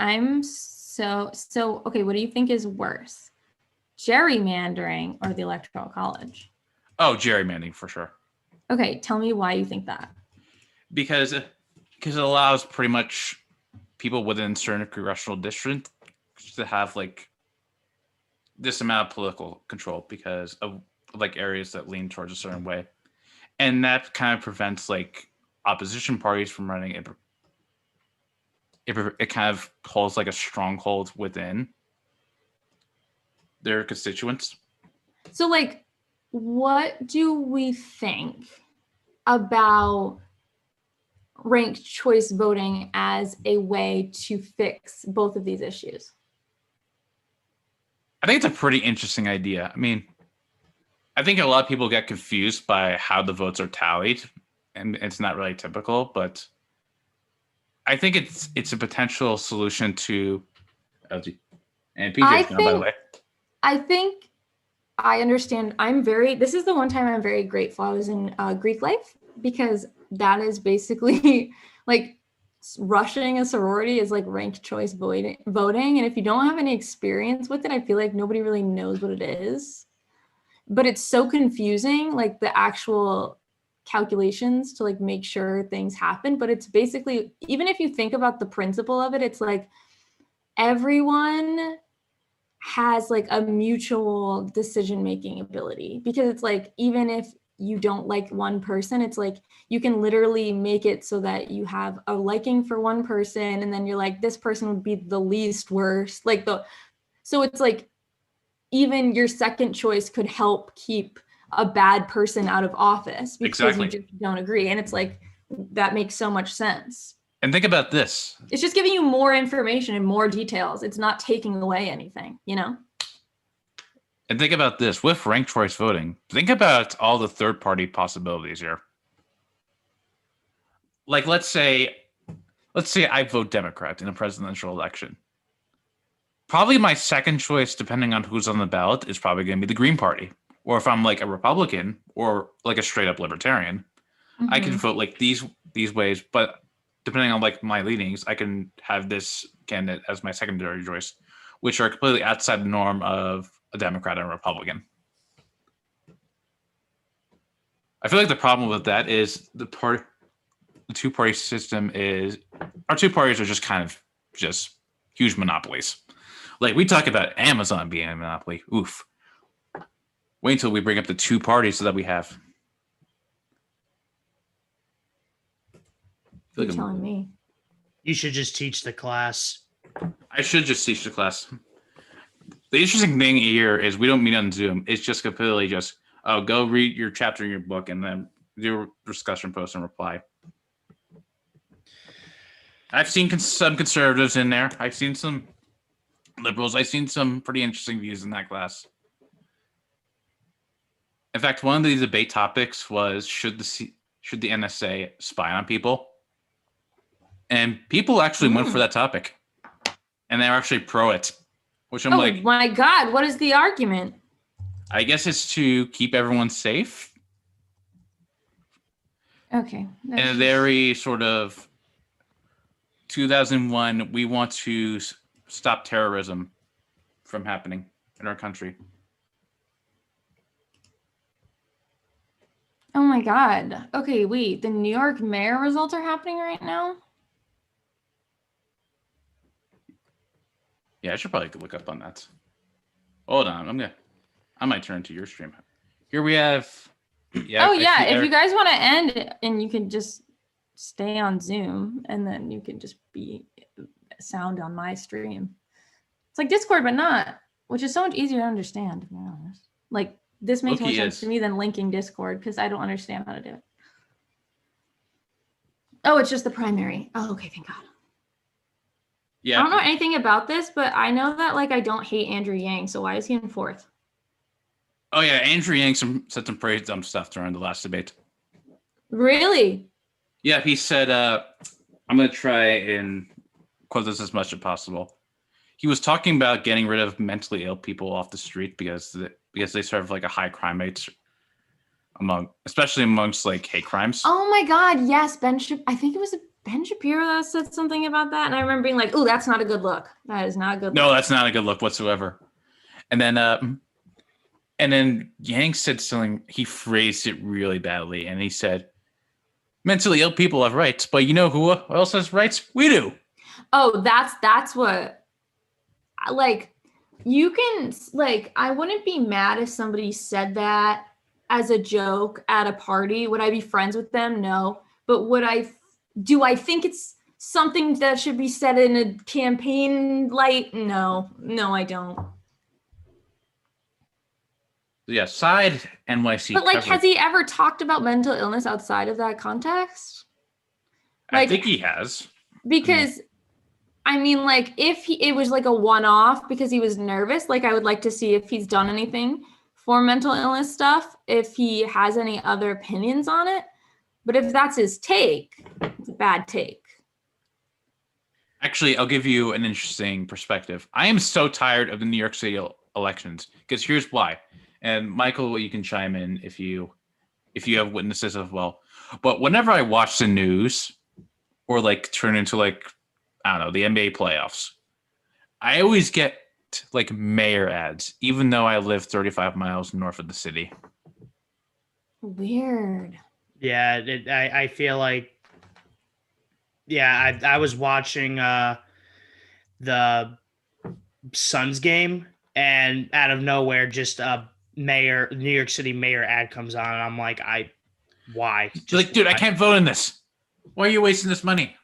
okay, what do you think is worse? Gerrymandering or the Electoral College? Oh, gerrymandering for sure. Okay, tell me why you think that. Because it allows pretty much people within certain congressional districts to have like this amount of political control because of like areas that lean towards a certain way. And that kind of prevents like opposition parties from running it. It kind of holds like a stronghold within their constituents. So like, what do we think about ranked choice voting as a way to fix both of these issues? I think it's a pretty interesting idea. I mean, I think a lot of people get confused by how the votes are tallied, and it's not really typical, but I think it's a potential solution to LG. And PJ's gone, by the way. I think I understand. This is the one time I'm very grateful I was in Greek life, because that is basically like rushing a sorority is like ranked choice voting. And if you don't have any experience with it, I feel like nobody really knows what it is. But it's so confusing, like the actual calculations to like make sure things happen. But it's basically, even if you think about the principle of it, it's like everyone has like a mutual decision-making ability, because it's like, even if you don't like one person, it's like you can literally make it so that you have a liking for one person, and then you're like, this person would be the least worst, so it's like even your second choice could help keep a bad person out of office because you just don't agree. And it's like, that makes so much sense. And think about this. It's just giving you more information and more details. It's not taking away anything, you know? And think about this. With ranked choice voting, think about all the third-party possibilities here. Like, let's say I vote Democrat in a presidential election. Probably my second choice, depending on who's on the ballot, is probably going to be the Green Party. Or if I'm like a Republican or like a straight-up libertarian, I can vote like these ways. But depending on like my leanings, I can have this candidate as my secondary choice, which are completely outside the norm of a Democrat and a Republican. I feel like the problem with that is the two-party system is our two parties are just kind of just huge monopolies. Like we talk about Amazon being a monopoly. Oof. Wait until we bring up the two parties that we have. You're telling me. You should just teach the class. I should just teach the class. The interesting thing here is we don't meet on Zoom. It's just completely just, oh, go read your chapter in your book and then do a discussion post and reply. I've seen some conservatives in there. I've seen some liberals. I've seen some pretty interesting views in that class. In fact, one of the debate topics was should the NSA spy on people? And people actually went for that topic. And they're actually pro it. Which I'm like, my God, what is the argument? I guess it's to keep everyone safe. Okay. In a very sort of 2001, we want to stop terrorism from happening in our country. Oh my God. Okay, wait. The New York mayor results are happening right now? Yeah, I should probably look up on that. Hold on, I might turn to your stream. Here we have. Yeah. If you guys want to end and you can just stay on Zoom and then you can just be sound on my stream. It's like Discord, but not, which is so much easier to understand, to be honest. Like this makes more sense to me than linking Discord because I don't understand how to do it. Oh, it's just the primary. Oh, okay, thank God. Yeah. I don't know anything about this, but I know that like I don't hate Andrew Yang, so why is he in fourth? Oh yeah, Andrew Yang said some pretty dumb stuff during the last debate. Really? Yeah, he said, I'm going to try and quote this as much as possible. He was talking about getting rid of mentally ill people off the street because they serve like a high crime rate especially amongst like hate crimes. Oh my God, yes, I think it was Ben Shapiro that said something about that, and I remember being like, "Oh, that's not a good look. That is not a good look." No, that's not a good look whatsoever. And then Yang said something. He phrased it really badly, and he said, "Mentally ill people have rights, but you know who else has rights? We do." Oh, that's what. Like, you can like. I wouldn't be mad if somebody said that as a joke at a party. Would I be friends with them? No, but do I think it's something that should be said in a campaign light? No, I don't. Yeah, side NYC. But like, has he ever talked about mental illness outside of that context? I think he has. Because, I mean, like, if it was like a one-off because he was nervous, like I would like to see if he's done anything for mental illness stuff, if he has any other opinions on it. But if that's his take, it's a bad take. Actually, I'll give you an interesting perspective. I am so tired of the New York City elections because here's why. And Michael, you can chime in if you have witnesses as well. But whenever I watch the news or like turn into like, I don't know, the NBA playoffs, I always get like mayor ads, even though I live 35 miles north of the city. Weird. Yeah, I feel like, yeah, I was watching the Suns game, and out of nowhere, just a New York City mayor ad comes on, and I'm like, why? Like, dude, I can't vote in this. Why are you wasting this money?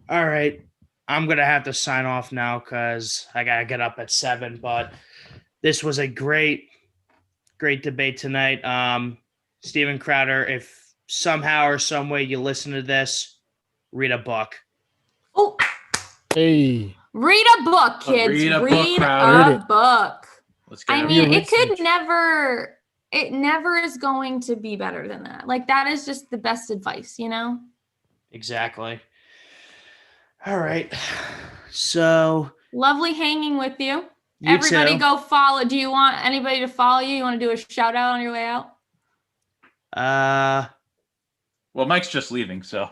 All right, I'm gonna have to sign off now because I gotta get up at 7. But this was a great debate tonight. Steven Crowder, if somehow or some way you listen to this, read a book. Oh, hey, read a book, kids. Read a book. Let's get I mean, it never is going to be better than that. Like, that is just the best advice, you know? Exactly. All right. So lovely hanging with you. You Everybody too. go follow. Do you want anybody to follow you? You want to do a shout out on your way out? Well, Mike's just leaving, so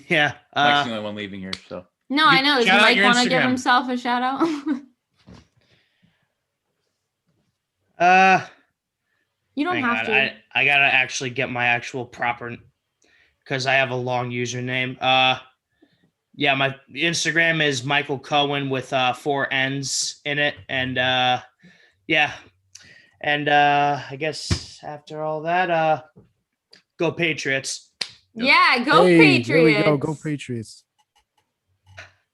Yeah. Mike's the only one leaving here. So No, I know. Does shout out Mike your want to give Instagram. himself a shout out? You don't hang have on, to. I gotta actually get my actual proper, because I have a long username. Yeah, my Instagram is Michael Cohen with 4 N's in it, and yeah, and I guess after all that, go Patriots. Yeah, go Hey, Patriots. there we go. Go Patriots.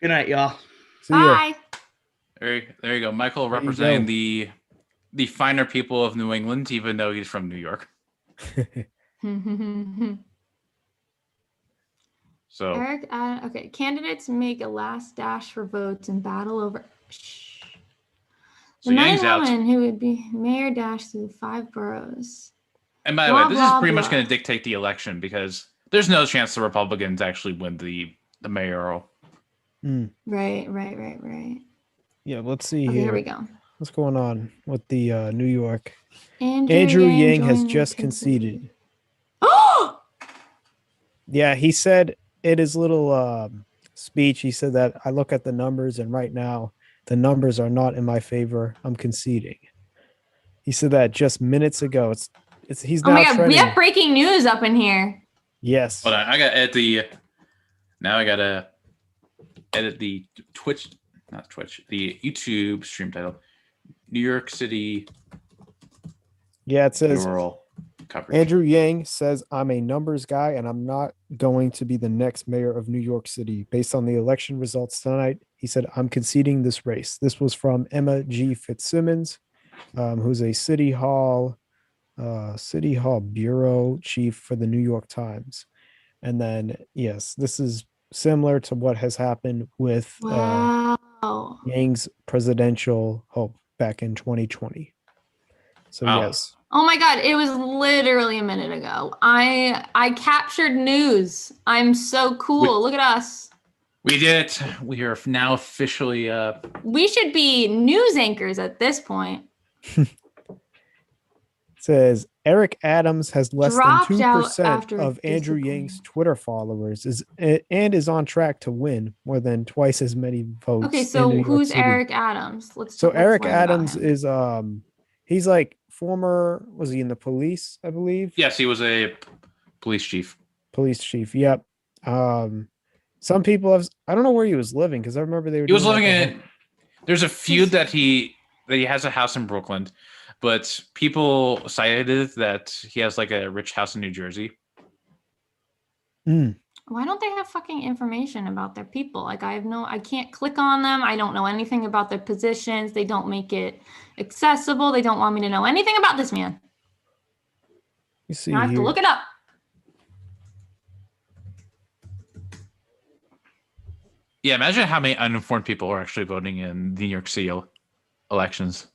Good night, y'all. See ya. Bye. There you go. Michael There you representing go. the finer people of New England, even though he's from New York. So Eric, okay. Candidates make a last dash for votes and battle over. Shh. So The man Yang's and out. woman who would be mayor dash through 5 boroughs. And by the Blah, way, this blah, is pretty much blah. going to dictate the election because there's no chance the Republicans actually win the mayoral. Right. Yeah, let's see Okay, here. here we go. What's going on with the New York? Andrew Yang has joined just the conceded. Oh! Yeah, he said in his little speech, he said that I look at the numbers and right now the numbers are not in my favor. I'm conceding. He said that just minutes ago. He's Oh now my God, we trending. have breaking news up in here. Yes. Hold on, I got to edit the. Now I got to edit the Twitch, not Twitch, the YouTube stream title. New York City. Yeah, it says mayoral coverage. Andrew Yang says I'm a numbers guy and I'm not going to be the next mayor of New York City. Based on the election results tonight, he said I'm conceding this race. This was from Emma G. Fitzsimmons, who's a City Hall bureau chief for the New York Times. And then, yes, this is similar to what has happened with Yang's presidential hope back in 2020. So, yes. Oh my God, it was literally a minute ago. I captured news. I'm so cool. Look at us. We did it. We are now officially. We should be news anchors at this point. Says Eric Adams has less Dropped than out 2% after of Andrew Yang's Twitter followers and is on track to win more than twice as many votes. Okay, in so New York who's City. Eric Adams? Let's Eric learn about Adams him. is he's like former, was he in the police, I believe? Yes, he was a police chief. Police chief, yep. Some people have, I don't know where he was living because I remember they were He was doing, living like, in. There's a feud that he has a house in Brooklyn, but people cited that he has like a rich house in New Jersey. Why don't they have fucking information about their people? Like I can't click on them. I don't know anything about their positions. They don't make it accessible. They don't want me to know anything about this man. You see, Now I have to here. look it up. Yeah, imagine how many uninformed people are actually voting in the New York City elections.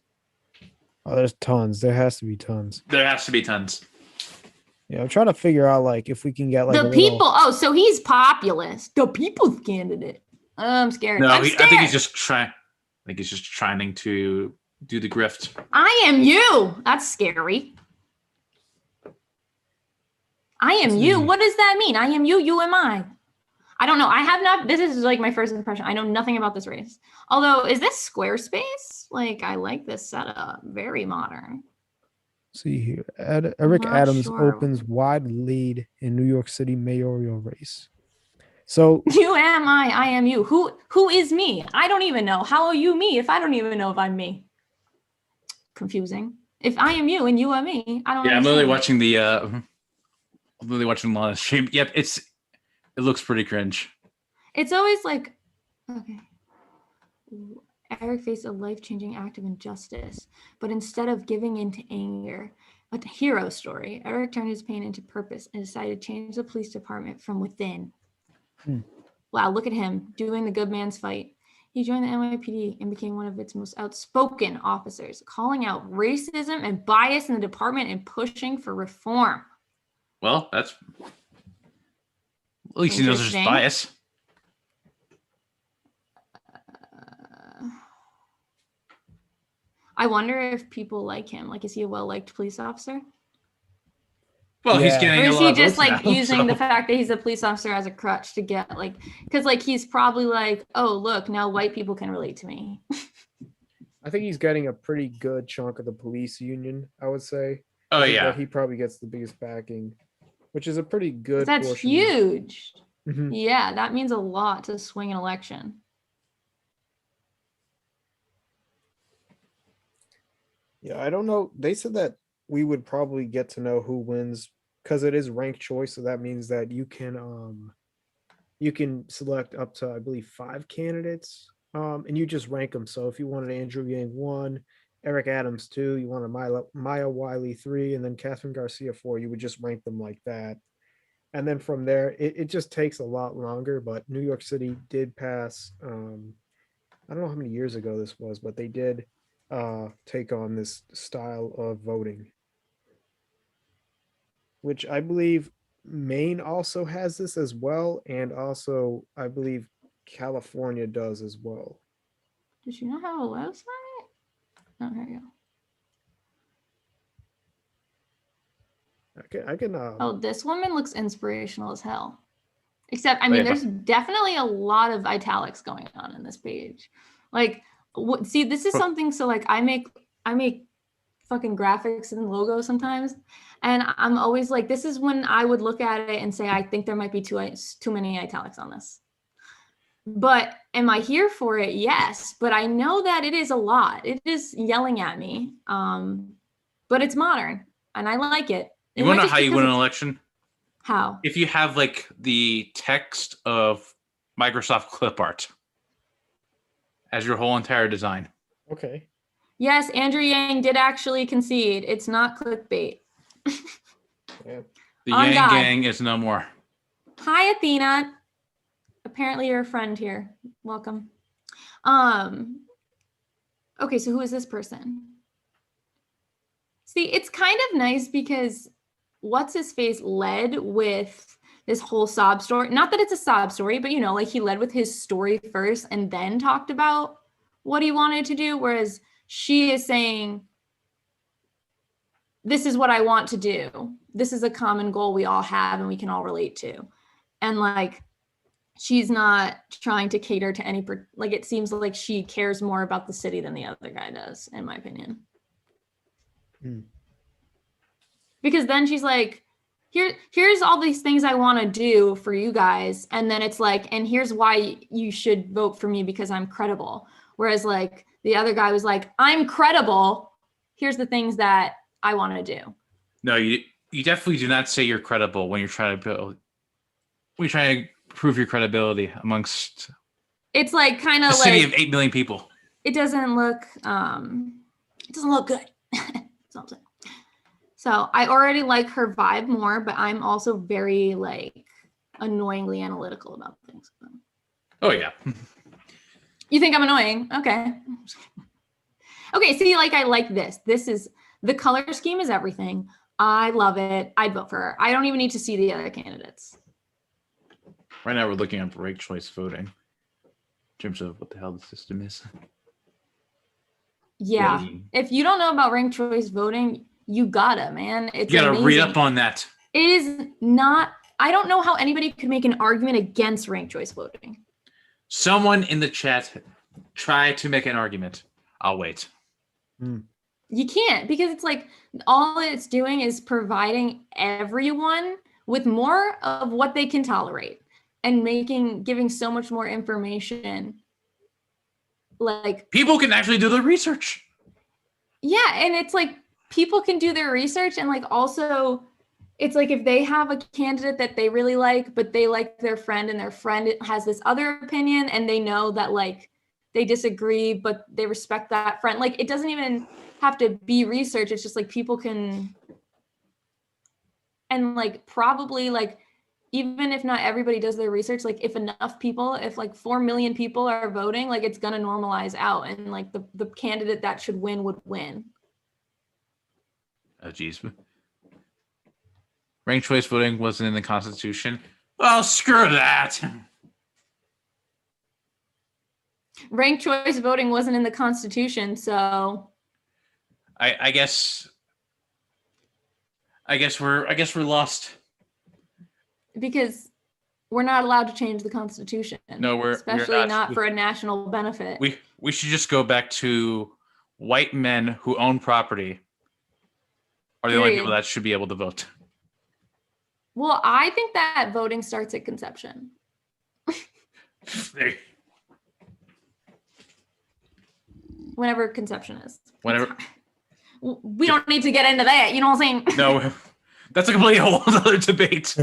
Oh, there's tons. There has to be tons. There has to be tons. Yeah, I'm trying to figure out like if we can get like The people. Oh, so he's populist. The people's candidate. I'm scared. No, I'm I scared. think he's just trying. I think he's just trying to do the grift. I am you. That's scary. I am you. What does that mean? I am you. You am I. I don't know. I have not. This is like my first impression. I know nothing about this race. Although, is this Squarespace? Like, I like this setup. Very modern. See here. Eric Not Adams sure. opens wide lead in New York City mayoral race. So You am I am you. Who is me? I don't even know. How are you me if I don't even know if I'm me? Confusing. If I am you and you are me, I don't Yeah, I'm understand. literally watching the. I'm literally watching Lana's stream. Yep, it looks pretty cringe. It's always like, okay. Eric faced a life-changing act of injustice, but instead of giving in to anger, a hero story, Eric turned his pain into purpose and decided to change the police department from within. Wow, look at him doing the good man's fight. He joined the NYPD and became one of its most outspoken officers, calling out racism and bias in the department and pushing for reform. Well, that's at least he knows there's Interesting. bias. I wonder if people like him. Like, is he a well-liked police officer? Well, he's getting Or a is lot he of just votes like now, using the so- fact that he's a police officer as a crutch to get like, because like he's probably like, oh look, now white people can relate to me. I think he's getting a pretty good chunk of the police union, I would say. Oh, I think yeah. that he probably gets the biggest backing, which is a pretty good That's portion. huge. Mhm. Yeah, that means a lot to swing an election. Yeah, I don't know. They said that we would probably get to know who wins because it is ranked choice, so that means that you can select up to, I believe, 5 candidates, and you just rank them. So if you wanted Andrew Yang 1, Eric Adams 2, you wanted Maya Wiley 3, and then Catherine Garcia 4, you would just rank them like that. And then from there, it just takes a lot longer. But New York City did pass. I don't know how many years ago this was, but they did take on this style of voting, which I believe Maine also has this as well, and also I believe California does as well. Does she not have a website? Oh, here you go. I can. Oh, this woman looks inspirational as hell. Except, I Oh, mean, yeah. there's definitely a lot of italics going on in this page. Like, see, this is something. So, like, I make fucking graphics and logos sometimes, and I'm always like, this is when I would look at it and say, I think there might be too many italics on this. But am I here for it? Yes, but I know that it is a lot. It is yelling at me. But it's modern, and I like it. You It want might to know just how you because win an it's- election? How? If you have like the text of Microsoft clip art as your whole entire design. Okay. Yes, Andrew Yang did actually concede. It's not clickbait. The On Yang God. Gang is no more. Hi, Athena. Apparently you're a friend here. Welcome. Okay, so who is this person? See, it's kind of nice because what's his face led with this whole sob story. Not that it's a sob story, but you know, like he led with his story first and then talked about what he wanted to do. Whereas she is saying, this is what I want to do. This is a common goal we all have and we can all relate to. And like, she's not trying to cater to any, like it seems like she cares more about the city than the other guy does, in my opinion. Because then she's like, here's all these things I want to do for you guys. And then it's like, and here's why you should vote for me because I'm credible. Whereas like the other guy was like, I'm credible. Here's the things that I want to do. No, you definitely do not say you're credible when you're trying to prove your credibility amongst It's like kind a of city like of 8 million people. it doesn't look good. That's all I'm saying. So I already like her vibe more, but I'm also very like annoyingly analytical about things. Oh yeah. You think I'm annoying? Okay. Okay, see, like I like this. This is the color scheme is everything. I love it. I'd vote for her. I don't even need to see the other candidates. Right now we're looking up ranked choice voting in terms of what the hell the system is. Yeah. Yeah. If you don't know about ranked choice voting, you gotta, man. It's You gotta read amazing. up on that. It is not, I don't know how anybody could make an argument against ranked choice voting. Someone in the chat try to make an argument. I'll wait. You can't, because it's like all it's doing is providing everyone with more of what they can tolerate and giving so much more information. Like people can actually do the research. Yeah, and it's like people can do their research, and like also it's like if they have a candidate that they really like, but they like their friend and their friend has this other opinion and they know that like they disagree, but they respect that friend. Like it doesn't even have to be research. It's just like people can, and like probably like, even if not everybody does their research, like if enough people, if like 4 million people are voting, like it's gonna normalize out, and like the candidate that should win would win. Oh geez. Ranked choice voting wasn't in the Constitution. Well, screw that. Ranked choice voting wasn't in the Constitution, so I guess I guess we're lost. Because we're not allowed to change the Constitution. No, we're especially not for a national benefit. We should just go back to white men who own property are the only people that should be able to vote. Well, I think that voting starts at conception. Whenever conception is. Whenever. We don't need to get into that. You know what I'm saying? No, that's a completely whole other debate.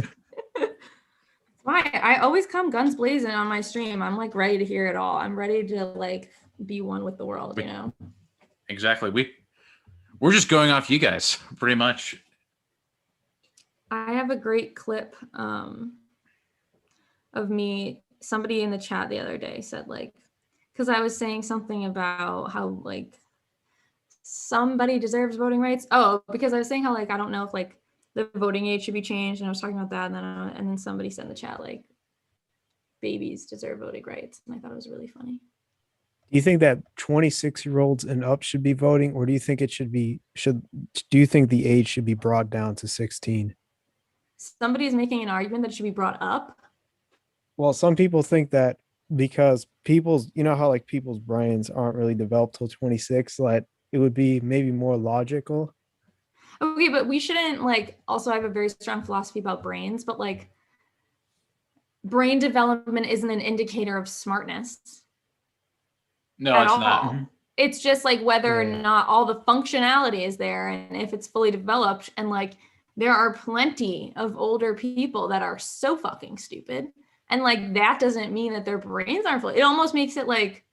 Why? I always come guns blazing on my stream. I'm like ready to hear it all. I'm ready to like be one with the world, you know? Exactly. We're just going off you guys, pretty much. I have a great clip of me. Somebody in the chat the other day said like, because I was saying something about how like somebody deserves voting rights. Oh, because I was saying how like I don't know if like the voting age should be changed, and I was talking about that, and then somebody said in the chat like babies deserve voting rights, and I thought it was really funny. Do you think that 26-year-olds and up should be voting, or do you think do you think the age should be brought down to 16? Somebody is making an argument that it should be brought up. Well, some people think that because you know how like people's brains aren't really developed till 26, like it would be maybe more logical. Okay, but we shouldn't like, also I have a very strong philosophy about brains, but like brain development isn't an indicator of smartness. No, it's not. It's just like whether or not all the functionality is there and if it's fully developed. And like there are plenty of older people that are so fucking stupid. And like that doesn't mean that their brains aren't full. It almost makes it like,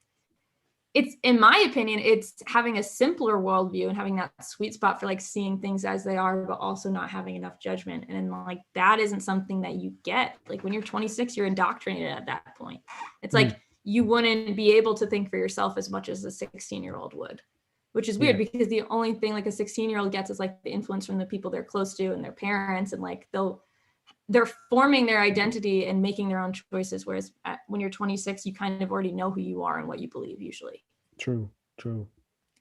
it's, in my opinion, it's having a simpler worldview and having that sweet spot for like seeing things as they are, but also not having enough judgment. And like that isn't something that you get. Like when you're 26, you're indoctrinated at that point. It's like you wouldn't be able to think for yourself as much as a 16-year-old would, which is weird because the only thing like a 16-year-old gets is like the influence from the people they're close to and their parents, and like they're forming their identity and making their own choices. Whereas when you're 26, you kind of already know who you are and what you believe usually. True.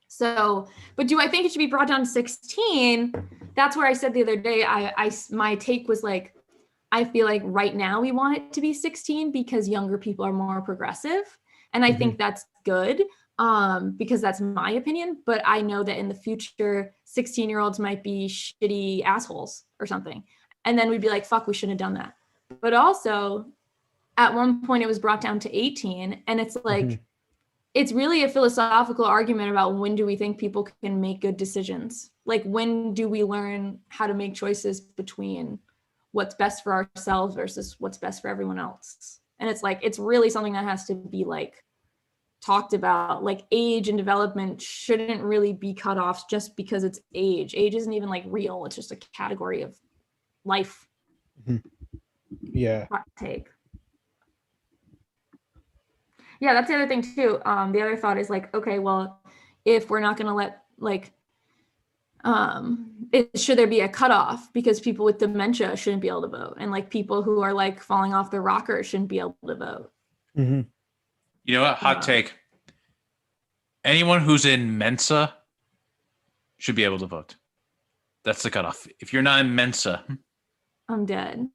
So, but do I think it should be brought down to 16? That's where I said the other day, my take was like, I feel like right now we want it to be 16 because younger people are more progressive. And I think that's good because that's my opinion. But I know that in the future, 16-year-olds might be shitty assholes or something. And then we'd be like, fuck, we shouldn't have done that. But also at one point it was brought down to 18. And it's like, it's really a philosophical argument about when do we think people can make good decisions? Like when do we learn how to make choices between what's best for ourselves versus what's best for everyone else? And it's like, it's really something that has to be like talked about. Like age and development shouldn't really be cut off just because it's age. Age isn't even like real. It's just a category of life. Yeah. Hot take. Yeah, that's the other thing too. The other thought is like, okay, well, if we're not going to let like, should there be a cutoff because people with dementia shouldn't be able to vote, and like people who are like falling off the rocker shouldn't be able to vote. You know what? Hot take. Anyone who's in Mensa should be able to vote. That's the cutoff. If you're not in Mensa, I'm dead.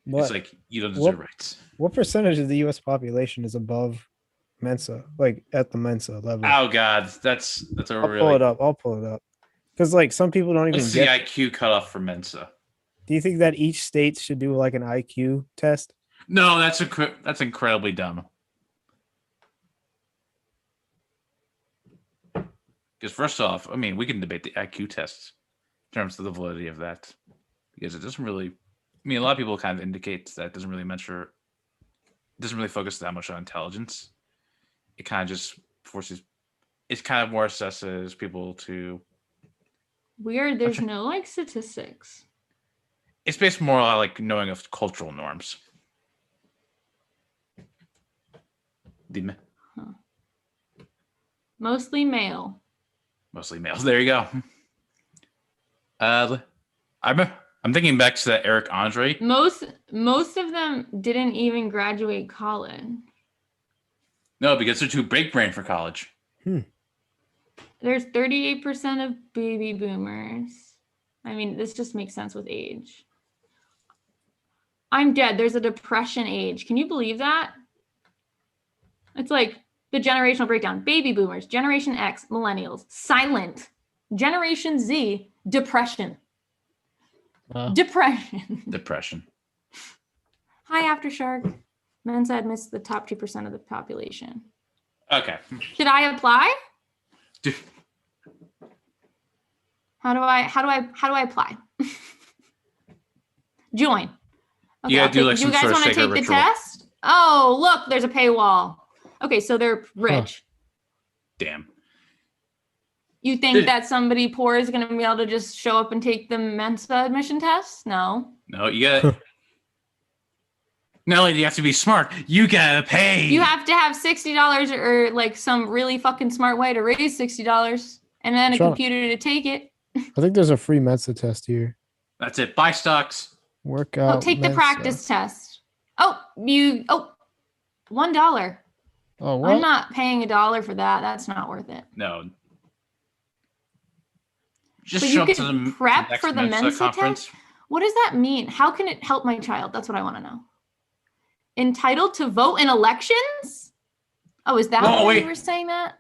It's like you don't deserve rights. What percentage of the U.S. population is above Mensa, like at the Mensa level? Oh God, that's a I'll pull it up. Because like some people don't even What's get the IQ cutoff for Mensa? Do you think that each state should do like an IQ test? No, that's incredibly dumb. Because first off, I mean, we can debate the IQ tests in terms of the validity of that, because it doesn't really. I mean, a lot of people kind of indicate that it doesn't really focus that much on intelligence. It kind of just forces. It kind of more assesses people to. Weird. There's no like statistics. It's based more on like knowing of cultural norms. Mostly male. Mostly males. There you go. I'm thinking back to that Eric Andre. Most of them didn't even graduate college. No, because they're too big brain for college. There's 38% of baby boomers. I mean, this just makes sense with age. I'm dead. There's a depression age. Can you believe that? It's like the generational breakdown. Baby boomers, Generation X, millennials, silent, Generation Z, depression. Depression. Hi, Aftershark. Mensa admits the top 2% of the population. Okay. Should I apply? How do I apply? Join. You gotta do like do you some guys sort of want to sacred take the ritual. test? Oh, look, there's a paywall. Okay, so they're rich. Damn. You think that somebody poor is going to be able to just show up and take the Mensa admission test? No. No, you gotta. Not only do you have to be smart, you gotta pay. You have to have $60 or like some really fucking smart way to raise $60 and then a computer to take it. I think there's a free Mensa test here. That's it. Buy stocks. Workout. Oh, take the practice test. $1. Oh, what? I'm not paying $1 for that. That's not worth it. No. Just But show you up to can the prep next for the Mensa conference. test? What does that mean? How can it help my child? That's what I want to know. Entitled to vote in elections? Oh, is that why you were saying that?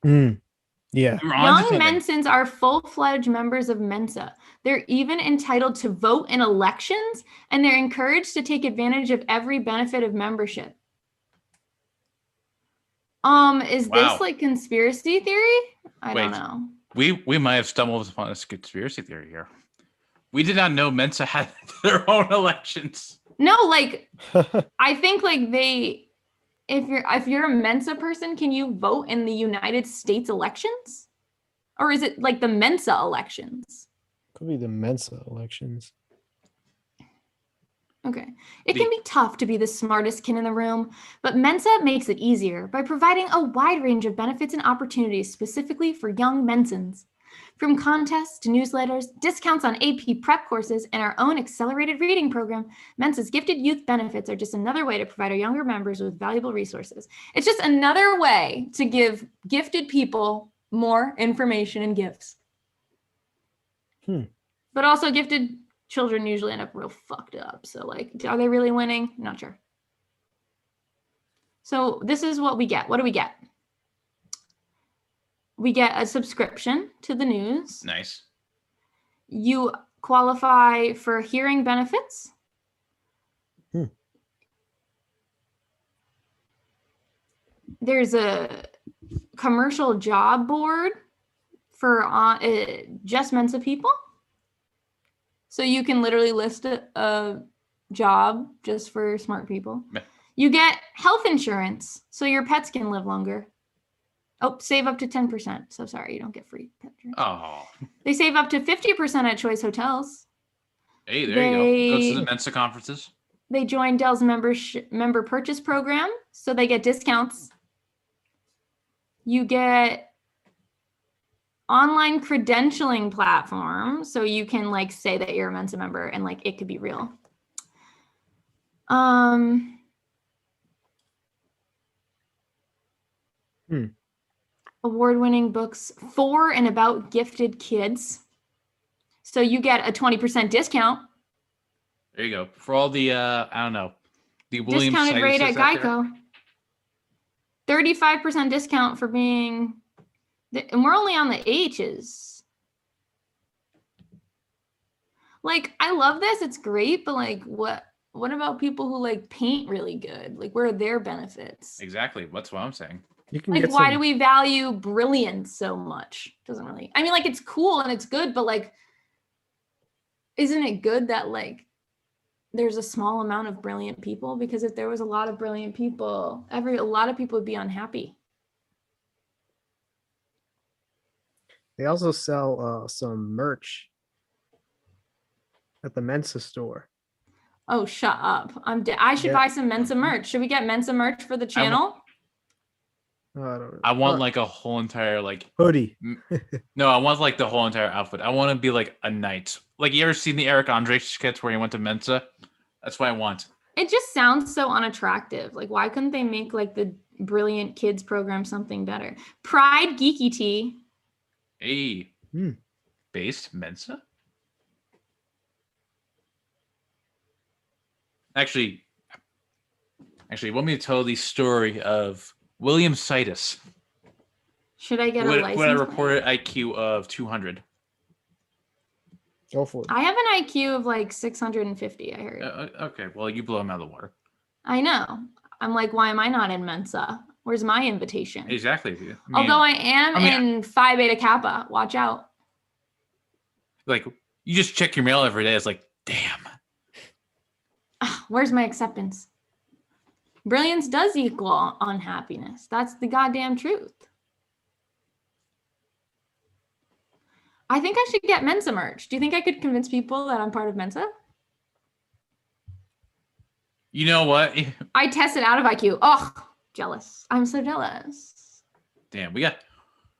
Yeah. Young Mensans are full-fledged members of Mensa. They're even entitled to vote in elections, and they're encouraged to take advantage of every benefit of membership. Is this like conspiracy theory? I don't know. We might have stumbled upon a conspiracy theory here. We did not know Mensa had their own elections. No, like I think like if you're a Mensa person, can you vote in the United States elections? Or is it like the Mensa elections? Could be the Mensa elections. Okay. It can be tough to be the smartest kid in the room, but Mensa makes it easier by providing a wide range of benefits and opportunities specifically for young Mensans. From contests to newsletters, discounts on AP prep courses, and our own accelerated reading program, Mensa's gifted youth benefits are just another way to provide our younger members with valuable resources. It's just another way to give gifted people more information and gifts. But also gifted children usually end up real fucked up. So like, are they really winning? Not sure. So this is what we get. What do we get? We get a subscription to the news. Nice. You qualify for hearing benefits. There's a commercial job board for just Mensa people. So you can literally list a job just for smart people. You get health insurance, so your pets can live longer. Oh, save up to 10%. So sorry, you don't get free pet insurance. Oh. They save up to 50% at Choice Hotels. Hey, there you go. Go to the Mensa conferences. They join Dell's member purchase program, so they get discounts. You get online credentialing platform, so you can like say that you're a Mensa member and like it could be real. Award-winning books for and about gifted kids. So you get a 20% discount. There you go. For all the I don't know, the Williams discounted rate at out Geico. 35% discount for being, and we're only on the H's. Like, I love this. It's great, but like, what about people who like paint really good? Like, where are their benefits? Exactly. That's what I'm saying. You can Like, why do we value brilliance so much? Doesn't really, I mean, like, it's cool and it's good, but like, isn't it good that like there's a small amount of brilliant people? Because if there was a lot of brilliant people, a lot of people would be unhappy. They also sell some merch at the Mensa store. Oh, shut up. I should buy some Mensa merch. Should we get Mensa merch for the channel? I want like a whole entire like hoodie. No, I want like the whole entire outfit. I want to be like a knight. Like, you ever seen the Eric Andre skits where he went to Mensa? That's what I want. It just sounds so unattractive. Like, why couldn't they make like the brilliant kids program something better? Pride Geeky Tea. Hey. Based Mensa? Actually, you want me to tell the story of William Citus? Should I get a license? Who had a reported IQ of 200. Go for it. I have an IQ of like 650, I heard. Okay, well, you blow him out of the water. I know. I'm like, why am I not in Mensa? Where's my invitation? Exactly. Although I am in Phi Beta Kappa. Watch out. Like, you just check your mail every day. It's like, damn. Where's my acceptance? Brilliance does equal unhappiness. That's the goddamn truth. I think I should get Mensa merch. Do you think I could convince people that I'm part of Mensa? You know what? I tested out of IQ. Oh, jealous. I'm so jealous. Damn, we got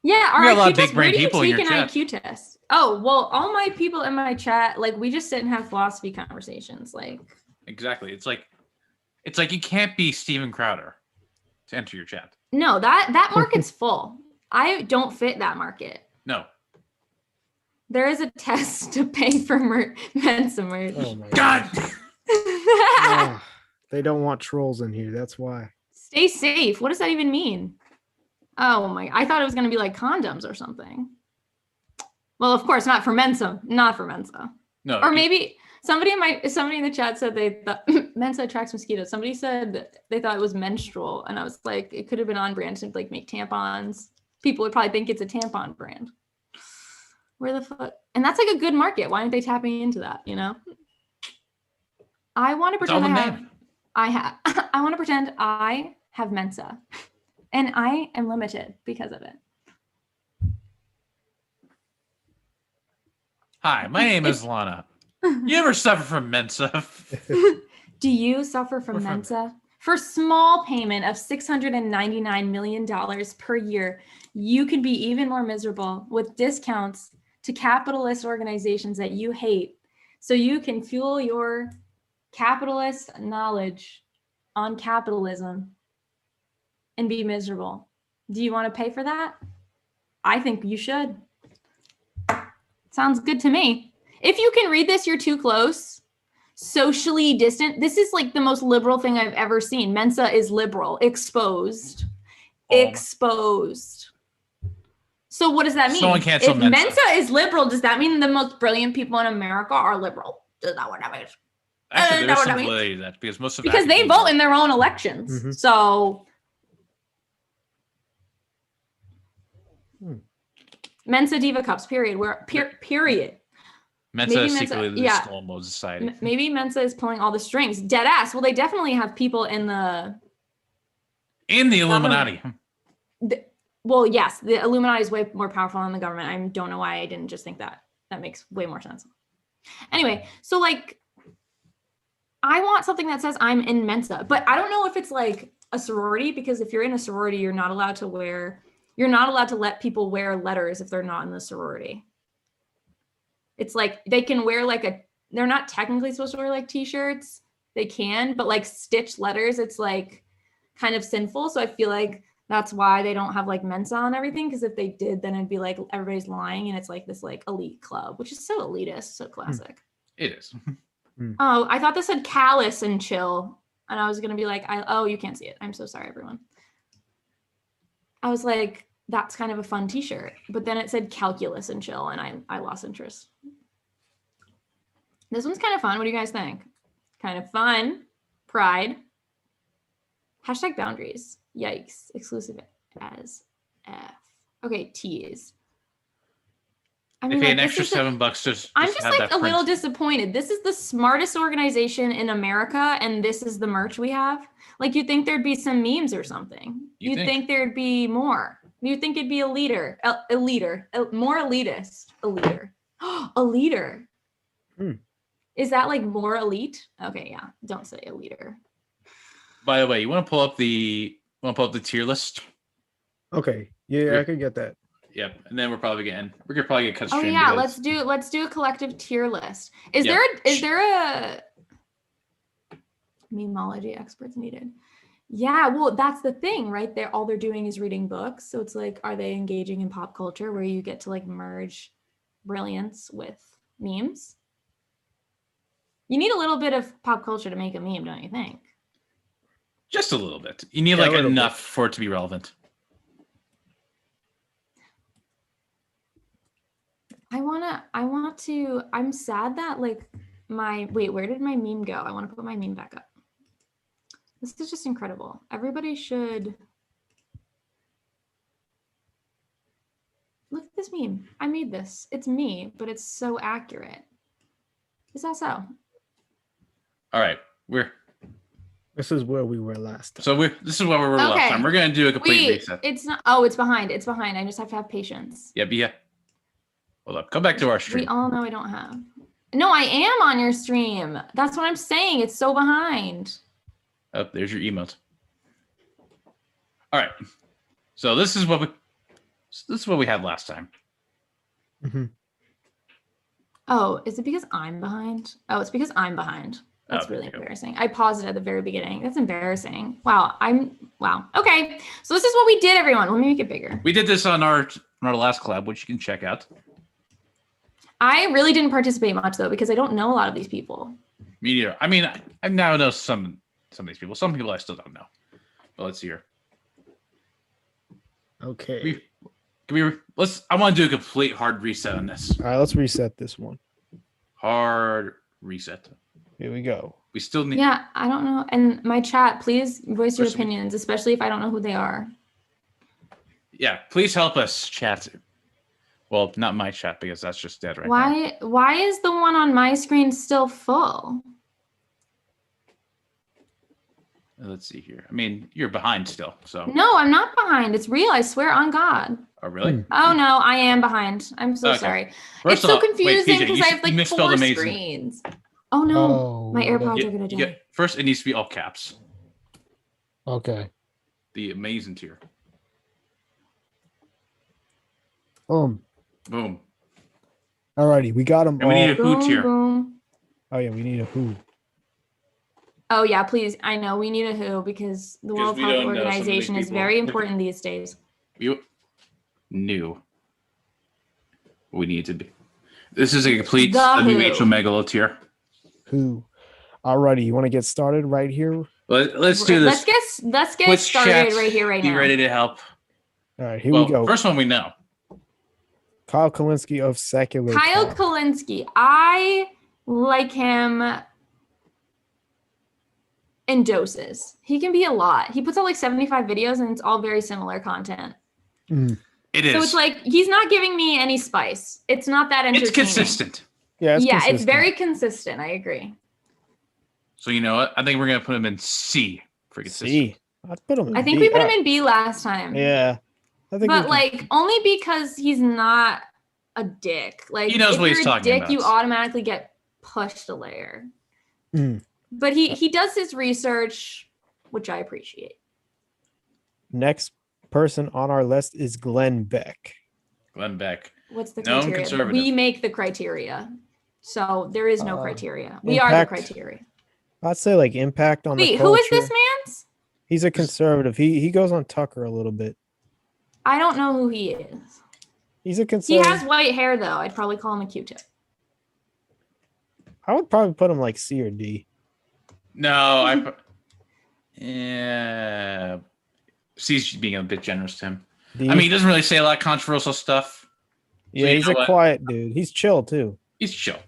our a lot IQ of big test. Where brain do you people in take your an chat. IQ test? Oh, well, all my people in my chat, like we just sit and have philosophy conversations. Like Exactly. It's like you can't be Steven Crowder to enter your chat. no, that market's full. I don't fit that market. No. There is a test to pay for Mensa merch. Oh my God. Oh, they don't want trolls in here. That's why. Stay safe. What does that even mean? Oh my! I thought it was gonna be like condoms or something. Well, of course, not for Mensa. Not for Mensa. No. Or maybe somebody in the chat said they thought Mensa attracts mosquitoes. Somebody said they thought it was menstrual, and I was like, it could have been on brand to like make tampons. People would probably think it's a tampon brand. Where the fuck? And that's like a good market. Why aren't they tapping into that? You know. I want to pretend I want to pretend I have Mensa, and I am limited because of it. Hi, my name is Lana. You ever suffer from Mensa? Do you suffer from Mensa? For small payment of $699 million per year, you could be even more miserable with discounts to capitalist organizations that you hate, so you can fuel your capitalist knowledge on capitalism and be miserable. Do you want to pay for that? I think you should. Sounds good to me. If you can read this, you're too close. Socially distant. This is like the most liberal thing I've ever seen. Mensa is liberal. Exposed. Exposed. So what does that mean? Someone cancel If Mensa. Mensa is liberal, does that mean the most brilliant people in America are liberal? Is that what that means? Actually, there's what some I mean? validity to that because most of Because they academia- vote in their own elections. So Mensa Diva Cups, period. Period. Mensa Maybe is Mensa- secretly the yeah. skull mode society. Maybe Mensa is pulling all the strings. Dead ass. Well, they definitely have people in the Illuminati. Well, yes, the Illuminati is way more powerful than the government. I don't know why I didn't just think that. That makes way more sense. Anyway, so like, I want something that says I'm in Mensa, but I don't know if it's like a sorority, because if you're in a sorority, you're not allowed to let people wear letters if they're not in the sorority. It's like they can wear they're not technically supposed to wear like t-shirts. They can, but like stitched letters, it's like kind of sinful. So I feel like that's why they don't have like Mensa on everything. Because if they did, then it'd be like everybody's lying, and it's like this like elite club, which is so elitist, so classic. It is. Oh, I thought this said callous and chill, and I was gonna be like, oh, you can't see it. I'm so sorry, everyone. I was like, that's kind of a fun t-shirt, but then it said calculus and chill, and I lost interest. This one's kind of fun. What do you guys think? Kind of fun. Pride. Hashtag boundaries. Yikes. Exclusive as F. Okay, tease. I They pay an extra $7 just I'm to just have like that a little print. disappointed. This is the smartest organization in America, and this is the merch we have. Like, you'd think there'd be some memes or something. You'd think there'd be more. You'd think it'd be more elitist. A leader. A leader. Is that like more elite? Okay, yeah. Don't say a leader. By the way, you want to pull up the tier list? Okay. Yeah, I could get that. Yep. And then we're probably gonna get cut Oh stream. yeah, because- let's do a collective tier list. Is Yep. there a memology experts needed? Yeah, well, that's the thing, right? All they're doing is reading books. So it's like, are they engaging in pop culture where you get to like merge brilliance with memes? You need a little bit of pop culture to make a meme, don't you think? Just a little bit. You need like enough for it to be relevant. I'm sad that like where did my meme go? I want to put my meme back up. This is just incredible. Everybody should look at this meme. I made this. It's me, but it's so accurate. Is that so? All right. This is where we were last time. So this is where we were last time. We're gonna do a complete reset. It's not. Oh, it's behind. It's behind. I just have to have patience. Yeah. Hold up. Come back to our stream. We all know I don't have. No, I am on your stream. That's what I'm saying. It's so behind. Oh, there's your emote. All right. So this is what we had last time. Mm-hmm. Oh, is it because I'm behind? Oh, it's because I'm behind. That's really embarrassing. I paused it at the very beginning. That's embarrassing. Wow. Okay. So this is what we did, everyone. Let me make it bigger. We did this on our last collab, which you can check out. I really didn't participate much though, because I don't know a lot of these people. Me neither. I mean, I now know some of these people. Some people I still don't know. But let's see here. Okay. I want to do a complete hard reset on this. All right, let's reset this one. Hard reset. Here we go. We still need. Yeah, I don't know. And my chat, please voice your opinions, especially if I don't know who they are. Yeah, please help us, chat. Well, not my chat because that's just dead right now. Why is the one on my screen still full? Let's see here. I mean, you're behind still, so. No, I'm not behind. It's real. I swear on God. Oh, really? Oh, no, I am behind. I'm so sorry. It's so confusing because I have like 4 screens. Oh, no. My AirPods are going to die. First, it needs to be all caps. Okay. The amazing tier. Boom. Alrighty, we got them all. We need a who tier. Boom. Oh, yeah, we need a who. Oh, yeah, please. I know we need a who because the World Health Organization is very important these days. You knew we need to be. This is a complete WHO megalo tier. Who? Alrighty, you want to get started right here? Let's do this. Let's get started right here, right now. Be ready to help. All right, here we go. First one we know. Kyle Kalinske of Secular. Kyle Kalinske. I like him in doses. He can be a lot. He puts out like 75 videos and it's all very similar content. It is. So it's like he's not giving me any spice. It's not that entertaining. It's consistent. Yeah, it's very consistent. I agree. So you know what? I think we're gonna put him in C for consistent. C. I'd put him in I think B. we put him in B last time. Yeah. But like only because he's not a dick. Like he knows if what you're he's talking a dick, about. you automatically get pushed a layer. But he does his research, which I appreciate. Next person on our list is Glenn Beck. Glenn Beck. What's the Known criteria? conservative. We make the criteria. So there is no criteria. We are the criteria. I'd say like impact on the culture. Who is this man's? He's a conservative. He goes on Tucker a little bit. I don't know who he is. He's a He conservative. has white hair though. I'd probably call him a Q-tip. I would probably put him like C or D. No, yeah. C's being a bit generous to him. D? I mean, he doesn't really say a lot of controversial stuff. Yeah, he's a quiet dude. He's chill too. He's chill.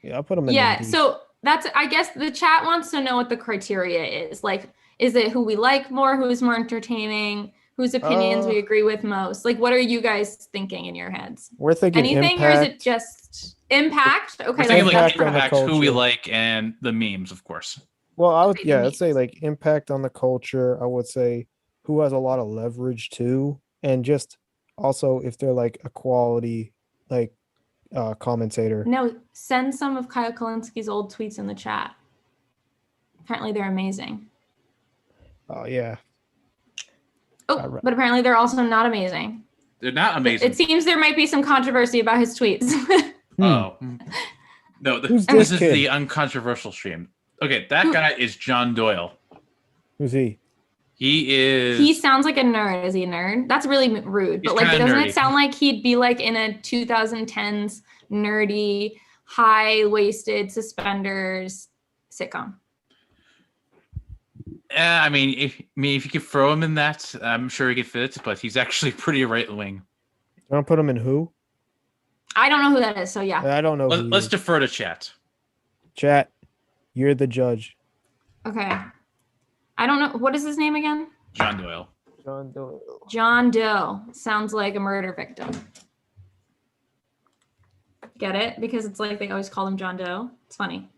Yeah, I'll put him in. Yeah, the D. so that's, I guess the chat wants to know what the criteria is. Like, is it who we like more, who's more entertaining, whose opinions we agree with most? Like, what are you guys thinking in your heads? We're thinking anything, or is it just impact? Okay, We're thinking like on the impact, who we culture. like, and the memes, of course. Well, I'd say like impact on the culture. I would say who has a lot of leverage too, and just also if they're like a quality like commentator. No, send some of Kyle Kalinski's old tweets in the chat. Apparently they're amazing. Oh yeah. Oh, but apparently they're also not amazing. They're not amazing. It seems there might be some controversy about his tweets. Oh. No, Who's this this is kid? the uncontroversial stream. Okay, that guy is John Doyle. Who's he? He sounds like a nerd. Is he a nerd? That's really rude. He's But like, kinda doesn't nerdy. it sound like he'd be like in a 2010s nerdy, high-waisted suspenders sitcom. Yeah, I mean, if you could throw him in that, I'm sure he could fit. But he's actually pretty right wing. Don't put him in who? I don't know who that is, so yeah. I don't know. Let's defer to chat. Chat, you're the judge. Okay. I don't know. What is his name again? John Doyle. John Doe. John Doe. Sounds like a murder victim. Get it? Because it's like they always call him John Doe. It's funny.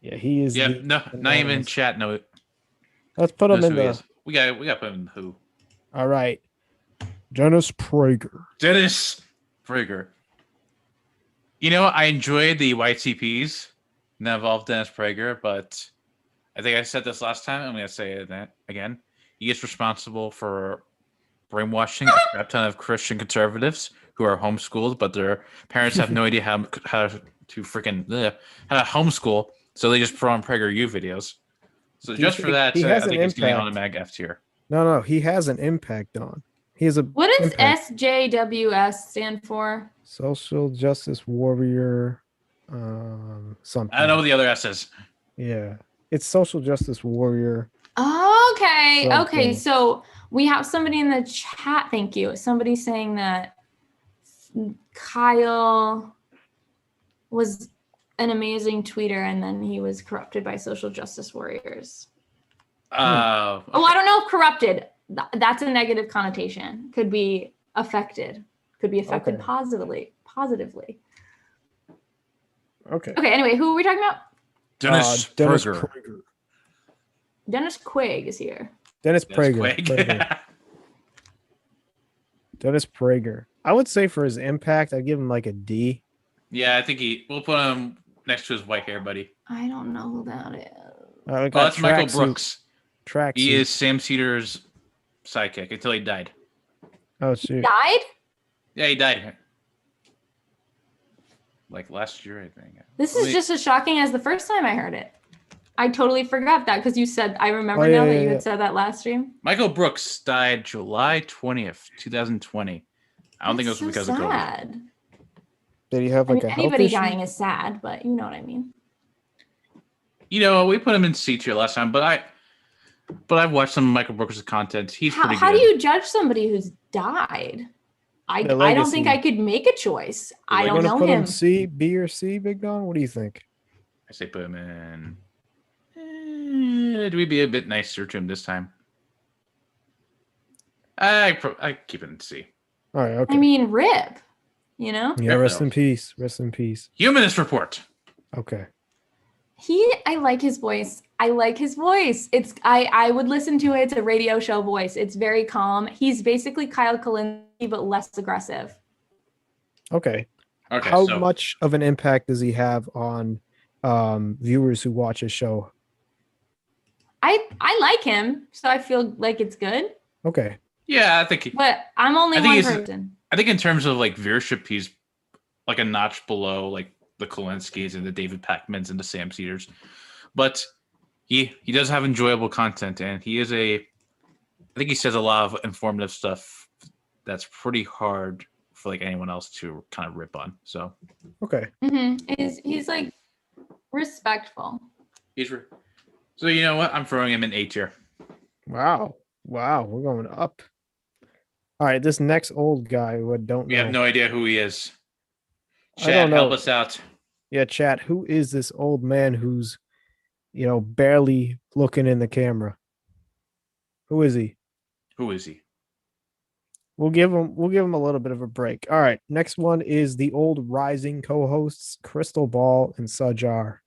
Yeah, he is. Yeah, not even in chat. No. Let's put him in the. We got to put him in who? All right. Dennis Prager. Dennis Prager. You know, I enjoyed the YTPs that involved Dennis Prager, but I think I said this last time. I'm going to say it again. He is responsible for brainwashing a crap ton of Christian conservatives who are homeschooled, but their parents have no idea how to homeschool, so they just put on PragerU videos. So just for that, I think he's getting on a mag F tier. No, he has an impact on. He has a. What does SJWS stand for? Social Justice Warrior. Something. I don't know what the other S is. Yeah, it's Social Justice Warrior. Okay. Something. Okay. So we have somebody in the chat. Thank you. Somebody saying that Kyle was an amazing tweeter and then he was corrupted by social justice warriors. Oh, I don't know if corrupted. That's a negative connotation. Could be affected. Could be affected positively. Okay. Okay. Anyway, who are we talking about? Dennis Prager. Dennis Quaig is here. Dennis Prager. Dennis Prager. I would say for his impact, I'd give him like a D. Yeah, I think we'll put him next to his white hair buddy. I don't know who that is. That's Michael Brooks. He Suit. is Sam Cedar's sidekick until he died. Oh, shoot. Died? Yeah, he died. Like last year, I think. This is just as shocking as the first time I heard it. I totally forgot that because you said, I remember that you had said that last stream. Michael Brooks died July 20th, 2020. I don't think it was because of COVID. Did he have like a health anybody issue? dying is sad, but you know what I mean. You know, we put him in C tier last time, but I've watched some of Michael Brooks' content. He's pretty good. How do you judge somebody who's died? I don't think I could make a choice. I don't know put him. C, B, or C, Big Don? What do you think? I say put him in. Do we be a bit nicer to him this time? I keep it in C. All right. Okay. I mean, rip. You know? Yeah. Rest in peace. Rest in peace. Humanist Report. Okay. I like his voice. I would listen to it. It's a radio show voice. It's very calm. He's basically Kyle Kalinske, but less aggressive. Okay. How much of an impact does he have on viewers who watch his show? I like him, so I feel like it's good. Okay. Yeah, I think. But I'm only one person. I think in terms of like viewership, he's like a notch below like the Kalinskis and the David Packmans and the Sam Cedars, but he does have enjoyable content, and I think he says a lot of informative stuff that's pretty hard for like anyone else to kind of rip on. So okay. He's like respectful. So you know what? I'm throwing him in A tier. Wow, we're going up. All right, this next old guy who I don't know. We have no idea who he is. I don't Chat, know. help us out. Yeah, chat. Who is this old man who's, barely looking in the camera? Who is he? We'll give him a little bit of a break. All right. Next one is the old rising co-hosts, Crystal Ball and Sajar.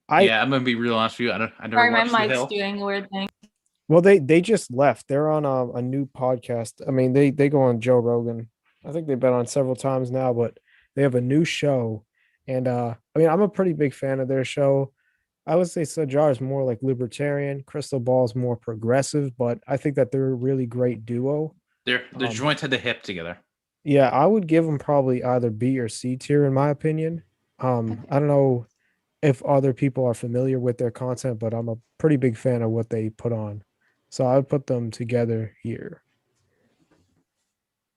I'm gonna be real honest with you. I never Sorry, my watched The mic's Hill. doing a weird thing. Well, they just left. They're on a new podcast. I mean, they go on Joe Rogan. I think they've been on several times now, but they have a new show. And I'm a pretty big fan of their show. I would say Sajar is more like libertarian. Crystal Ball is more progressive, but I think that they're a really great duo. They're joints at the hip together. Yeah, I would give them probably either B or C tier in my opinion. I don't know if other people are familiar with their content, but I'm a pretty big fan of what they put on. So I would put them together here.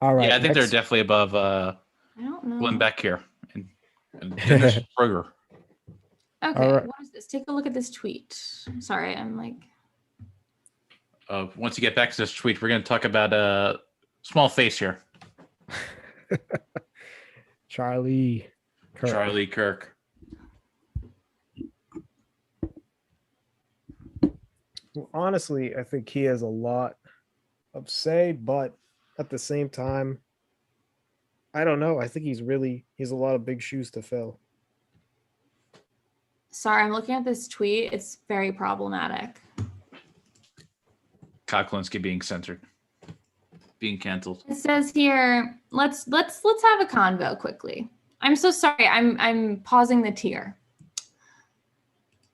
All right. Yeah, I think they're next- definitely above I don't know. Glenn Beck here and Dennis Berger. Okay, All right. what is this? Take a look at this tweet. Sorry, I'm like. Once you get back to this tweet, we're going to talk about small face here. Charlie Kirk. Charlie Kirk. Well, honestly, I think he has a lot of say, but at the same time, I don't know. I think he's a lot of big shoes to fill. Sorry, I'm looking at this tweet. It's very problematic. Cocklinski being censored, being canceled. It says here, let's have a convo quickly. I'm so sorry. I'm pausing the tier.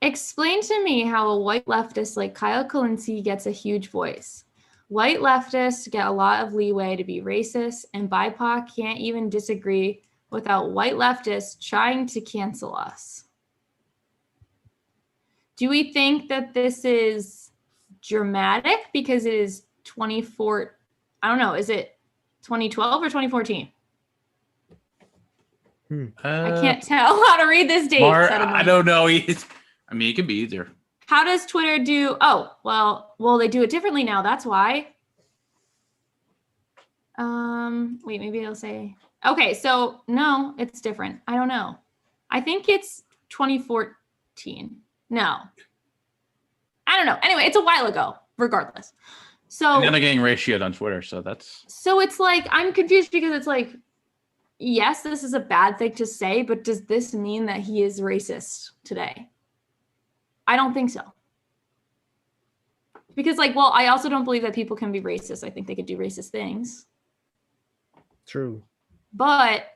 Explain to me how a white leftist like Kyle Kalinske gets a huge voice. White leftists get a lot of leeway to be racist, and BIPOC can't even disagree without white leftists trying to cancel us. Do we think that this is dramatic because it is 24? I don't know. Is it 2012 or 2014? I can't tell how to read this date. I don't know. I mean, it could be either. How does Twitter do? Oh, well, they do it differently now. That's why. Wait, maybe it'll say. Okay, so no, it's different. I don't know. I think it's 2014. No. I don't know. Anyway, it's a while ago, regardless. So And then they're getting ratioed on Twitter, so that's. So it's like, I'm confused because it's like, yes, this is a bad thing to say, but does this mean that he is racist today? I don't think so. Because I also don't believe that people can be racist. I think they could do racist things. True. But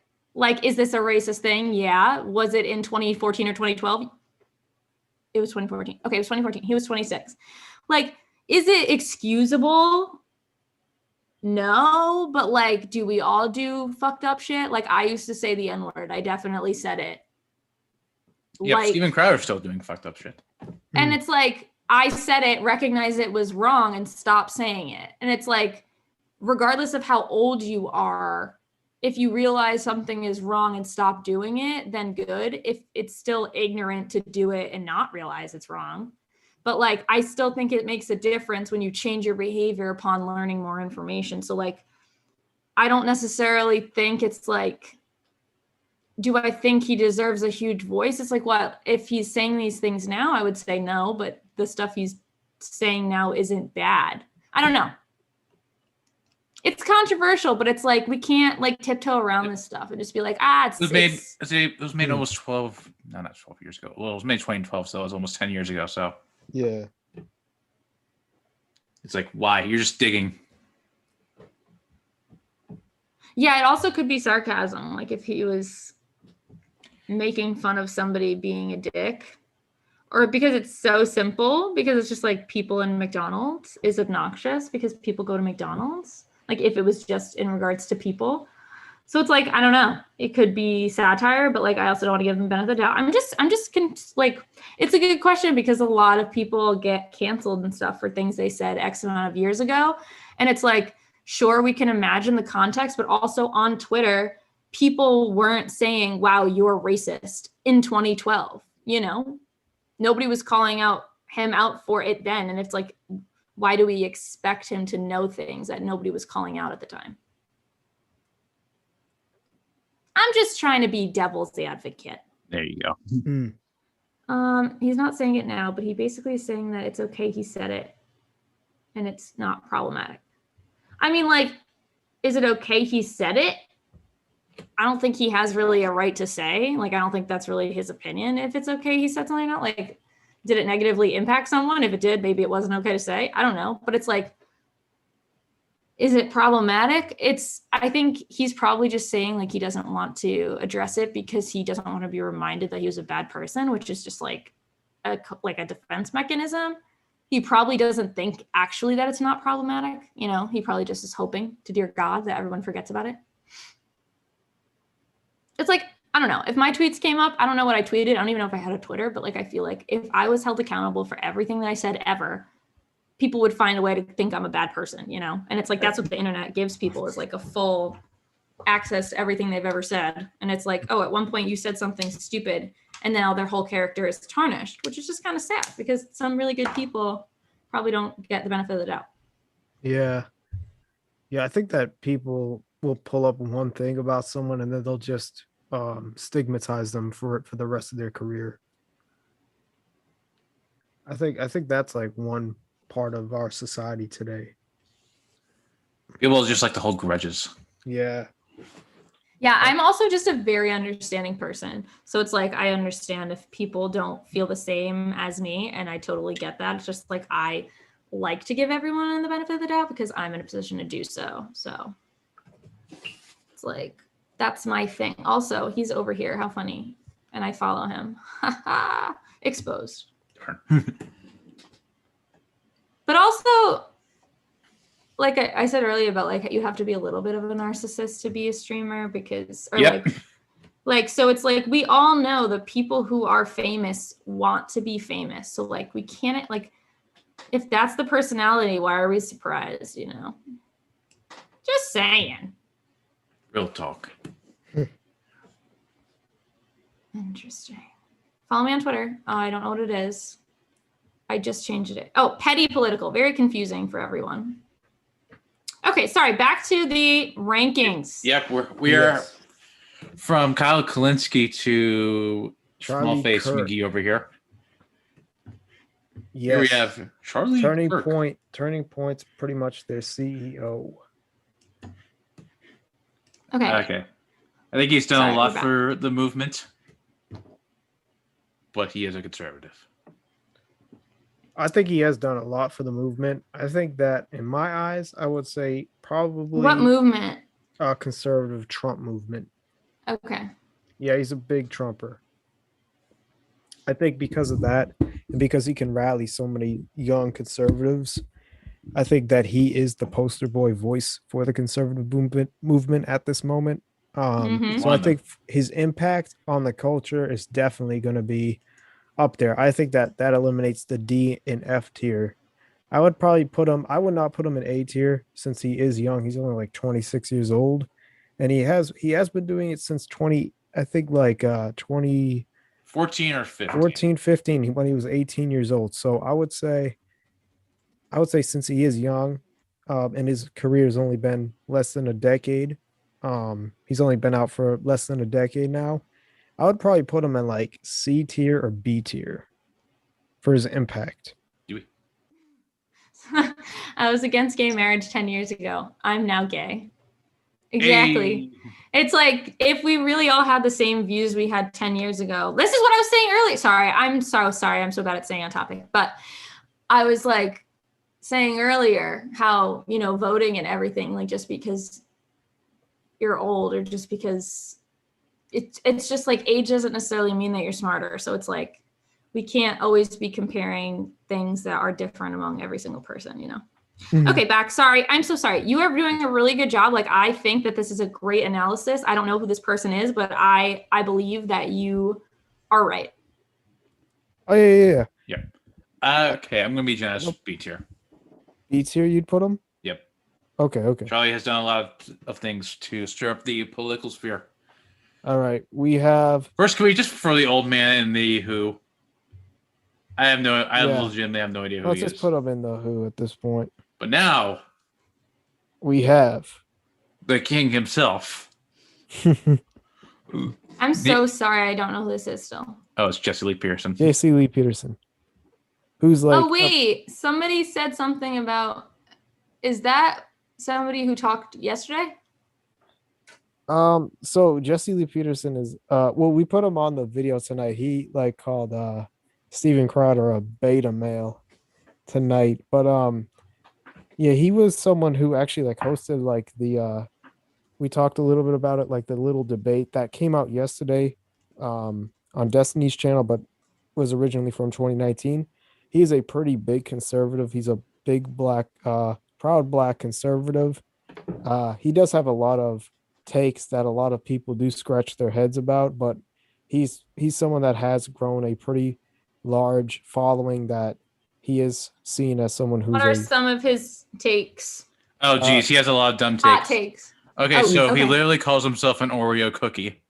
is this a racist thing? Yeah. Was it in 2014 or 2012? It was 2014. Okay, it was 2014. He was 26. Is it excusable? No, but do we all do fucked up shit? I used to say the N-word. I definitely said it. Yeah, Steven Crowder's still doing fucked up shit. And it's I said it, recognized it was wrong, and stopped saying it. And it's regardless of how old you are, if you realize something is wrong and stop doing it, then good. If it's still ignorant to do it and not realize it's wrong. But I still think it makes a difference when you change your behavior upon learning more information. So I don't necessarily think it's do I think he deserves a huge voice? It's what if he's saying these things now, I would say no, but the stuff he's saying now isn't bad. I don't know. It's controversial, but it's we can't tiptoe around this stuff and just be it was made almost 12, no, not 12 years ago. Well, it was made 2012, so it was almost 10 years ago. So yeah, it's why? You're just digging. Yeah, it also could be sarcasm. If he was making fun of somebody being a dick, or because it's so simple, because it's just people in McDonald's is obnoxious because people go to McDonald's. If it was just in regards to people. So it's I don't know. It could be satire, but I also don't want to give them the benefit of the doubt. I'm just it's a good question because a lot of people get canceled and stuff for things they said X amount of years ago. And it's sure, we can imagine the context, but also on Twitter, people weren't saying, wow, you're racist in 2012. Nobody was calling him out for it then. And it's why do we expect him to know things that nobody was calling out at the time? I'm just trying to be devil's advocate. There you go. He's not saying it now, but he basically is saying that it's okay he said it and it's not problematic. I mean, is it okay he said it? I don't think he has really a right to say. I don't think that's really his opinion if it's okay he said something like that. Did it negatively impact someone? If it did, maybe it wasn't okay to say. I don't know. But it's is it problematic? I think he's probably just saying he doesn't want to address it because he doesn't want to be reminded that he was a bad person, which is just a defense mechanism. He probably doesn't think actually that it's not problematic. He probably just is hoping to dear God that everyone forgets about it. It's I don't know. If my tweets came up, I don't know what I tweeted. I don't even know if I had a Twitter, but I feel if I was held accountable for everything that I said ever, people would find a way to think I'm a bad person, you know? And it's like, that's what the internet gives people, is like a full access to everything they've ever said. And it's like, oh, at one point you said something stupid and now their whole character is tarnished, which is just kind of sad because some really good people probably don't get the benefit of the doubt. Yeah. Yeah, I think that people will pull up one thing about someone and then they'll just stigmatize them for it for the rest of their career. I think that's like one part of our society today. People just like to hold grudges. Yeah. Yeah, I'm also just a very understanding person. So it's like, I understand if people don't feel the same as me, and I totally get that. It's just like, I like to give everyone the benefit of the doubt because I'm in a position to do so. So it's like, that's my thing. Also, he's over here. How funny. And I follow him. Exposed. But also, like I said earlier about like you have to be a little bit of a narcissist to be a streamer because like so it's like we all know the people who are famous want to be famous. So like we can't like if that's the personality, why are we surprised, you know? Just saying. Real talk. Interesting. Follow me on Twitter. Oh, I don't know what it is. I just changed it. Oh, petty political. Very confusing for everyone. Okay, sorry. Back to the rankings. Yep, we are from Kyle Kalinske to Small Face Kirk. McGee over here. Yes. Here we have Charlie Kirk. Turning Point's pretty much their CEO. Okay. I think he's done a lot for the movement, but he is a conservative. I think he has done a lot for the movement. I think that in my eyes, I would say probably what movement? Conservative Trump movement. Okay. Yeah, he's a big Trumper. I think because of that, and because he can rally so many young conservatives, I think that he is the poster boy voice for the conservative movement at this moment. So I think his impact on the culture is definitely going to be up there. I think that eliminates the D and F tier. I would probably I would not put him in A tier since he is young. He's only like 26 years old. And he has been doing it since 20 14 or 15. 14, 15 when he was 18 years old. So I would say since he is young, and his career has only been less than a decade. He's only been out for less than a decade now. I would probably put him in like C tier or B tier for his impact. I was against gay marriage 10 years ago. I'm now gay. Exactly. Hey. It's like if we really all had the same views we had 10 years ago. This is what I was saying earlier. Sorry, I'm so sorry. I'm so bad at staying on topic. But I was like saying earlier how, you know, voting and everything, like just because you're old or just because it's just like age doesn't necessarily mean that you're smarter. So it's like we can't always be comparing things that are different among every single person, you know? Mm-hmm. Okay, back. Sorry. I'm so sorry. You are doing a really good job. Like, I think that this is a great analysis. I don't know who this person is, but I believe that you are right. Oh, yeah. Okay, I'm going to be generous. B tier. B tier, you'd put him? Yep. Okay. Charlie has done a lot of things to stir up the political sphere. All right, we have... First, can we just throw the old man in the Who? I legitimately have no idea who he is. Let's just put him in the Who at this point. But now... we have... the king himself. I'm so sorry, I don't know who this is still. Oh, it's Jesse Lee Peterson. Jesse Lee Peterson. Who's like... oh, wait. Somebody said something about... is that somebody who talked yesterday? So Jesse Lee Peterson is we put him on the video tonight. He like called Steven Crowder a beta male tonight. But yeah, he was someone who actually like hosted like the we talked a little bit about it, like the little debate that came out yesterday on Destiny's channel, but was originally from 2019. He's a pretty big conservative. He's a big black proud black conservative. He does have a lot of takes that a lot of people do scratch their heads about, but he's someone that has grown a pretty large following that he is seen as someone who's What are some of his takes? Oh, geez, he has a lot of dumb Hot takes. takes. Okay, Oh, so he okay. literally calls himself an Oreo cookie.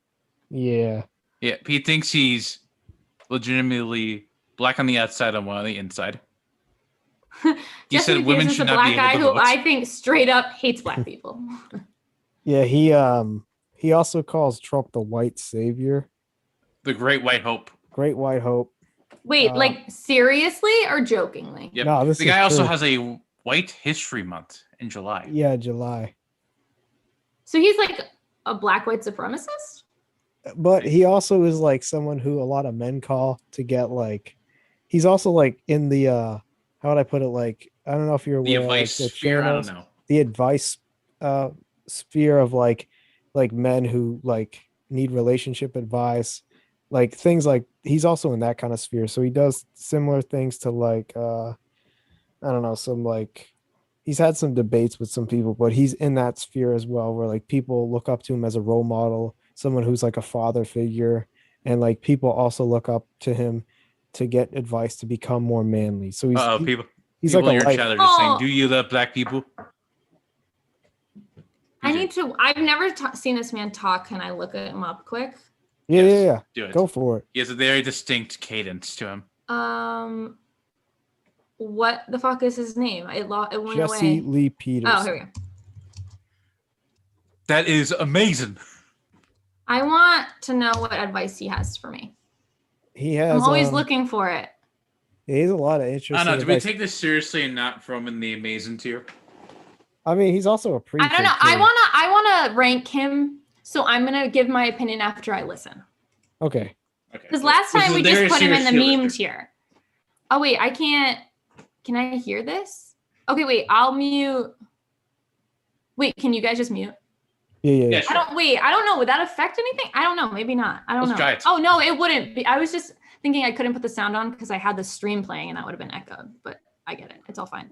Yeah. Yeah, he thinks he's legitimately black on the outside and white on the inside. He Jesse said women McPherson's should a not be black able guy to who vote. I think straight up hates black people. Yeah, he also calls Trump the white savior. The Great White Hope. Great white hope. Wait, like seriously or jokingly? Yep. No, this the is guy also true. has a White History Month in July. Yeah, July. So he's like a black white supremacist? But he also is like someone who a lot of men call to get like he's also like in the how would I put it, like I don't know if you're The aware, like, advice sphere, I don't know. the advice sphere of like men who like need relationship advice, like things like he's also in that kind of sphere. So he does similar things to like I don't know, some like he's had some debates with some people, but he's in that sphere as well where like people look up to him as a role model, someone who's like a father figure, and like people also look up to him to get advice to become more manly. So he's People he's people like in a your life. chat are just saying, Oh. "Do you love black people?" I need to. I've never seen this man talk. Can I look him up quick? Yeah. Do it. Go for it. He has a very distinct cadence to him. What the fuck is his name? It went Jesse away. Lee Peterson. Oh, here we go. That is amazing. I want to know what advice he has for me. He has. I'm always looking for it. He has a lot of interesting. I don't know. Do we advice. take this seriously and not from in the amazing tier? I mean, he's also a preacher. I don't know. too. I wanna rank him. So I'm gonna give my opinion after I listen. Okay. Because last time we just put him in the meme tier. Oh wait, I can't. Can I hear this? Okay, wait. I'll mute. Wait, can you guys just mute? Yeah. I don't. Wait, I don't know. Would that affect anything? I don't know. Maybe not. I don't Let's know. try it. Oh no, it wouldn't be. I was just thinking I couldn't put the sound on because I had the stream playing and that would have been echoed. But I get it. It's all fine.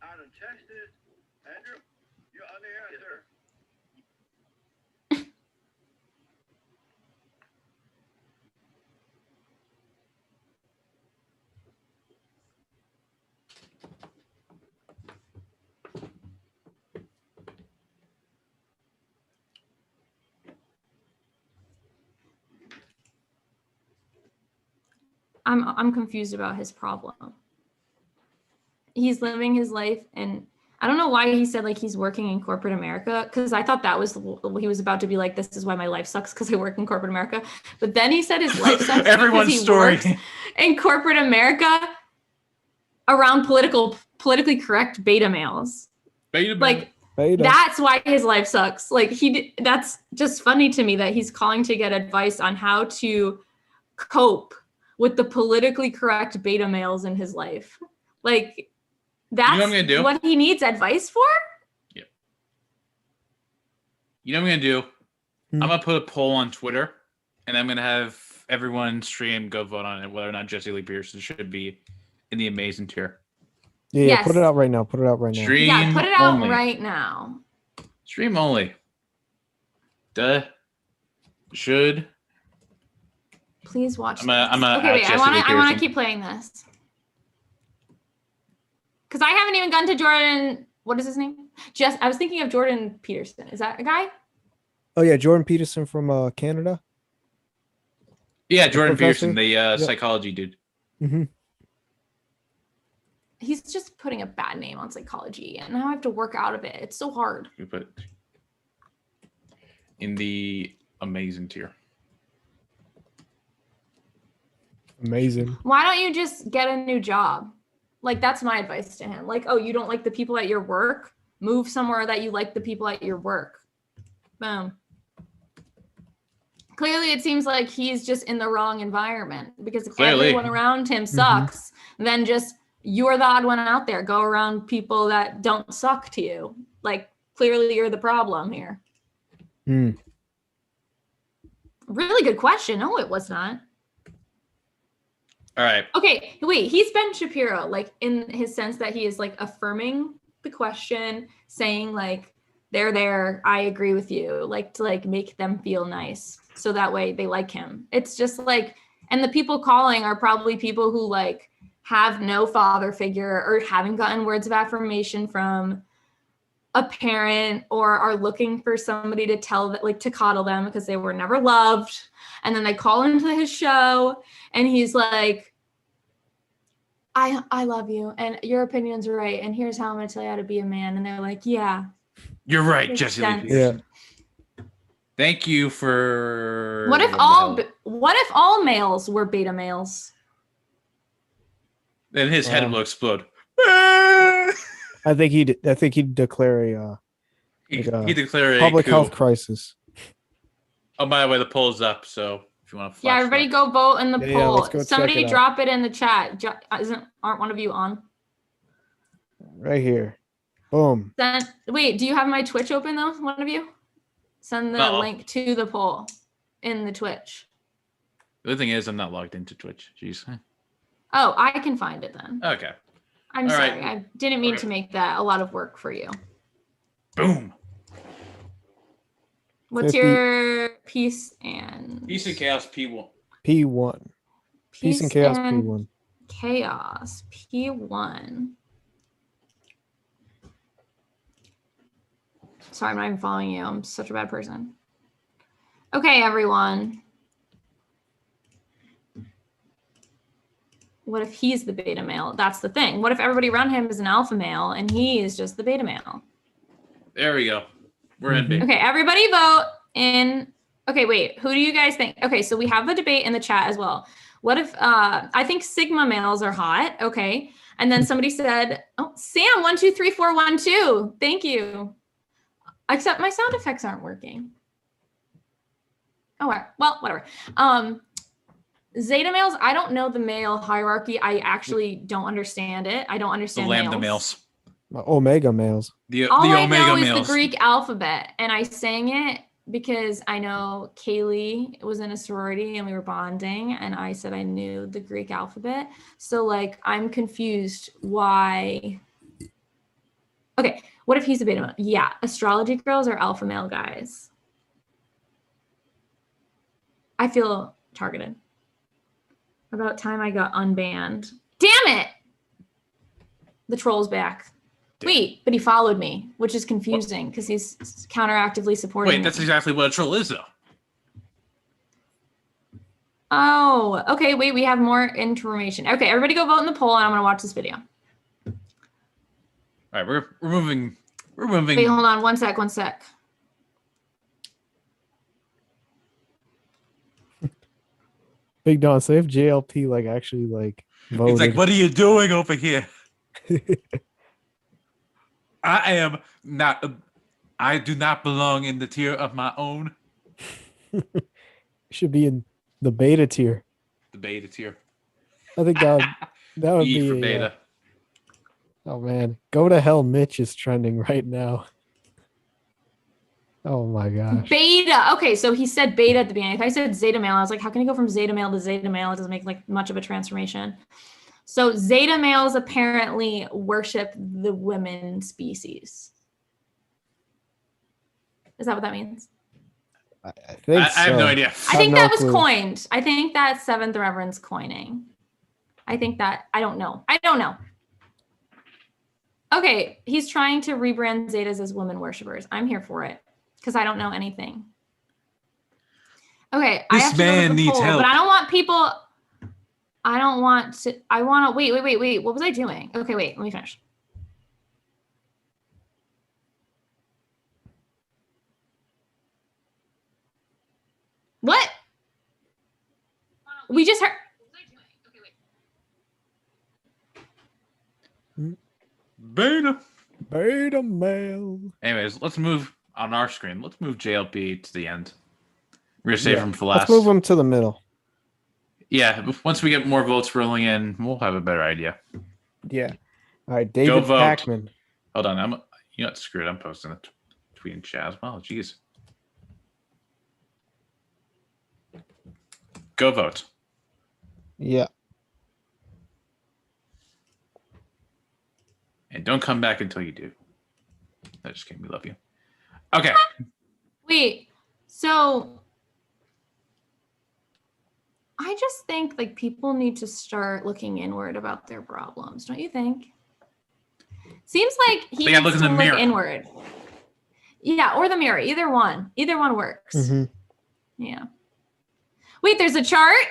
Out of Texas, Andrew, you're on the air, sir. I'm confused about his problem. He's living his life, and I don't know why he said like he's working in corporate America, because I thought that was he was about to be like, this is why my life sucks because I work in corporate America. But then he said his life sucks Everyone's because he story. works in corporate America around politically correct beta males. Like that's why his life sucks. Like that's just funny to me that he's calling to get advice on how to cope with the politically correct beta males in his life. Like that's what I'm gonna do? What he needs advice for? You know what I'm gonna do? I'm gonna put a poll on Twitter, and I'm gonna have everyone stream go vote on it whether or not Jesse Lee Peterson should be in the amazing tier. Yeah, Yes. put it out right now. Stream Yeah, put it out only. right now. Stream only. Should. Please watch. I'm a okay, wait. Jesse Lee I want Peterson. to keep playing this because I haven't even gotten to Jordan. What is his name? I was thinking of Jordan Peterson. Is that a guy? Oh yeah, Jordan Peterson from Canada. Yeah, Jordan professor? Peterson, the Yep. psychology dude. Mm-hmm. He's just putting a bad name on psychology, and now I have to work out of it. It's so hard. We put in the amazing tier. Amazing. Why don't you just get a new job? Like that's my advice to him. Like, oh, you don't like the people at your work? Move somewhere that you like the people at your work. Boom. Clearly, it seems like he's just in the wrong environment because if everyone around him sucks, then just you're the odd one out there. Go around people that don't suck to you. Like clearly you're the problem here. Really good question. No, it was not. All right. Okay, wait, he's Ben Shapiro, like in his sense that he is like affirming the question, saying like, they're there, I agree with you, like to like make them feel nice. So that way they like him. It's just like, and the people calling are probably people who like have no father figure or haven't gotten words of affirmation from a parent or are looking for somebody to tell that like to coddle them because they were never loved. And then they call into his show and he's like, I love you and your opinion's right. And here's how I'm gonna tell you how to be a man. And they're like, yeah. You're right, Makes Jesse Lee sense. Peterson. Thank you for. What if all males were beta males? Then his head will explode. I think he'd declare a He declare a public coup. health crisis. Oh, by the way, the poll's up, so if you want to. Yeah, everybody go vote in the Yeah, poll. let's go check Somebody it out. drop it in the chat. Aren't one of you on? Right here. Boom. Wait, do you have my Twitch open though? One of you? Send the No. link to the poll in the Twitch. The other thing is, I'm not logged into Twitch. Jeez. Oh, I can find it then. Okay. I'm All sorry. right. I didn't mean to make that a lot of work for you. Boom. What's 50. your peace and Peace and chaos P1. P1. Peace and chaos P1. Chaos P1. Sorry, I'm not even following you. I'm such a bad person. Okay, everyone. What if he's the beta male? That's the thing. What if everybody around him is an alpha male and he is just the beta male? There we go. We're in beta. Okay, everybody vote in. Okay, wait. Who do you guys think? Okay, so we have the debate in the chat as well. What if I think Sigma males are hot? Okay. And then somebody said, oh, Sam, 123412. Thank you. Except my sound effects aren't working. Oh, well, whatever. Zeta males, I don't know the male hierarchy. I actually don't understand it. I don't The understand lambda males. males. Omega males. All the I omega know males. is the Greek alphabet, and I sang it because I know Kaylee was in a sorority and we were bonding, and I said I knew the Greek alphabet. So like, I'm confused why. Okay, what if he's a beta male? Yeah, astrology girls are alpha male guys. I feel targeted. About time I got unbanned. Damn it! The troll's back. Wait, but he followed me, which is confusing because he's counteractively supporting Wait, me. that's exactly what a troll is, though. Oh, okay. Wait, we have more information. Okay, everybody go vote in the poll, and I'm gonna watch this video. All right, we're moving. We're moving. Wait, hold on. One sec. Big Don, say if JLP like actually like voted. It's like, what are you doing over here? I am not. I do not belong in the tier of my own. Should be in the beta tier. The beta tier. I think that would E be for a, beta. oh man, go to hell. Mitch is trending right now. Oh my gosh. Beta. Okay, so he said beta at the beginning. If I said zeta male, I was like, how can you go from zeta male to zeta male? It doesn't make like much of a transformation. So zeta males apparently worship the women species. Is that what that means? I think I have no idea. I think no that was clue. coined. I think that's Seventh Reverend's coining. I think that, I don't know. Okay, he's trying to rebrand Zetas as women worshippers. I'm here for it because I don't know anything. Okay, I This have to go to man the needs poll, help. but I don't want people. I don't want to. I want to wait. What was I doing? Okay, wait. Let me finish. What? We just heard. Beta male. Anyways, let's move on our screen. Let's move JLP to the end. We're gonna save him for last. Let's move him to the middle. Yeah, once we get more votes rolling in, we'll have a better idea. Yeah. All right, Go David vote. Packman. Hold on, you know what? Screw it. I'm posting a tweet in chat as well. Jeez. Go vote. Yeah. And don't come back until you do. That just kidding. We love you. Okay. Wait, so I just think like people need to start looking inward about their problems, don't you think? Seems like he They gotta needs look in to the look mirror. inward. Yeah, or the mirror. Either one. Either one works. Yeah. Wait, there's a chart?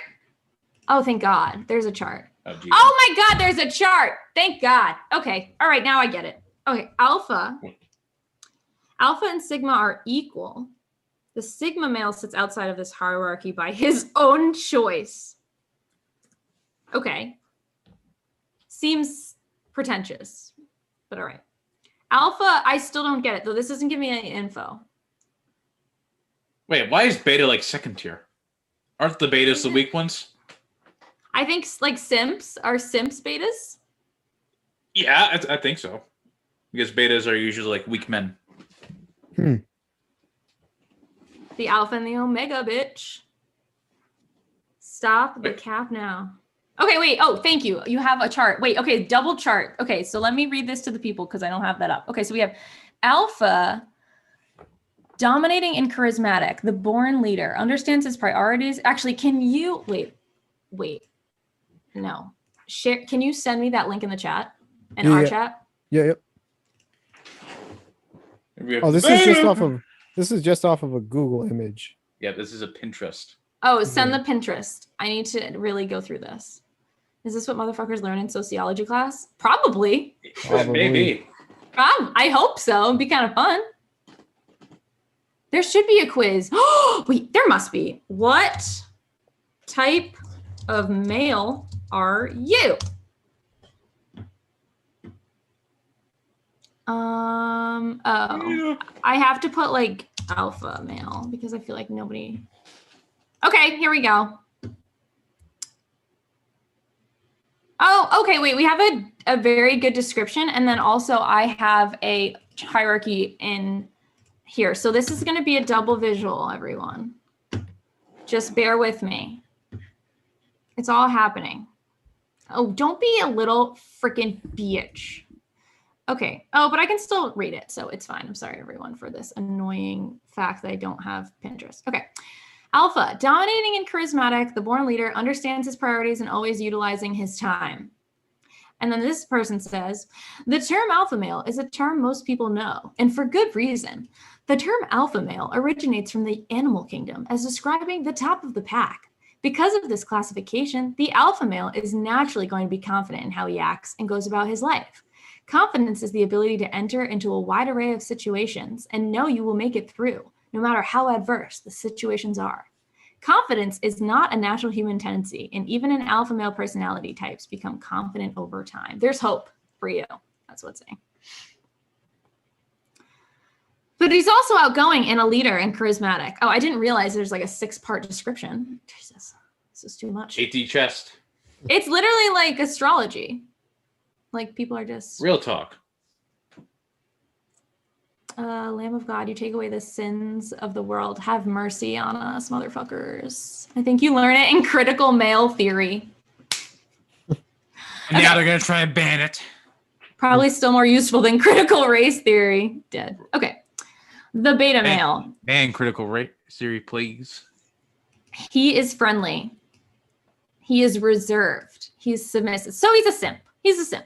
Oh, thank God. There's a chart. Oh, geez. Oh my God, there's a chart. Thank God. Okay. All right, now I get it. Okay, alpha and sigma are equal. The sigma male sits outside of this hierarchy by his own choice. Okay. Seems pretentious, but all right. Alpha, I still don't get it, though. This doesn't give me any info. Wait, why is beta like second tier? Aren't the betas the weak ones? I think like simps are simps betas. Yeah, I think so. Because betas are usually like weak men. The alpha and the omega, bitch. Stop the cap now. Okay, wait. Oh, thank you. You have a chart. Wait, okay, double chart. Okay, so let me read this to the people because I don't have that up. Okay, so we have alpha, dominating and charismatic, the born leader, understands his priorities. Actually, can you, wait. No. Share, can you send me that link in the chat? In our chat? Yeah, yep. Oh, this is just off of a Google image. Yeah, this is a Pinterest. Oh, send the Pinterest. I need to really go through this. Is this what motherfuckers learn in sociology class? Probably. Maybe. I hope so. It'd be kind of fun. There should be a quiz. Wait, there must be. What type of male are you? Oh, I have to put like alpha male because I feel like nobody. Okay, here we go. Oh, okay, wait, we have a very good description. And then also I have a hierarchy in here. So this is going to be a double visual, everyone. Just bear with me. It's all happening. Oh, don't be a little freaking bitch. Okay. Oh, but I can still read it, so it's fine. I'm sorry, everyone, for this annoying fact that I don't have Pinterest. Okay. Alpha, dominating and charismatic, the born leader, understands his priorities and always utilizing his time. And then this person says, the term alpha male is a term most people know, and for good reason. The term alpha male originates from the animal kingdom as describing the top of the pack. Because of this classification, the alpha male is naturally going to be confident in how he acts and goes about his life. Confidence is the ability to enter into a wide array of situations and know you will make it through, no matter how adverse the situations are. Confidence is not a natural human tendency, and even in alpha male personality types become confident over time. There's hope for you. That's what's saying. But he's also outgoing and a leader and charismatic. Oh, I didn't realize there's like a 6-part description. Jesus, this is too much. 8D chest. It's literally like astrology. Like people are just Real talk. Lamb of God, you take away the sins of the world. Have mercy on us, motherfuckers. I think you learn it in critical male theory. And now they're going to try and ban it. Probably still more useful than critical race theory. Dead. Okay. The beta male. Ban critical race theory, please. He is friendly. He is reserved. He's submissive. So he's a simp. He's a simp.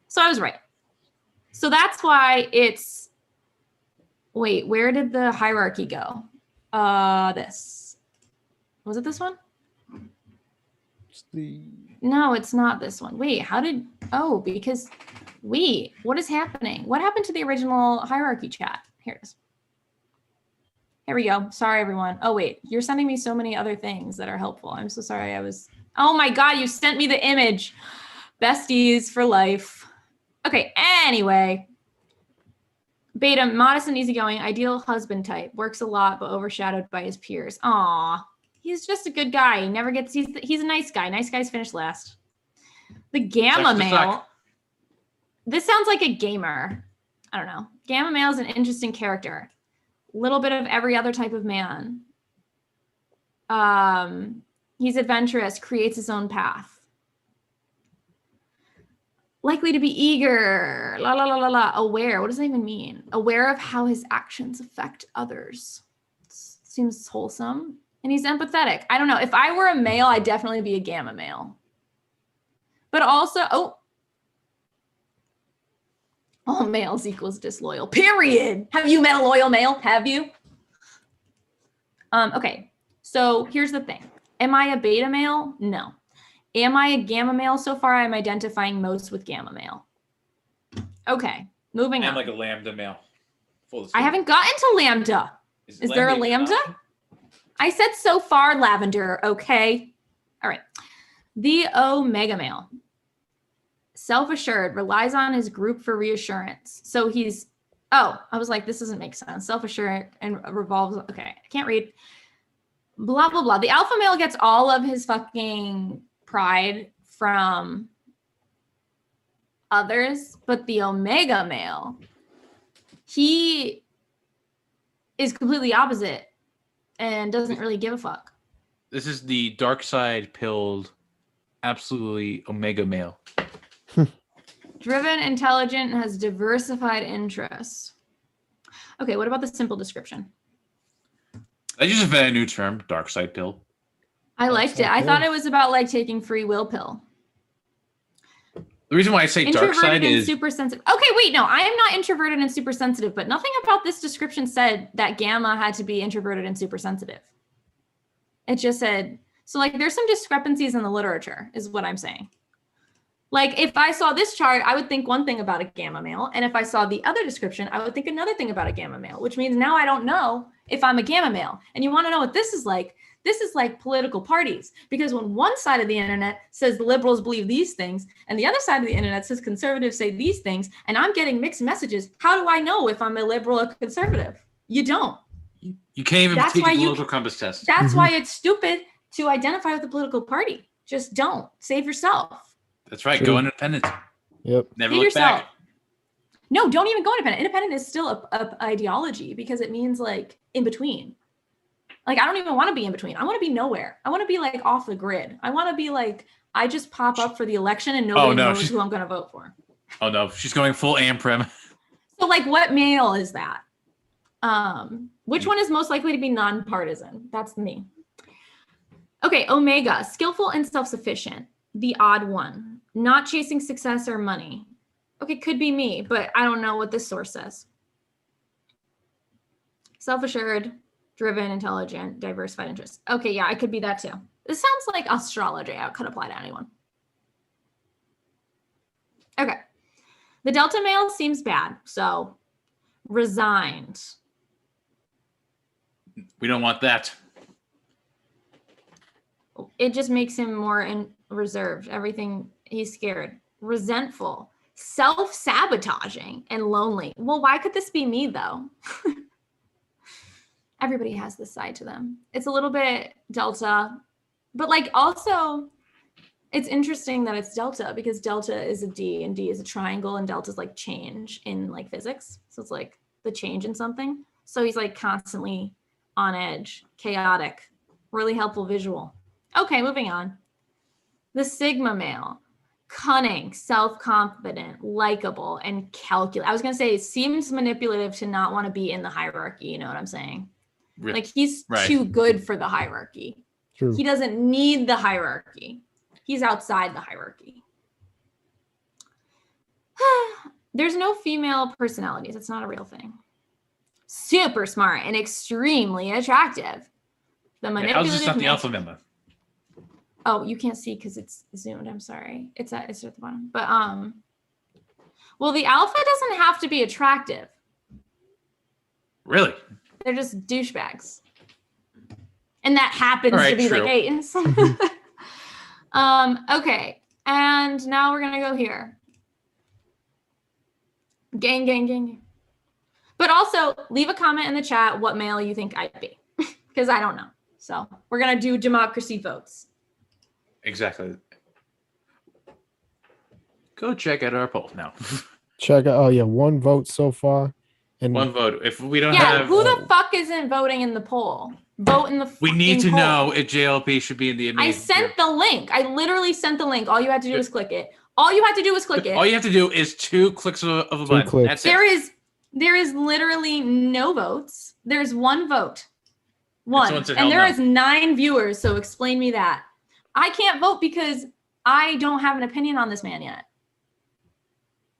So I was right. So that's why it's... Wait, where did the hierarchy go? This. Was it this one? No, it's not this one. Wait, how did... Oh, because... Wait, what is happening? What happened to the original hierarchy chat? Here it is. Here we go. Sorry, everyone. Oh, wait, you're sending me so many other things that are helpful. I'm so sorry I was... Oh my God, you sent me the image. Besties for life. Okay, anyway... Beta, modest and easygoing, ideal husband type. Works a lot, but overshadowed by his peers. Aw, he's just a good guy. He never gets, he's a nice guy. Nice guys finish last. The gamma male. This sounds like a gamer. I don't know. Gamma male is an interesting character. Little bit of every other type of man. He's adventurous, creates his own path. Likely to be eager, la la la la la, aware. What does that even mean? Aware of how his actions affect others. Seems wholesome. And he's empathetic. I don't know. If I were a male, I'd definitely be a gamma male. But also, all males equals disloyal, period. Have you met a loyal male? Have you? Okay, so here's the thing. Am I a beta male? No. Am I a gamma male? So far, I'm identifying most with gamma male. Okay, moving on. I'm like a lambda male. I haven't gotten to lambda. Is there a lambda? I said so far lavender, okay? All right. The omega male. Self-assured, relies on his group for reassurance. So he's, I was like, this doesn't make sense. Self-assured and revolves, okay, I can't read. Blah, blah, blah. The alpha male gets all of his fucking pride from others, but the omega male, he is completely opposite and doesn't really give a fuck. This is the dark side pilled, absolutely omega male. Driven, intelligent, has diversified interests. Okay, what about the simple description? I just invented a new term, dark side pill. I liked it. I thought it was about like taking free will pill. The reason why I say dark side is super sensitive. Okay, wait, no, I am not introverted and super sensitive, but nothing about this description said that gamma had to be introverted and super sensitive. It just said, so like there's some discrepancies in the literature is what I'm saying. Like if I saw this chart, I would think one thing about a gamma male. And if I saw the other description, I would think another thing about a gamma male, which means now I don't know if I'm a gamma male. And you want to know what this is like? This is like political parties, because when one side of the internet says the liberals believe these things and the other side of the internet says conservatives say these things, and I'm getting mixed messages, how do I know if I'm a liberal or conservative? You don't. You can't even take a political compass test. That's why it's stupid to identify with a political party. Just don't. Save yourself. That's right. Go independent. Yep. Never Save look yourself. back. No, don't even go independent. Independent is still a ideology because it means like in between. Like, I don't even want to be in between. I want to be nowhere. I want to be like off the grid. I want to be like, I just pop up for the election and nobody knows who I'm going to vote for. Oh no, she's going full Amprim. So like, what male is that? Which one is most likely to be nonpartisan? That's me. Okay, omega, skillful and self-sufficient. The odd one, not chasing success or money. Okay, could be me, but I don't know what this source says. Self-assured, driven, intelligent, diversified interests. Okay, yeah, I could be that too. This sounds like astrology. I could apply to anyone. Okay. The delta male seems bad, so resigned. We don't want that. It just makes him more reserved. Everything, he's scared. Resentful, self-sabotaging, and lonely. Well, why could this be me though? Everybody has this side to them. It's a little bit delta, but like also it's interesting that it's delta because delta is a D and D is a triangle and delta is like change in like physics. So it's like the change in something. So he's like constantly on edge, chaotic, really helpful visual. Okay, moving on. The sigma male, cunning, self-confident, likable, and calculate. I was going to say it seems manipulative to not want to be in the hierarchy. You know what I'm saying? Like he's too good for the hierarchy. True. He doesn't need the hierarchy. He's outside the hierarchy. There's no female personalities. It's not a real thing. Super smart and extremely attractive. The manipulative. How's this not the alpha memo? Oh, you can't see because it's zoomed. I'm sorry. It's at the bottom. But well, the alpha doesn't have to be attractive. Really? They're just douchebags. And that happens to be true. like 8. Okay. And now we're gonna go here. Gang, gang, gang. But also leave a comment in the chat what male you think I'd be. Because I don't know. So we're gonna do democracy votes. Exactly. Go check out our poll now. Check out. Oh yeah, one vote so far. And one vote. If we don't yeah, have, who the fuck isn't voting in the poll? Vote in the. We need to poll. know if JLP should be in the. I sent the link. I literally sent the link. All you had to do was click it. All you have to do is click it. All you have to do is 2 clicks of a button. clicks. That's There it. is literally no votes. There's 1 vote. someone said, And "Hell there no." is 9 viewers, so explain me that. I can't vote because I don't have an opinion on this man yet.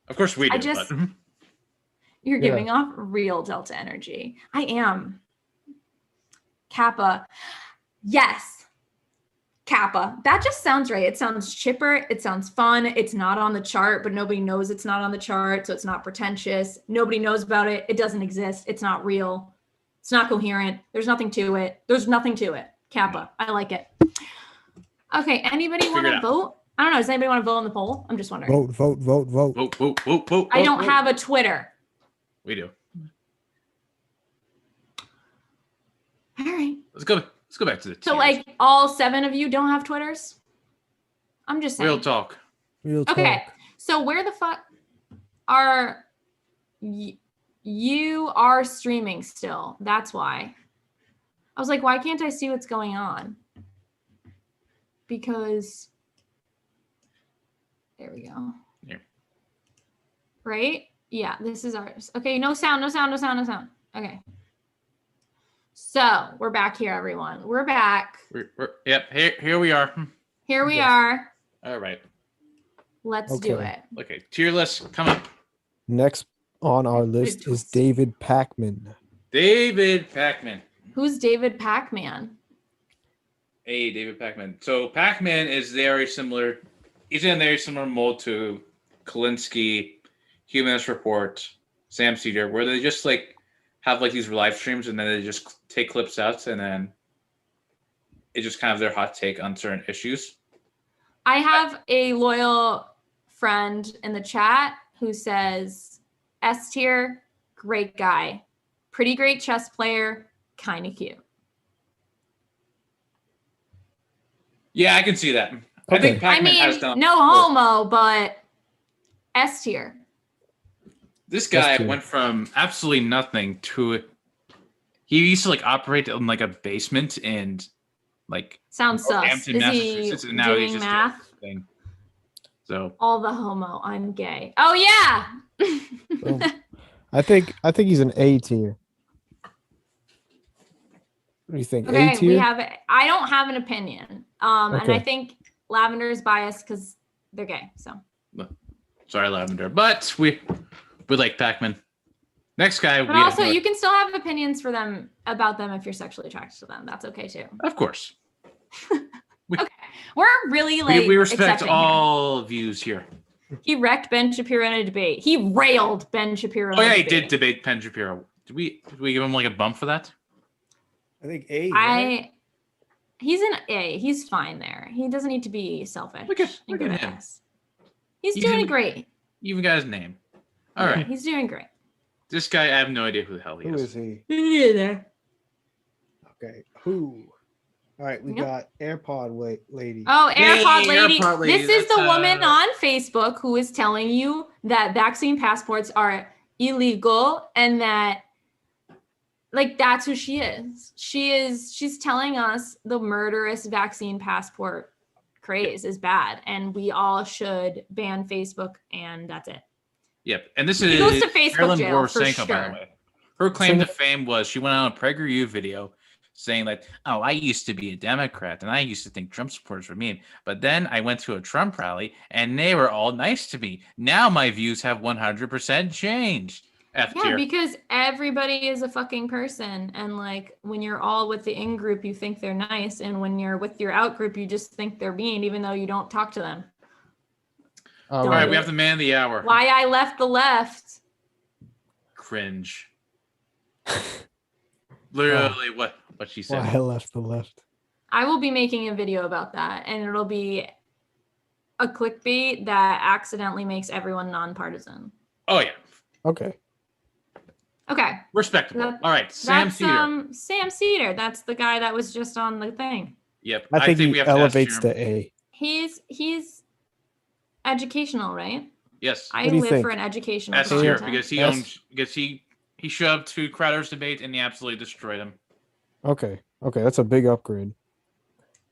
Of course we do. I just- but, You're Yeah. giving off real Delta energy. I am. Kappa. Yes. Kappa. That just sounds right. It sounds chipper. It sounds fun. It's not on the chart, but nobody knows it's not on the chart. So it's not pretentious. Nobody knows about it. It doesn't exist. It's not real. It's not coherent. There's nothing to it. There's nothing to it. Kappa. I like it. Okay. Anybody want Figure to it out. vote? I don't know. Does anybody want to vote on the poll? I'm just wondering. Vote. vote. I don't have a Twitter. We do. All right. Let's go back to the So tiers. like all 7 of you don't have Twitters? I'm just saying. Real talk. Okay. So where the fuck are you are streaming still? That's why. I was like, why can't I see what's going on? Because there we go. Here. Right? Yeah, this is ours. Okay, no sound. Okay. So we're back here, everyone. We're back. Yep. Here we are. Here we are. All right. Let's do Okay. it. Okay. Tier list. Come on. Next on our list is David Pacman. David Pacman. Who's David Pacman? Hey, David Pacman. So Pacman is very similar. He's in a very similar mold to Kalinsky, Humanist Report, Sam Cedar, where they just like have like these live streams and then they just take clips out and then it's just kind of their hot take on certain issues. I have a loyal friend in the chat who says S tier, great guy, pretty great chess player, kind of cute. Yeah, I can see that. I think Pacman has done. No homo, but S tier. This guy tier. went from absolutely nothing to he used to like operate in like a basement and like Sounds sus. Northampton, Is he Massachusetts, and now he's doing just math? thing. So All the homo, I'm gay. Oh yeah. So, I think he's an A tier. What do you think? Okay, A tier? we have. I don't have an opinion. And I Okay. think Lavender is biased because they're gay. So sorry, Lavender, but we like Pacman. Next guy, but we also have you can still have opinions for them about them if you're sexually attracted to them. That's okay too. of course. We're really like We respect accepting here. all views here. He wrecked Ben Shapiro in a debate. He railed Ben Shapiro. Oh in a yeah, he debate. did debate Ben Shapiro. Did we give him like a bump for that? I think A. right? He's an A. He's fine there. He doesn't need to be selfish. Look at and him. good at this. He's He's doing in- great. You even got his name. All right. He's doing great. This guy, I have no idea who the hell he Who is. is he? Yeah. Okay. Who? All right, we Yep. got AirPod lady. Oh, AirPod lady. AirPod lady, This is the that's, woman on Facebook who is telling you that vaccine passports are illegal and that like that's who she is. She's telling us the murderous vaccine passport craze is bad and we all should ban Facebook and that's it. Yep. And this He is goes to Facebook Marilyn jail for Borosenko, by the sure. way. Her claim to fame was she went on a PragerU video saying that, oh, I used to be a Democrat and I used to think Trump supporters were mean. But then I went to a Trump rally and they were all nice to me. Now my views have 100% changed. F Yeah, tier. because everybody is a fucking person. And like when you're all with the in group, you think they're nice. And when you're with your out group, you just think they're mean, even though you don't talk to them. All right, we have the man of the hour. Why I left the left. Cringe. Literally what she said. Why I left the left. I will be making a video about that. And it'll be a clickbait that accidentally makes everyone nonpartisan. Oh, yeah. Okay. Okay. Respectable. That- All right. Sam That's Cedar. Sam Cedar. That's the guy that was just on the thing. Yep. I think we he have to ask elevates you- to A. He's educational, right? Yes. I What do you live think? for an educational S tier content. because he shoved to Crowder's debate and he absolutely destroyed him. Okay. Okay, that's a big upgrade.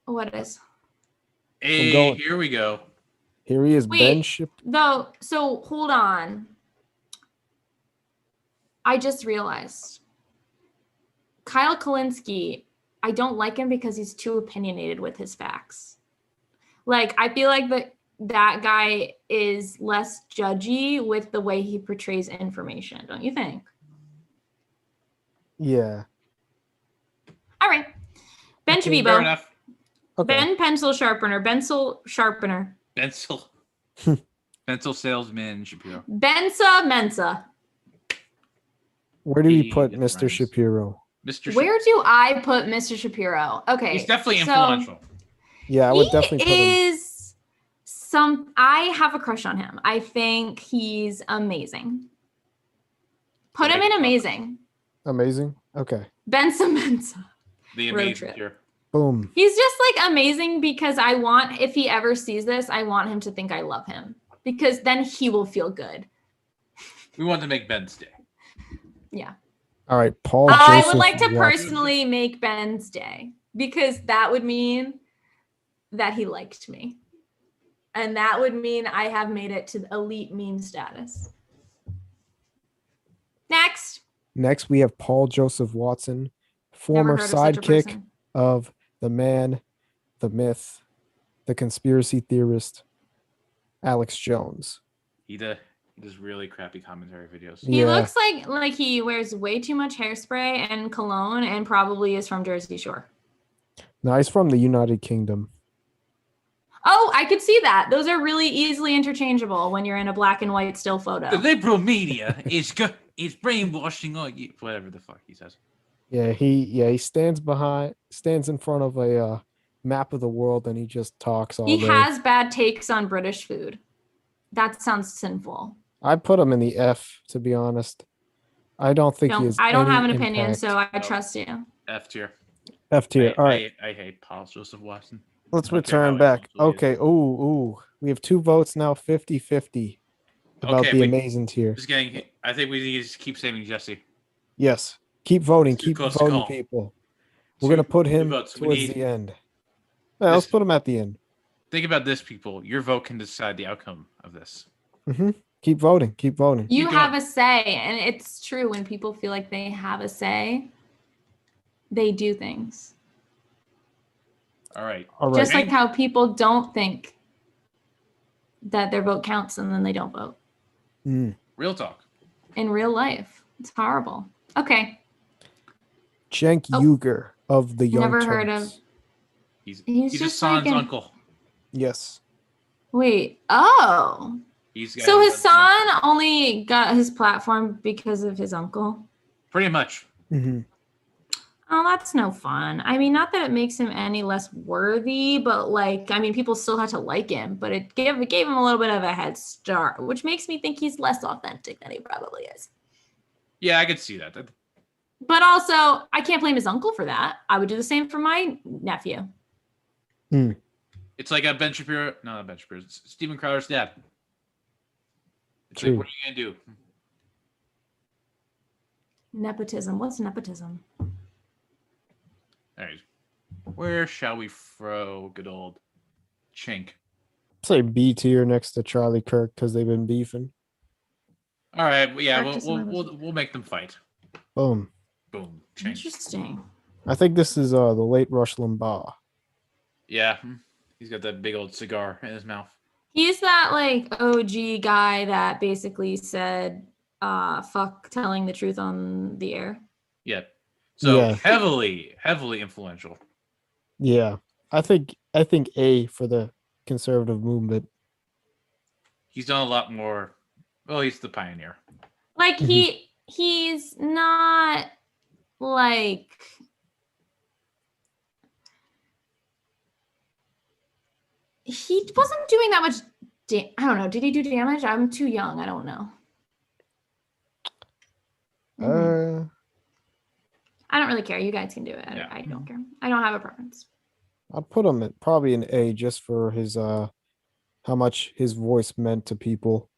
What is? Hey, going- here we go. Here he is, Ben Wait, Ship. though. So hold on. I just realized Kyle Kalinske, I don't like him because he's too opinionated with his facts. Like, I feel like that guy is less judgy with the way he portrays information, don't you think? Yeah. All right. Ben Fair Chabibo. enough. Okay. Ben Pencil Sharpener. Pencil Sharpener. Pencil. Pencil salesman Shapiro. Bensa Mensa. Where do we put Good Mr. friends. Shapiro? Mr. Where do I put Mr. Shapiro? Okay. He's definitely so influential. Yeah, I would definitely put him. is I have a crush on him. I think he's amazing. Put him in amazing. Amazing. Okay. Bensa Mensa. The Road amazing trip. here. Boom. He's just like amazing because I want, if he ever sees this, I want him to think I love him because then he will feel good. We want to make Ben's day. Yeah. All right, Paul. I Joseph would like to Watson. personally make Ben's day because that would mean that he liked me. And that would mean I have made it to elite meme status. Next. Next, we have Paul Joseph Watson, former heard of such a sidekick person. of the man, the myth, the conspiracy theorist, Alex Jones. He does really crappy commentary videos. He looks like he wears way too much hairspray and cologne and probably is from Jersey Shore. No, he's from the United Kingdom. Oh, I could see that. Those are really easily interchangeable when you're in a black and white still photo. The liberal media is brainwashing all you. Whatever the fuck he says. Yeah, he stands in front of a map of the world and he just talks all He day. has bad takes on British food. That sounds sinful. I put him in the F, to be honest. I don't think he has I don't any have an opinion, impact. so I trust you. F tier. F tier. All right. I hate Paul Joseph Watson. Let's I don't care return how back. influential he is. Okay. Ooh. We have 2 votes now, 50-50 about Okay, the we- amazing tier. I think we need to just keep saving Jesse. Yes. Keep voting. Too Keep close to voting, call. people. We're going to put him votes. We towards need- the end. Yeah, let's put him at the end. Think about this, people. Your vote can decide the outcome of this. Hmm. Keep voting. Keep voting. You Keep have going. a say, and it's true when people feel like they have a say, they do things. All right. All right. Just like how people don't think that their vote counts and then they don't vote. Real talk. In real life. It's horrible. Okay. Cenk Uygur of the Young Never Turks. heard of. He's just Hassan's like uncle. Yes. Wait. Oh. He's got So his Hassan only got his platform because of his uncle. pretty much. Mm-hmm. Oh, that's no fun. I mean, not that it makes him any less worthy, but like, I mean, people still had to like him, but it gave him a little bit of a head start, which makes me think he's less authentic than he probably is. Yeah, I could see that. But also, I can't blame his uncle for that. I would do the same for my nephew. It's like a Ben Shapiro. No, not Ben Shapiro. It's Steven Crowder's dad. It's True. like, what are you gonna do? Nepotism. What's nepotism? All right. Where shall we throw good old Chink? Say B tier next to Charlie Kirk because they've been beefing. All right. Yeah, Practice we'll make them fight. Boom. Boom. Chink. Interesting. I think this is the late Rush Limbaugh. Yeah. He's got that big old cigar in his mouth. He's that like OG guy that basically said, fuck telling the truth on the air. Yeah. So Yeah. heavily influential. Yeah. I think A for the conservative movement. He's done a lot more. Well, he's the pioneer. Like he's not like he wasn't doing that much I don't know. Did he do damage? I'm too young. I don't know. I don't really care. You guys can do it. I don't care. I don't have a preference. I'd put him at probably an A just for his how much his voice meant to people.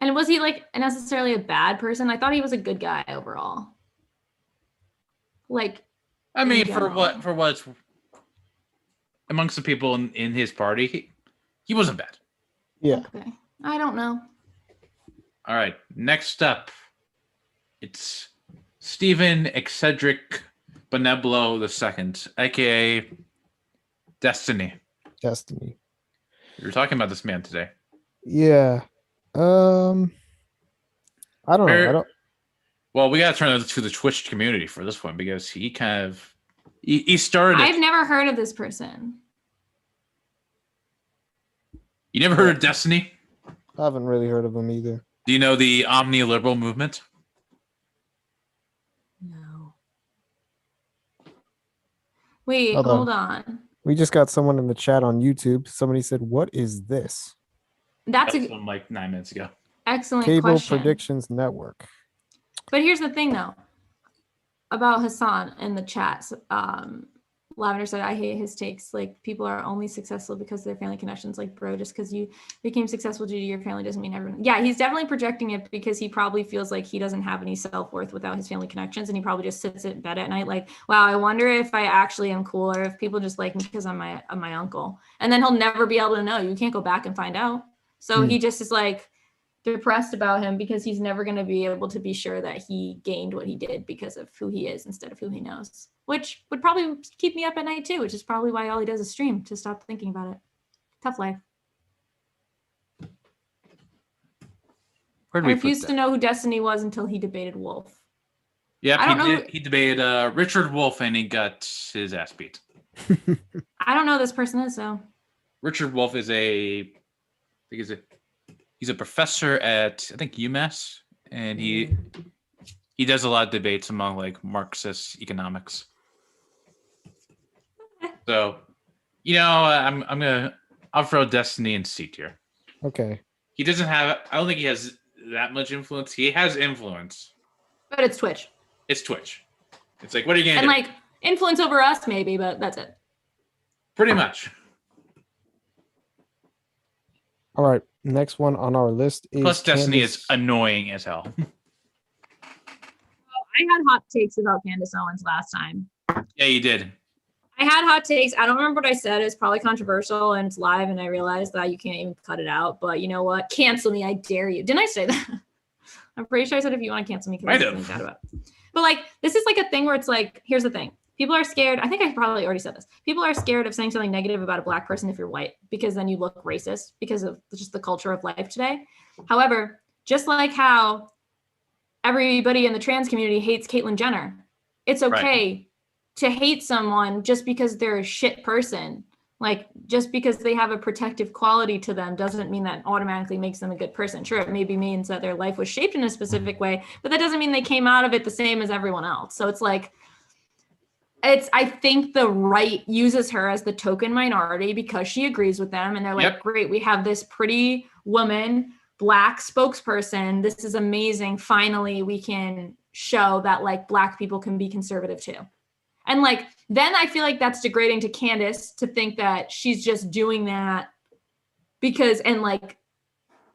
And was he like necessarily a bad person? I thought he was a good guy overall. Like, I mean, in for general. what's amongst the people in his party, He wasn't bad. Yeah. Okay. I don't know. All right. Next up, it's Stephen Excedric Beneblo II, aka Destiny. Destiny. We were talking about this man today. Yeah. I don't know. I don't. Well, we got to turn to the Twitch community for this one because he kind of he started. I've never heard of this person. You never heard of Destiny? I haven't really heard of him either. Do you know the omni-liberal movement? No. Wait, Hold hold on. on. We just got someone in the chat on YouTube. Somebody said, "What is this?" That's That was a from like 9 minutes ago. excellent Cable question. Predictions Network. But here's the thing, though, about Hassan in the chat. Lavender said, I hate his takes. Like, people are only successful because of their family connections. Like, bro, just because you became successful due to your family doesn't mean everyone. Yeah, he's definitely projecting it because he probably feels like he doesn't have any self-worth without his family connections. And he probably just sits in bed at night like, wow, I wonder if I actually am cool or if people just like me because I'm my uncle. And then he'll never be able to know. You can't go back and find out. So he just is like depressed about him because he's never going to be able to be sure that he gained what he did because of who he is instead of who he knows, which would probably keep me up at night too, which is probably why all he does is stream to stop thinking about it. Tough life. I refused to know who Destiny was until he debated Wolf. Yeah, I don't know. He debated Richard Wolff and he got his ass beat. I don't know who this person is, so. Richard Wolff is he's a professor at I think UMass, and he does a lot of debates among like Marxist economics. So, I'll throw Destiny in C tier. Okay. He doesn't have. I don't think he has that much influence. He has influence, But it's Twitch. It's Twitch. It's like, what are you gonna And do? like influence over us, maybe, but that's it. Pretty much. All right. Next one on our list is Plus, Destiny Candace. is annoying as hell. I had hot takes about Candace Owens last time. Yeah, you did. I had hot takes. I don't remember what I said. It's probably controversial and it's live, and I realized that you can't even cut it out. But you know what? Cancel me. I dare you. Didn't I say that? I'm pretty sure I said if you want to cancel me. Might have. But like, this is like a thing where it's like, here's the thing. People are scared. I think I probably already said this. People are scared of saying something negative about a Black person if you're white, because then you look racist because of just the culture of life today. However, just like how everybody in the trans community hates Caitlyn Jenner, it's okay to hate someone just because they're a shit person. Like, just because they have a protective quality to them doesn't mean that automatically makes them a good person. Sure, it maybe means that their life was shaped in a specific way, but that doesn't mean they came out of it the same as everyone else. So it's like, I think the right uses her as the token minority because she agrees with them. And they're like, great, we have this pretty woman, Black spokesperson. This is amazing. Finally, we can show that like Black people can be conservative too. And like, then I feel like that's degrading to Candace to think that she's just doing that because, and like,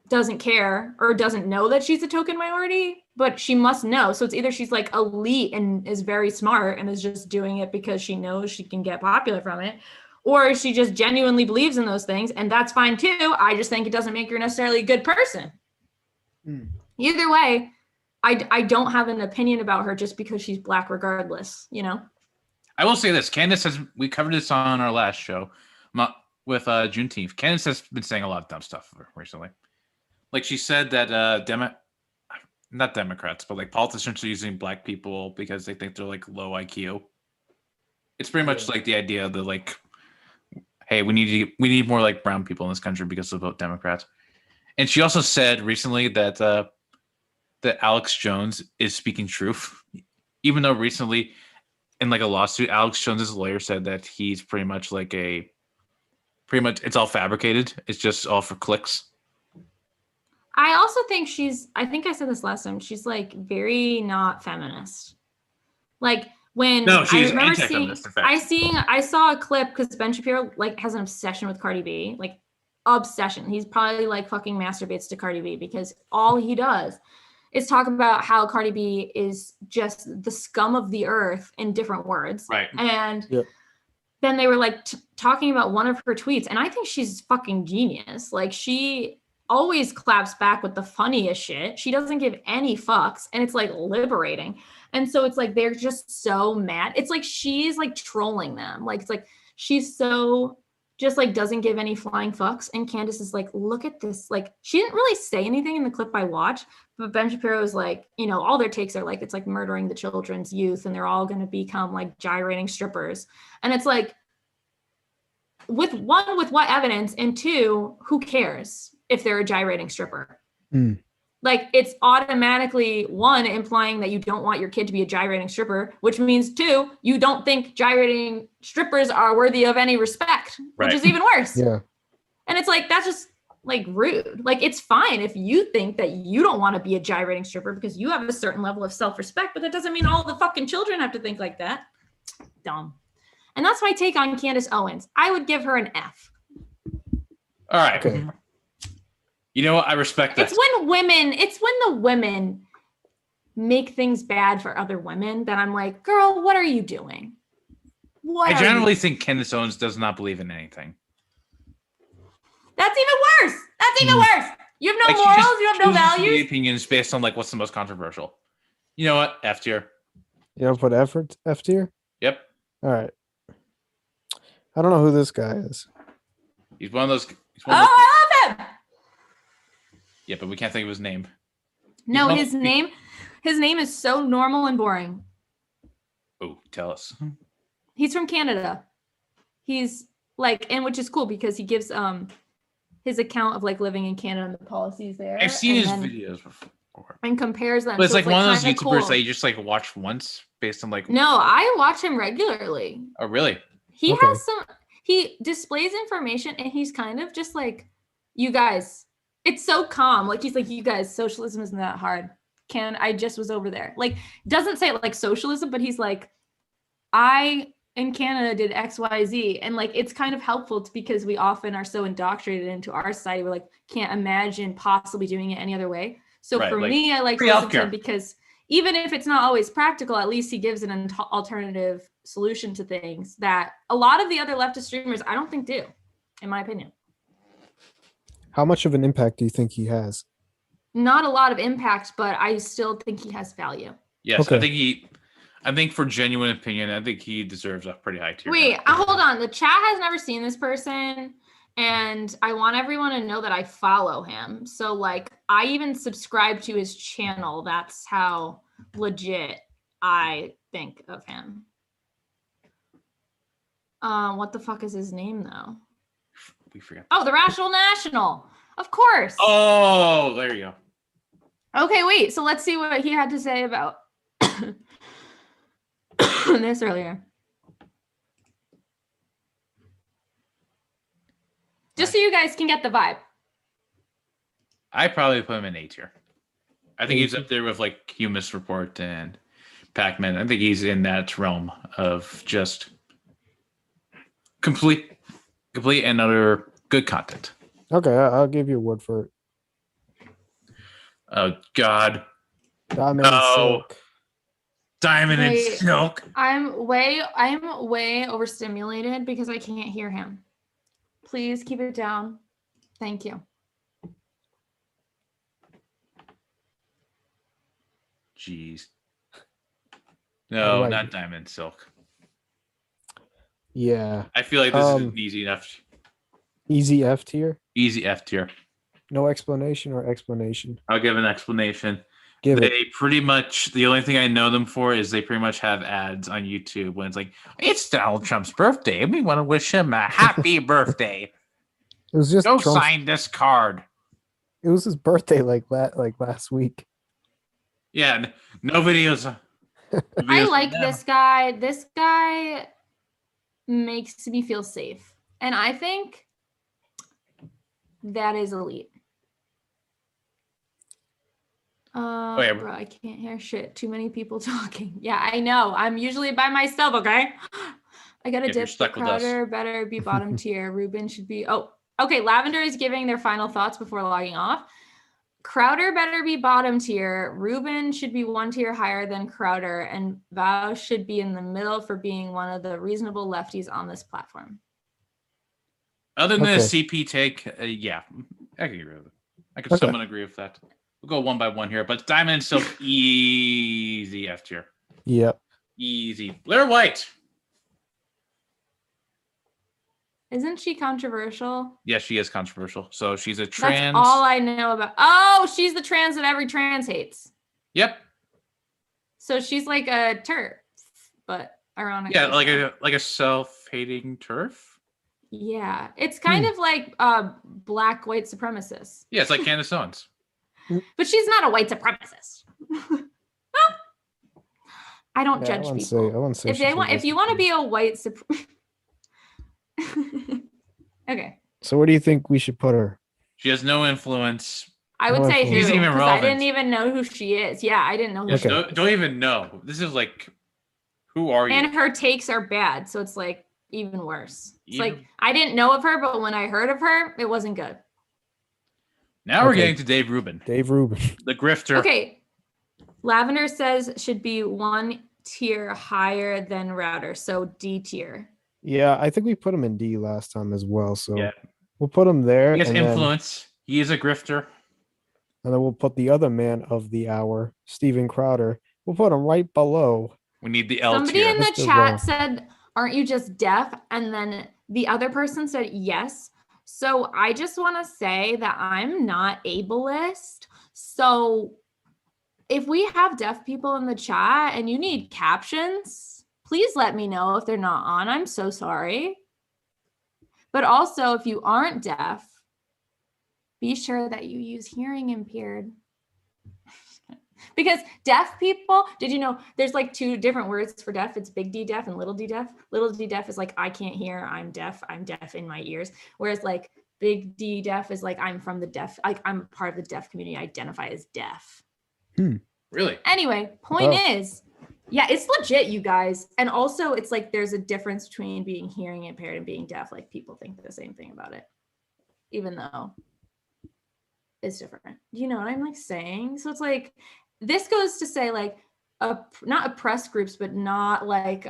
doesn't care or doesn't know that she's a token minority, but she must know. So it's either she's like elite and is very smart and is just doing it because she knows she can get popular from it, or she just genuinely believes in those things, and that's fine too. I just think it doesn't make her necessarily a good person. Either way, I don't have an opinion about her just because she's Black regardless, you know? I will say this. Candace we covered this on our last show with Juneteenth. Candace has been saying a lot of dumb stuff recently. Like, she said that not Democrats, but like politicians are using Black people because they think they're like low IQ. It's pretty much like the idea that like, hey, we need more like brown people in this country because they'll vote Democrats. And she also said recently that that Alex Jones is speaking truth, even though recently in like a lawsuit, Alex Jones's lawyer said that he's pretty much it's all fabricated. It's just all for clicks. I also think I think I said this last time, she's like very not feminist. Like, when she's I remember anti-feminist, in fact. I saw a clip because Ben Shapiro like has an obsession with Cardi B, like obsession. He's probably like fucking masturbates to Cardi B because all he does is talk about how Cardi B is just the scum of the earth in different words. Right. And then they were like talking about one of her tweets, and I think she's fucking genius. Like, she always claps back with the funniest shit. She doesn't give any fucks, and it's like liberating. And so it's like they're just so mad. It's like she's like trolling them. Like, it's like she's so just like doesn't give any flying fucks. And Candace is like, look at this. Like, she didn't really say anything in the clip I watched, but Ben Shapiro is like, you know, all their takes are like, it's like murdering the children's youth, and they're all going to become like gyrating strippers. And it's like, with one, with what evidence? And two, who cares if they're a gyrating stripper? Like, it's automatically, one, implying that you don't want your kid to be a gyrating stripper, which means two, you don't think gyrating strippers are worthy of any respect, which is even worse. Yeah. And it's like, that's just like rude. Like, it's fine if you think that you don't want to be a gyrating stripper because you have a certain level of self-respect, but that doesn't mean all the fucking children have to think like that. Dumb. And that's my take on Candace Owens. I would give her an F. All right. Okay. You know what? I respect that. It's when the women make things bad for other women that I'm like, girl, what are you doing? I generally think Candace Owens does not believe in anything. That's even worse. That's even worse. You have no morals. You have no values. Opinions based on like what's the most controversial. You know what? F tier. You don't put F tier? Yep. All right. I don't know who this guy is. He's one of those. I love him. Yeah, but we can't think of his name. No, his name is so normal and boring. Oh, tell us. He's from Canada. He's like, and which is cool because he gives his account of like living in Canada and the policies there. I've seen his videos before. And compares them. But it's so like one of those YouTubers cool. that you just like watch once based on like. No, I watch him regularly. Oh, really? He displays information, and he's kind of just like, you guys, it's so calm. Like, he's like, you guys, socialism isn't that hard. I just was over there. Like, doesn't say it like socialism, but he's like, I in Canada did XYZ. And like, it's kind of helpful because we often are so indoctrinated into our society. We're like, can't imagine possibly doing it any other way. So for me, I like to listen to him because even if it's not always practical, at least he gives an alternative solution to things that a lot of the other leftist streamers, I don't think do, in my opinion. How much of an impact do you think he has? Not a lot of impact, but I still think he has value. Yes, okay. I think for genuine opinion, I think he deserves a pretty high tier. Wait, hold on. The chat has never seen this person, and I want everyone to know that I follow him. So like, I even subscribe to his channel. That's how legit I think of him. What the fuck is his name though? We forgot. Oh, the Rational National. Of course. Oh, there you go. Okay, wait. So let's see what he had to say about this earlier. Just so you guys can get the vibe. I probably put him in A tier. I think he's up there with like Humus Report and Pac-Man. I think he's in that realm of just complete and utter good content. Okay, I'll give you a word for it. Oh God. Diamond and Silk. Diamond and Silk. I'm way overstimulated because I can't hear him. Please keep it down. Thank you. Jeez. No, not Diamond and Silk. Yeah. I feel like this is an easy enough. Easy F tier? Easy F tier. No explanation or explanation? I'll give an explanation. They pretty much, the only thing I know them for is they pretty much have ads on YouTube when it's like, it's Donald Trump's birthday. We want to wish him a happy birthday. It was just go sign this card. It was his birthday like last week. Yeah, no videos. I like this guy. This guy makes me feel safe. And I think that is elite. Bro, I can't hear shit. Too many people talking. Yeah, I know. I'm usually by myself, okay? I gotta dip. The Crowder better be bottom tier. Ruben should be... Oh, okay. Lavender is giving their final thoughts before logging off. Crowder better be bottom tier. Ruben should be 1 tier higher than Crowder, and Val should be in the middle for being one of the reasonable lefties on this platform. Other than Okay. the CP take, yeah, I can agree with it. I could somewhat agree with that. We'll go one by one here, but Diamond and Silk, easy F tier. Yep. Easy. Blair White. Isn't she controversial? Yes, she is controversial. So she's a trans. That's all I know about. Oh, she's the trans that every trans hates. Yep. So she's like a TERF, but ironically. Yeah, like a self-hating turf. Yeah, it's kind of like black white supremacist. Yeah, it's like Candace Owens. But she's not a white supremacist. I don't judge people. I wouldn't say If you want to be a white okay. So where do you think we should put her? She has no influence. I would say who, She's even because I relevant. didn't even know who she is. Yeah, I didn't know who she is. Don't even know. This is like, who are you? And her takes are bad, so it's like even worse. It's like I didn't know of her, but when I heard of her, it wasn't good. Now we're getting to Dave Rubin. Dave Rubin. The grifter. Okay. Lavender says should be 1 tier higher than Router, so D tier. Yeah, I think we put him in D last time as well. So Yeah. we'll put him there. He has and influence. He is a grifter. And then we'll put the other man of the hour, Steven Crowder. We'll put him right below. We need the L Somebody tier. in the Mr. chat Raw. said, aren't you just deaf? And then the other person said yes. So I just want to say that I'm not ableist. So if we have deaf people in the chat and you need captions, please let me know if they're not on. I'm so sorry. But also, if you aren't deaf, be sure that you use hearing impaired. Because deaf people, did you know there's like 2 different words for deaf? It's big D deaf and little d deaf. Little d deaf is like, I can't hear, I'm deaf in my ears. Whereas like big D deaf is like, I'm from the deaf, like I'm part of the deaf community, I identify as deaf. Really? Anyway, point is, yeah, it's legit, you guys. And also it's like, there's a difference between being hearing impaired and being deaf. Like people think the same thing about it, even though it's different. You know what I'm like saying? So it's like, this goes to say like, not oppressed groups, but not like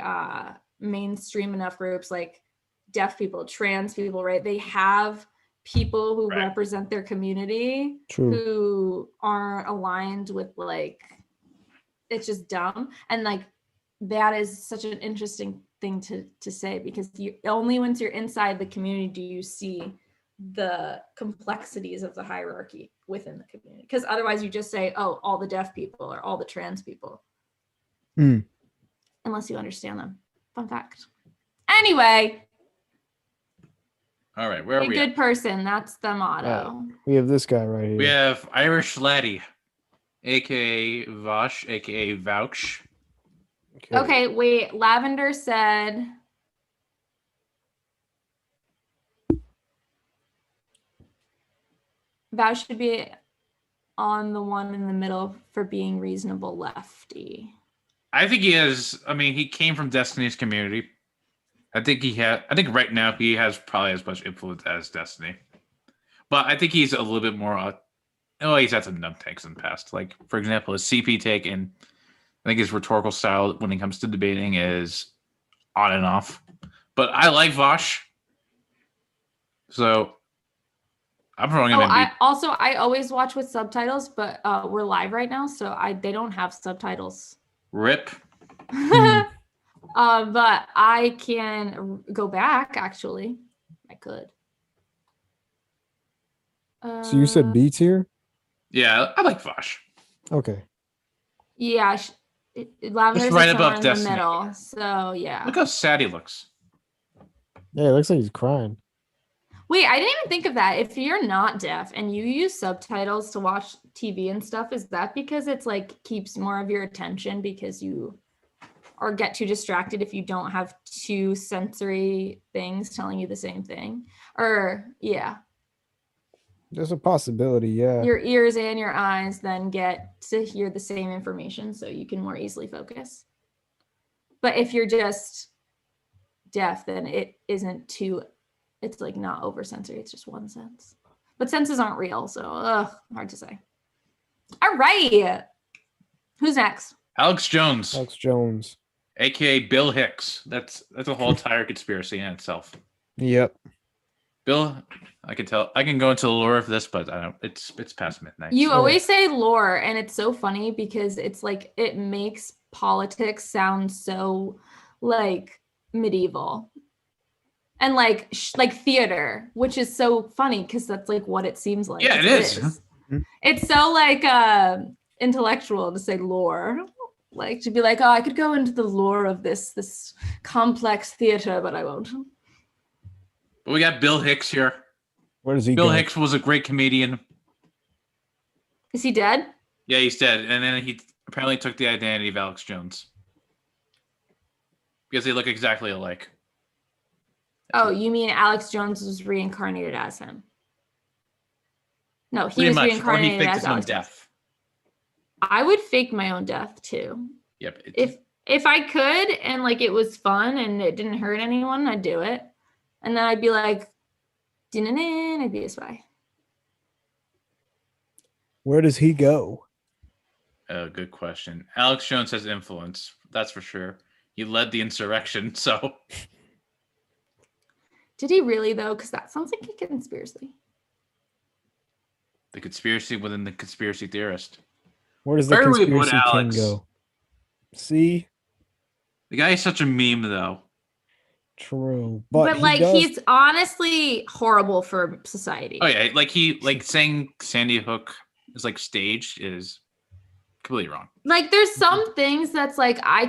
mainstream enough groups like deaf people, trans people, right? They have people who represent their community who aren't aligned with like, it's just dumb. And like, that is such an interesting thing to say, because you only once you're inside the community do you see the complexities of the hierarchy within the community, because otherwise you just say, oh, all the deaf people or all the trans people, unless you understand them. Fun fact. Anyway, all right, where are be we a good at? person, that's the motto. We have this guy right here. We have Irish Laddie, aka Vosh, aka Vouch. Okay, wait, Lavender said Val should be on the one in the middle for being reasonable lefty. I think he has. I mean, he came from Destiny's community. I think right now he has probably as much influence as Destiny, but I think he's a little bit more. He's had some dumb takes in the past. Like for example, his CP take, and I think his rhetorical style when it comes to debating is on and off. But I like Vosh, so I'm probably gonna be. I always watch with subtitles, but we're live right now, so they don't have subtitles. Rip. But I can go back. Actually, I could. So you said B tier? Yeah, I like Vosh. Okay. Yeah, Lavender's right somewhere above in Destiny. the middle. So yeah. Look how sad he looks. Yeah, it looks like he's crying. Wait, I didn't even think of that. If you're not deaf and you use subtitles to watch TV and stuff, is that because it's like keeps more of your attention because you or get too distracted if you don't have 2 sensory things telling you the same thing? Or yeah. There's a possibility, yeah. Your ears and your eyes then get to hear the same information so you can more easily focus. But if you're just deaf, then it isn't too, it's like not over sensory, it's just one sense. But senses aren't real, so hard to say. All right. Who's next? Alex Jones, Alex Jones. aka Bill Hicks. That's a whole entire conspiracy in itself. Yep. Bill, I can tell. I can go into the lore of this, but I don't. It's past midnight. You so- always say lore, and it's so funny because it's like it makes politics sound so like medieval and like theater, which is so funny because that's like what it seems like. Yeah, it is. It's so like intellectual to say lore, like to be like, oh, I could go into the lore of this complex theater, but I won't. But we got Bill Hicks here. Where does he Bill go? Hicks was a great comedian. Is he dead? Yeah, he's dead. And then he apparently took the identity of Alex Jones. Because they look exactly alike. Oh, you mean Alex Jones was reincarnated as him? No, he Pretty was much. Or he reincarnated faked as his own Alex Jones. death. I would fake my own death too. Yep. If I could and like it was fun and it didn't hurt anyone, I'd do it. And then I'd be like, I'd be a spy. Where does he go? Good question. Alex Jones has influence. That's for sure. He led the insurrection, so. Did he really though? Because that sounds like a conspiracy. The conspiracy within the conspiracy theorist. Where does the Where do we put conspiracy king Alex? go? See? The guy is such a meme, though. True. But he like does- he's honestly horrible for society. Oh yeah, like saying Sandy Hook is like staged is completely wrong. Like there's some things that's like I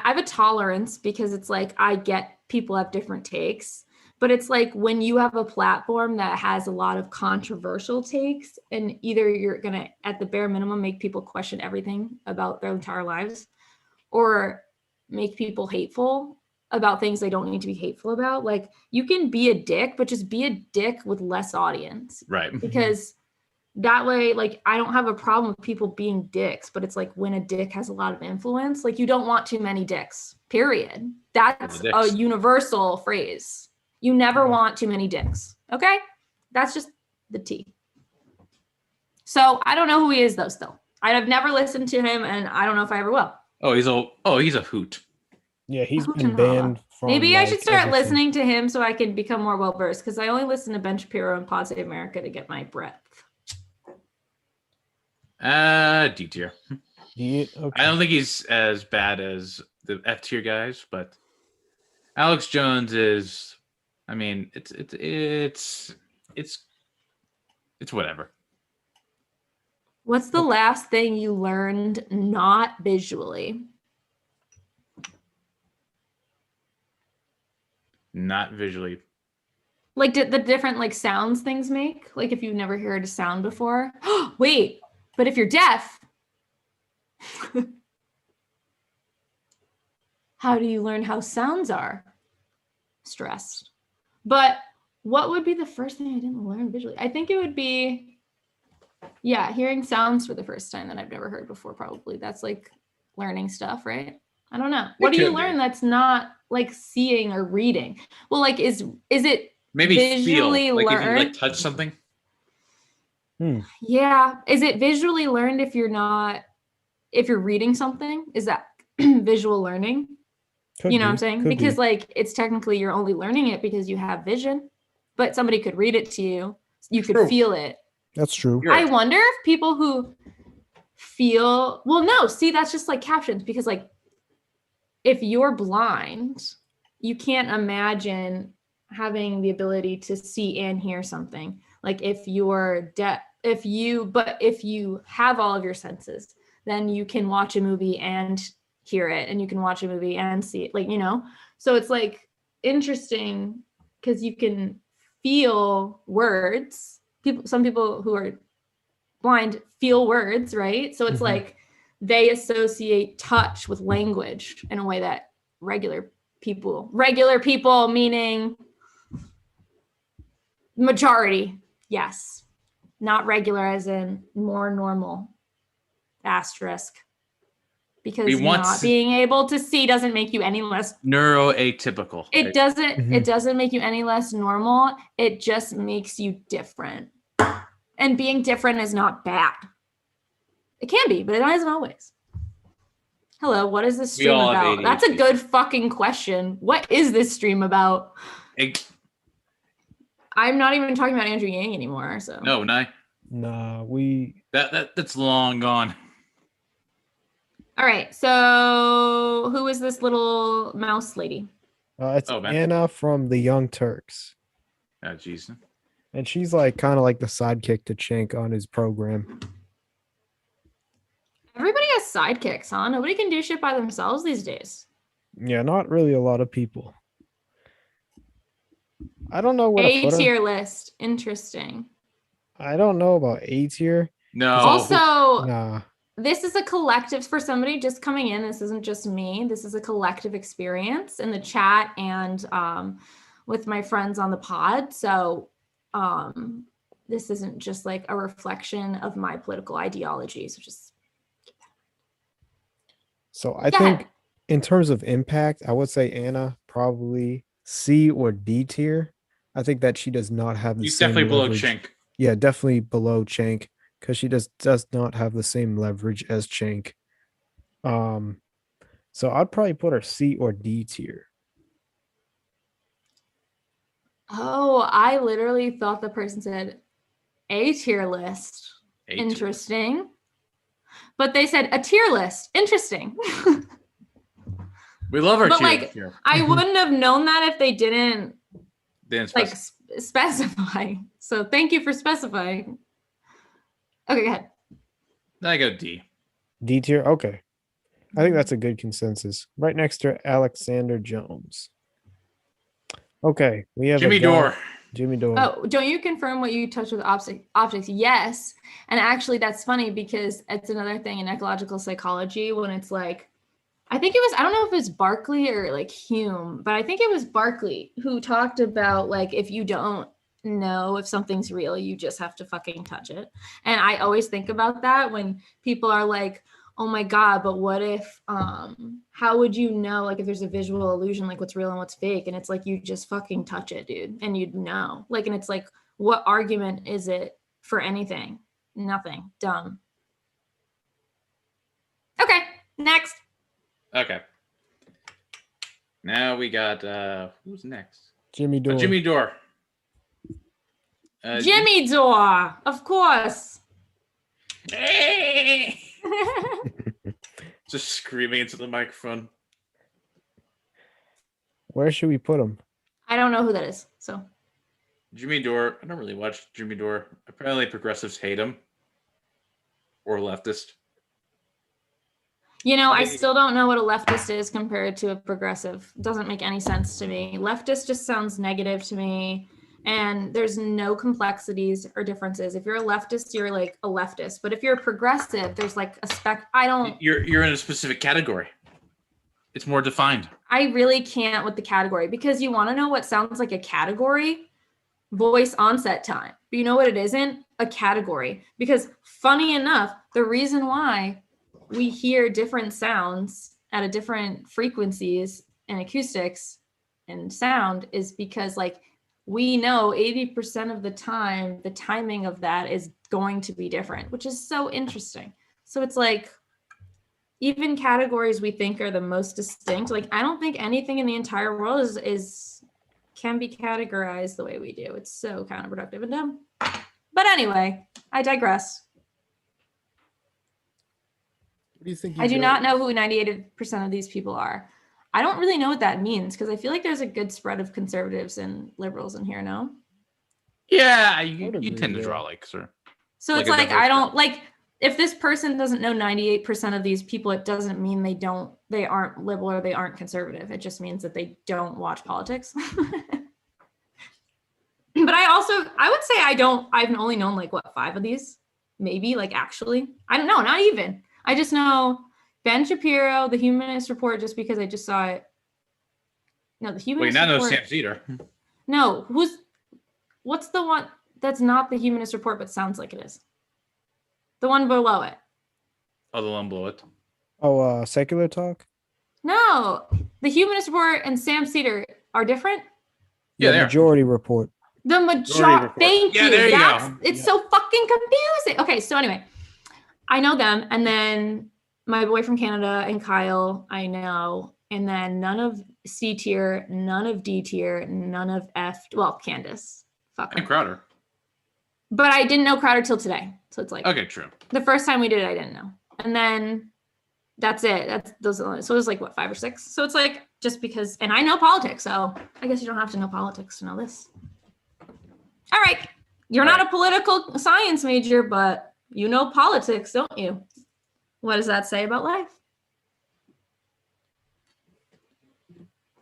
have a tolerance because it's like I get people have different takes, but it's like when you have a platform that has a lot of controversial takes and either you're gonna at the bare minimum make people question everything about their entire lives or make people hateful about things they don't need to be hateful about. Like you can be a dick, but just be a dick with less audience. Right. Because that way, like, I don't have a problem with people being dicks, but it's like when a dick has a lot of influence, like you don't want too many dicks, period. That's a universal phrase. You never want too many dicks. Okay. That's just the T. So I don't know who he is though, still. I've never listened to him and I don't know if I ever will. Oh, he's a hoot. Yeah, he's been banned from. Maybe I like, should start everything. listening to him so I can become more well versed because I only listen to Ben Shapiro and Pod Save America to get my breadth. D tier. Yeah, okay. I don't think he's as bad as the F tier guys, but Alex Jones is. I mean, it's whatever. What's the last thing you learned not visually? Not visually. Like the different like sounds things make? Like if you've never heard a sound before? Wait, but if you're deaf, how do you learn how sounds are? Stressed. But what would be the first thing I didn't learn visually? I think it would be, yeah, hearing sounds for the first time that I've never heard before, probably. That's like learning stuff, right? I don't know. What do you learn that's not like seeing or reading? Well, like is it Maybe visually feel like if you learned? like touch something. Yeah. Is it visually learned if you're reading something? Is that visual learning? Could You know be, what I'm saying? could Because be. like it's technically you're only learning it because you have vision, but somebody could read it to you. You could feel it. That's true. I wonder if people who feel, well, no, see, that's just like captions because like if you're blind, you can't imagine having the ability to see and hear something. Like if you're deaf, if you have all of your senses, then you can watch a movie and hear it, and you can watch a movie and see it, like, you know? So it's like interesting because you can feel words. Some people who are blind feel words, right? So it's like they associate touch with language in a way that regular people meaning majority, yes, not regular as in more normal, asterisk, because not being able to see doesn't make you any less Neuroatypical. it doesn't make you any less normal. It just makes you different. And being different is not bad. It can be, but it isn't always. Hello, what is this We stream all have about? That's a ADHD. good fucking question. What is this stream about? I'm not even talking about Andrew Yang anymore. So No, Nah, that's long gone. all right. So who is this little mouse lady? It's Oh, man. Anna from the Young Turks. Oh, jeez. And she's like kind of like the sidekick to Cenk on his program. Everybody has sidekicks, huh? Nobody can do shit by themselves these days. Yeah, not really a lot of people. I don't know what A to put her. tier list. Interesting. I don't know about A tier. No. Also, Nah. this is a collective for somebody just coming in. This isn't just me. This is a collective experience in the chat and with my friends on the pod. So this isn't just like a reflection of my political ideology. So just So I Go think ahead. in terms of impact, I would say Anna probably C or D tier. I think that she does not have the He's same definitely below leverage. Cenk. Yeah, definitely below Cenk because she does not have the same leverage as Cenk. So I'd probably put her C or D tier. Oh, I literally thought the person said A tier list. A tier. Interesting. But they said a tier list. Interesting. We love our But tier like, list here. I wouldn't have known that if they didn't Didn't like specify. specify. So thank you for specifying. Okay, go ahead. I go D. D tier. Okay. I think that's a good consensus. Right next to Alexander Jones. Okay, we have Jimmy a guy- Dore. Jimmy Dore. Oh, don't you confirm what you touch with objects? Yes. And actually, that's funny because it's another thing in ecological psychology when it's like, I think it was, I don't know if it was Barkley or like Hume, but I think it was Barkley who talked about like, if you don't know if something's real, you just have to fucking touch it. And I always think about that when people are like, oh my God, but what if, how would you know, like if there's a visual illusion, like what's real and what's fake? And it's like, you just fucking touch it, dude. And you'd know. Like, and it's like, what argument is it for anything? Nothing. Dumb. Okay, next. Okay. Now we got who's next? Jimmy Dore. Jimmy Dore. Jimmy Dore, of course. Just screaming into the microphone. Where should we put him? I don't know who that is. So Jimmy Dore. I don't really watch Jimmy Dore. Apparently, progressives hate him. Or leftist. you know, I still don't know what a leftist is compared to a progressive. It doesn't make any sense to me. Leftist just sounds negative to me. And there's no complexities or differences. If you're a leftist, you're like a leftist. But if you're a progressive, there's like a I don't. You're in a specific category. It's more defined. I really can't with the category because you want to know what sounds like a category? Voice onset time. But you know what it isn't? A category. Because funny enough, the reason why we hear different sounds at a different frequencies and acoustics and sound is because like we know 80% of the time, the timing of that is going to be different, which is so interesting. So it's like, even categories we think are the most distinct, like I don't think anything in the entire world can be categorized the way we do. It's so counterproductive and dumb. But anyway, I digress. What do you think? I do not know who 98% of these people are. I don't really know what that means because I feel like there's a good spread of conservatives and liberals in here, no? Yeah, you tend to draw like, sir. So it's like, I don't like, if this person doesn't know 98% of these people, it doesn't mean they aren't liberal or they aren't conservative. It just means that they don't watch politics. But I would say I've only known like what, 5 of these, maybe like actually, I don't know, not even. I just know Ben Shapiro, the Humanist Report, just because I just saw it. No, the Humanist Report. Report. Wait, not no Sam Cedar. No, what's the one that's not the Humanist Report but sounds like it is? The one below it. Oh, the one below it. Oh, Secular Talk? No, the Humanist Report and Sam Cedar are different. Yeah, they are. Majority Report. The majority. Thank Yeah, you. there you go. It's so fucking confusing. Okay, so anyway, I know them. And then my boy from Canada and Kyle, I know. And then none of C tier, none of D tier, none of F. Well, Candace. Fuck her. And Crowder. But I didn't know Crowder till today. So it's like, Okay, true. the first time we did it, I didn't know. And then that's it. That's those. So it was like, what, 5 or 6? So it's like, just because, and I know politics. So I guess you don't have to know politics to know this. All right. You're not a political science major, but you know politics, don't you? What does that say about life?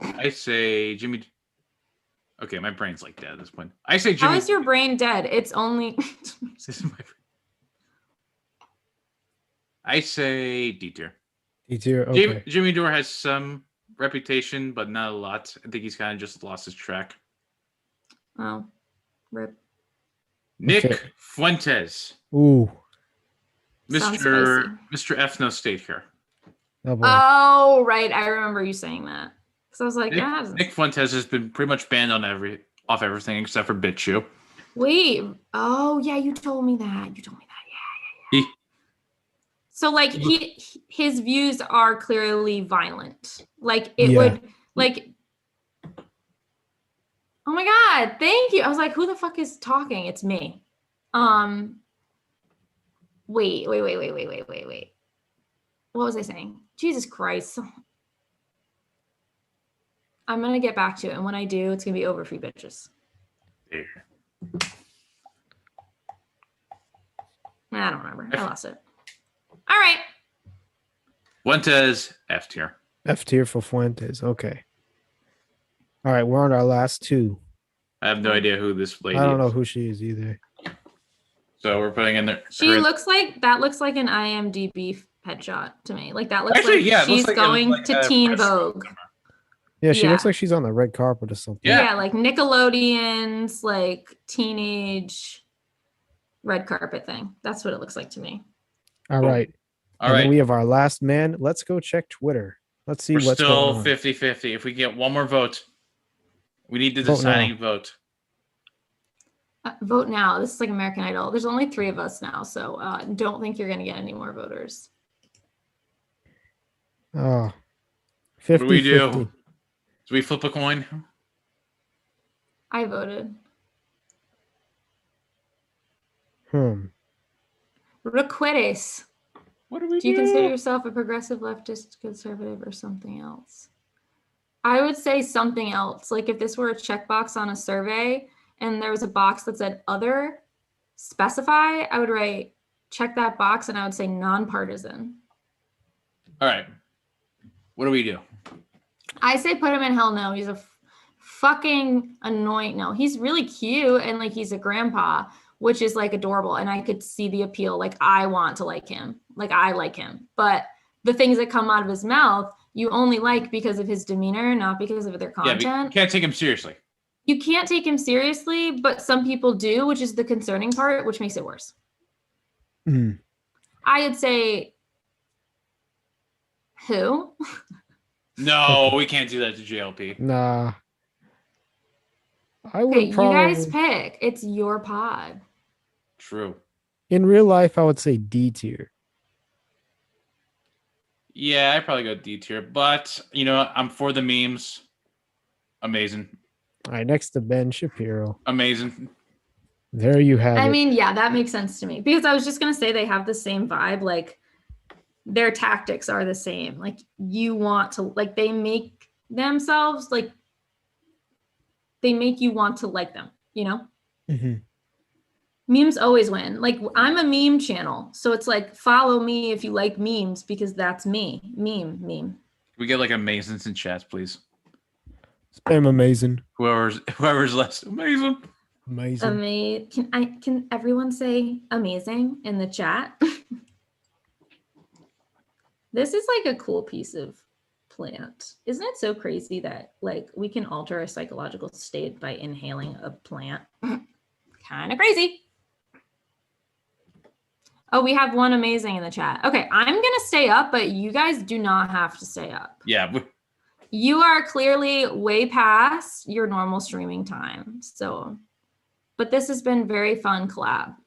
I say Jimmy. Okay, my brain's like dead at this point. I say Jimmy. How is your brain dead? It's only. I say D tier. D tier. Okay. Jimmy Dore has some reputation, but not a lot. I think he's kind of just lost his track. Oh, rip. Nick Fuentes. Ooh. Mr. F no state here. Oh, right. I remember you saying that. Because I was like, Nick Fuentes has been pretty much banned on off everything except for BitChute. Wait. Oh, yeah, you told me that. Yeah. So like his views are clearly violent. Like it would like. Oh my God, thank you. I was like, who the fuck is talking? It's me. Wait. What was I saying? Jesus Christ. I'm going to get back to it. And when I do, it's going to be over for you bitches. There. I don't remember. I lost it. All right. Fuentes, F tier. F tier for Fuentes. Okay. All right, we're on our last 2. I have no idea who this lady is. I don't know who she is either. So we're putting in there. She looks like an IMDb headshot to me. Like that looks Actually, like she's like going to Teen Vogue. Yeah, she looks like she's on the red carpet or something. Yeah, like Nickelodeon's like teenage red carpet thing. That's what it looks like to me. All right. All right. Then we have our last man. Let's go check Twitter. Let's see what's still going on. 50-50. If we get one more vote, we need the deciding vote. Vote now. This is like American Idol. There's only 3 of us now, so don't think you're going to get any more voters. Oh, 50, what do we do? 50. Do we flip a coin? I voted. Requites. What do we do? Do you consider yourself a progressive leftist, conservative, or something else? I would say something else. Like if this were a checkbox on a survey and there was a box that said other, specify, I would write check that box and I would say nonpartisan. All right. What do we do? I say put him in hell no. He's a fucking annoying. No, he's really cute and like he's a grandpa, which is like adorable. And I could see the appeal. Like I want to like him. Like I like him. But the things that come out of his mouth, you only like because of his demeanor, not because of their content. Yeah, you can't take him seriously. You can't take him seriously, but some people do, which is the concerning part, which makes it worse. Mm. I would say who? No, we can't do that to JLP. Nah. I would Okay, probably... you guys pick. It's your pod. True. In real life, I would say D tier. Yeah, I'd probably go D tier, but you know, I'm for the memes. Amazing. All right, next to Ben Shapiro. Amazing. There you have it. I mean, yeah, that makes sense to me because I was just gonna say they have the same vibe. Like their tactics are the same. Like you want to, like they make themselves like they make you want to like them. You know. Mm-hmm. Memes always win. Like I'm a meme channel. So it's like, follow me if you like memes because that's me. Meme. We get like amazings in chats, please. Spam amazing. Whoever's less amazing. Amazing. Can everyone say amazing in the chat? This is like a cool piece of plant. Isn't it so crazy that like we can alter a psychological state by inhaling a plant? Kind of crazy. Oh, we have one amazing in the chat. Okay, I'm going to stay up, but you guys do not have to stay up. Yeah. You are clearly way past your normal streaming time. So, but this has been very fun collab.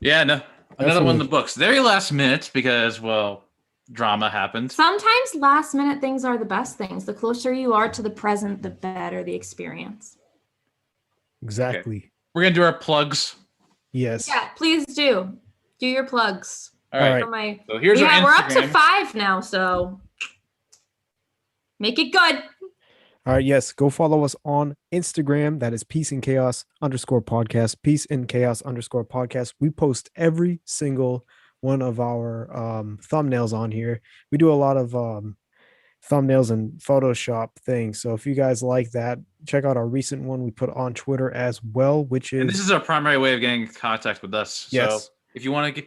Yeah, no. Another one in the books. Very last minute because, well, drama happened. Sometimes last minute things are the best things. The closer you are to the present, the better the experience. Exactly. Okay. We're going to do our plugs. Yes. Yeah, please do. Do your plugs. All right. For my, So here's our we're up to Instagram. 5 now, so make it good. All right, yes. Go follow us on Instagram. That is Peace and Chaos _podcast. Peace and Chaos _podcast. We post every single one of our thumbnails on here. We do a lot of thumbnails and Photoshop things. So if you guys like that, check out our recent one we put on Twitter as well, which is. And this is our primary way of getting in contact with us. Yes. So if you want to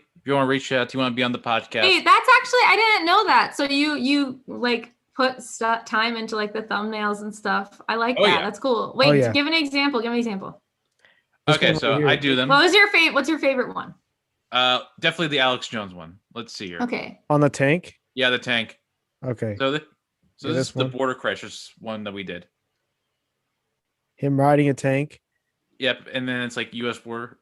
reach out, you want to be on the podcast. Hey, that's actually, I didn't know that. So you like put time into like the thumbnails and stuff. I like that. Yeah. That's cool. Wait, yeah. give an example. Give me an example. Okay, so I do them. What's your favorite one? Definitely the Alex Jones one. Let's see here. Okay. On the tank? Yeah, the tank. Okay. So Yeah, this is the one. border crisis one that we did. Him riding a tank. Yep, and then it's like U.S. border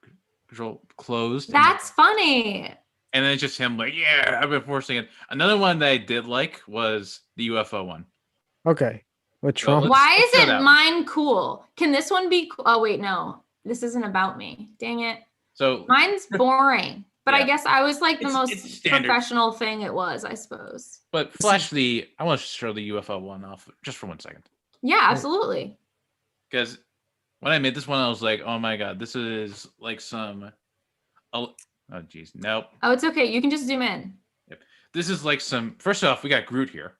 control closed. That's funny. And then it's just him like, yeah, I've been forcing it. Another one that I did like was the UFO one. Okay. With Trump. Why let's show isn't that mine cool? Can this one be cool? Oh, wait, no. This isn't about me. Dang it. So Mine's boring. But I Yeah. guess I was like the It's most standard. professional thing it was, I suppose. But flash I want to show the UFO one off just for 1 second. Yeah, absolutely. Because when I made this one, I was like, oh my God, this is like some. Oh, geez. Nope. Oh, it's okay. You can just zoom in. This is like some. First off, we got Groot here.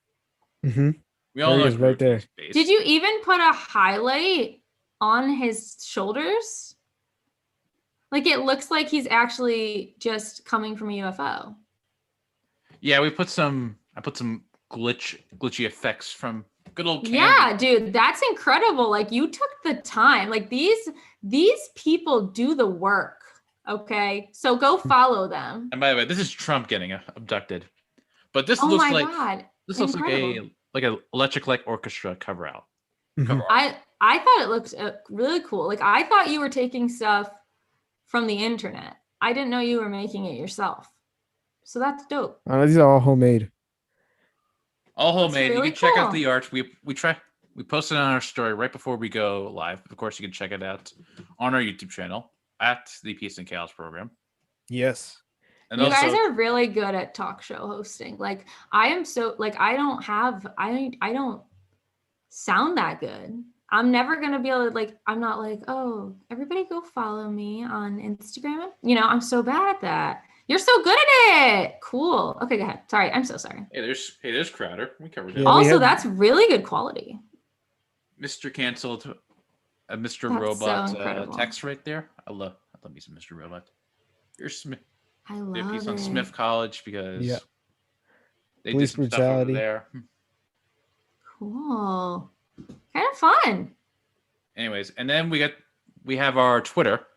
Mm-hmm. We all know is right Groot there. is based. Did you even put a highlight on his shoulders? Like it looks like he's actually just coming from a UFO. Yeah, I put some glitchy effects from good old Candy. Yeah, dude, that's incredible. Like you took the time. Like these people do the work. Okay, so go follow them. And by the way, this is Trump getting abducted. But this Oh looks my like God, this looks incredible. like a Electric Light Orchestra cover out. I thought it looked really cool. Like I thought you were taking stuff from the internet. I didn't know you were making it yourself. So that's dope. These are all homemade. All homemade. really You can check out cool. the art. We posted on our story right before we go live. Of course, you can check it out on our YouTube channel at the Peace and Chaos program. Yes. And You also, guys are really good at talk show hosting. Like I am so like I don't sound that good. I'm never gonna be able to like I'm not like, oh, everybody go follow me on Instagram. You know, I'm so bad at that. You're so good at it. Cool. Okay, go ahead. Sorry, I'm so sorry. hey, there's Crowder. We covered that. Yeah, Also, that's really good quality. Mr. Canceled, Mr. That's Robot so incredible. text right there. I love me some Mr. Robot. Here's Smith. I Did a love piece on it. Smith College because Yeah. they Police did some stuff over brutality. there. Cool. Kind of fun. Anyways, and then we have our Twitter,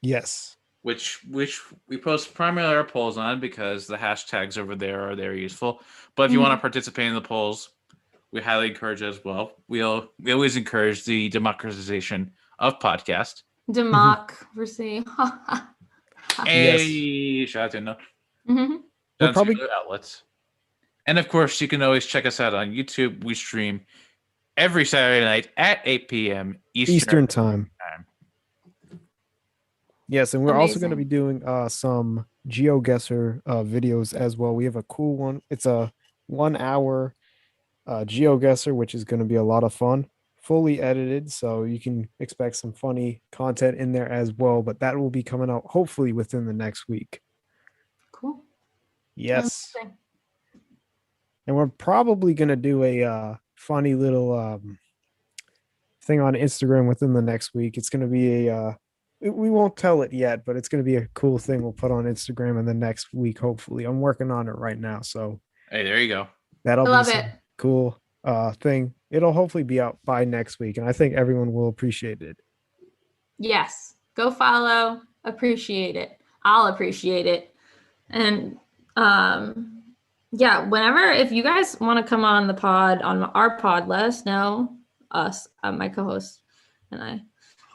Yes. which we post primarily our polls on because the hashtags over there are very useful. But if you want to participate in the polls, we highly encourage it as well. We always encourage the democratization of podcast. Democracy. Hey, shout out to no. Mhm. We're probably- other outlets. And of course, you can always check us out on YouTube. We stream every Saturday night at 8 p.m. Eastern time. Yes, and we're also going to be Amazing. doing some GeoGuessr videos as well. We have a cool one. It's a 1 hour GeoGuessr, which is going to be a lot of fun, fully edited. So you can expect some funny content in there as well. But that will be coming out hopefully within the next week. Cool. Yes. Amazing. And we're probably going to do a funny little thing on Instagram within the next week. It's going to be we won't tell it yet, but it's going to be a cool thing we'll put on Instagram in the next week, hopefully. I'm working on it right now. So Hey, there you go. that'll I love be some it. cool thing. It'll hopefully be out by next week. And I think everyone will appreciate it. Yes. Go follow. Appreciate it. I'll appreciate it. And yeah, if you guys want to come on our pod, let us know. Us, my co-host and I.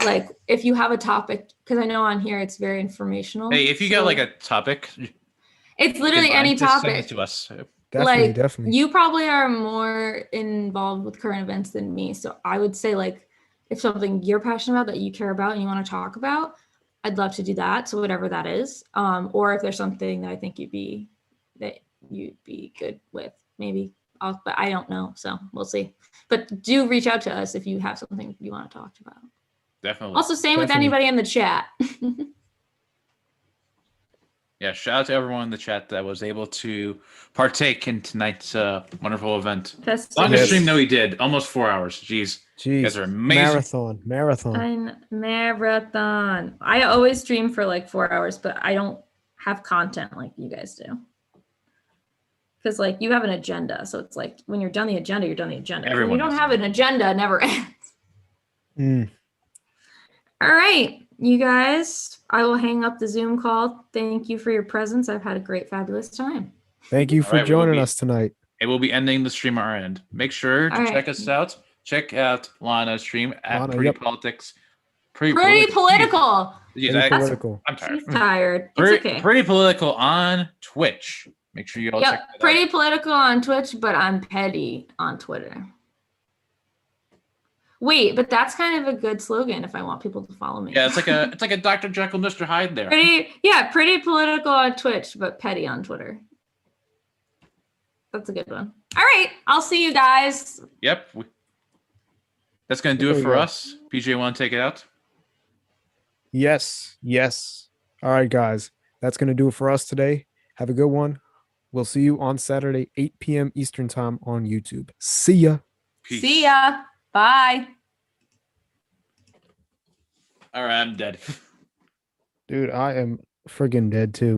like if you have a topic, because I know on here it's very informational. Hey, if you got like a topic, it's literally any just send it topic to us. Definitely. You probably are more involved with current events than me. So I would say like if something you're passionate about that you care about and you want to talk about, I'd love to do that. So whatever that is. Or if there's something that I think you'd be good with, maybe but I don't know. So we'll see. But do reach out to us if you have something you want to talk about. Definitely. Also, same with anybody in the chat. Yeah, shout out to everyone in the chat that was able to partake in tonight's wonderful event. Longest stream though we did, almost 4 hours. Jeez. You guys are amazing. Marathon. I always stream for like 4 hours, but I don't have content like you guys do. Because like you have an agenda, so it's like when you're done the agenda, you're done the agenda. When you don't have an agenda, it never ends. All right, you guys, I will hang up the Zoom call. Thank you for your presence. I've had a great, fabulous time. Thank you for joining us tonight. It will be ending the stream at our end. Make sure to check us out. Check out Lana's stream at Pretty Politics. Pretty political. Political. I'm tired. She's tired. It's okay. Pretty political on Twitch. Make sure you all check that out. Pretty political on Twitch, but I'm petty on Twitter. Wait, but that's kind of a good slogan if I want people to follow me. Yeah, it's like a Dr. Jekyll, Mr. Hyde there. Pretty political on Twitch, but petty on Twitter. That's a good one. All right, I'll see you guys. Yep. That's going to do it for us. PJ, want to take it out? Yes. All right, guys. That's going to do it for us today. Have a good one. We'll see you on Saturday, 8 p.m. Eastern time on YouTube. See ya. Peace. See ya. Bye. All right, I'm dead. Dude, I am friggin' dead too.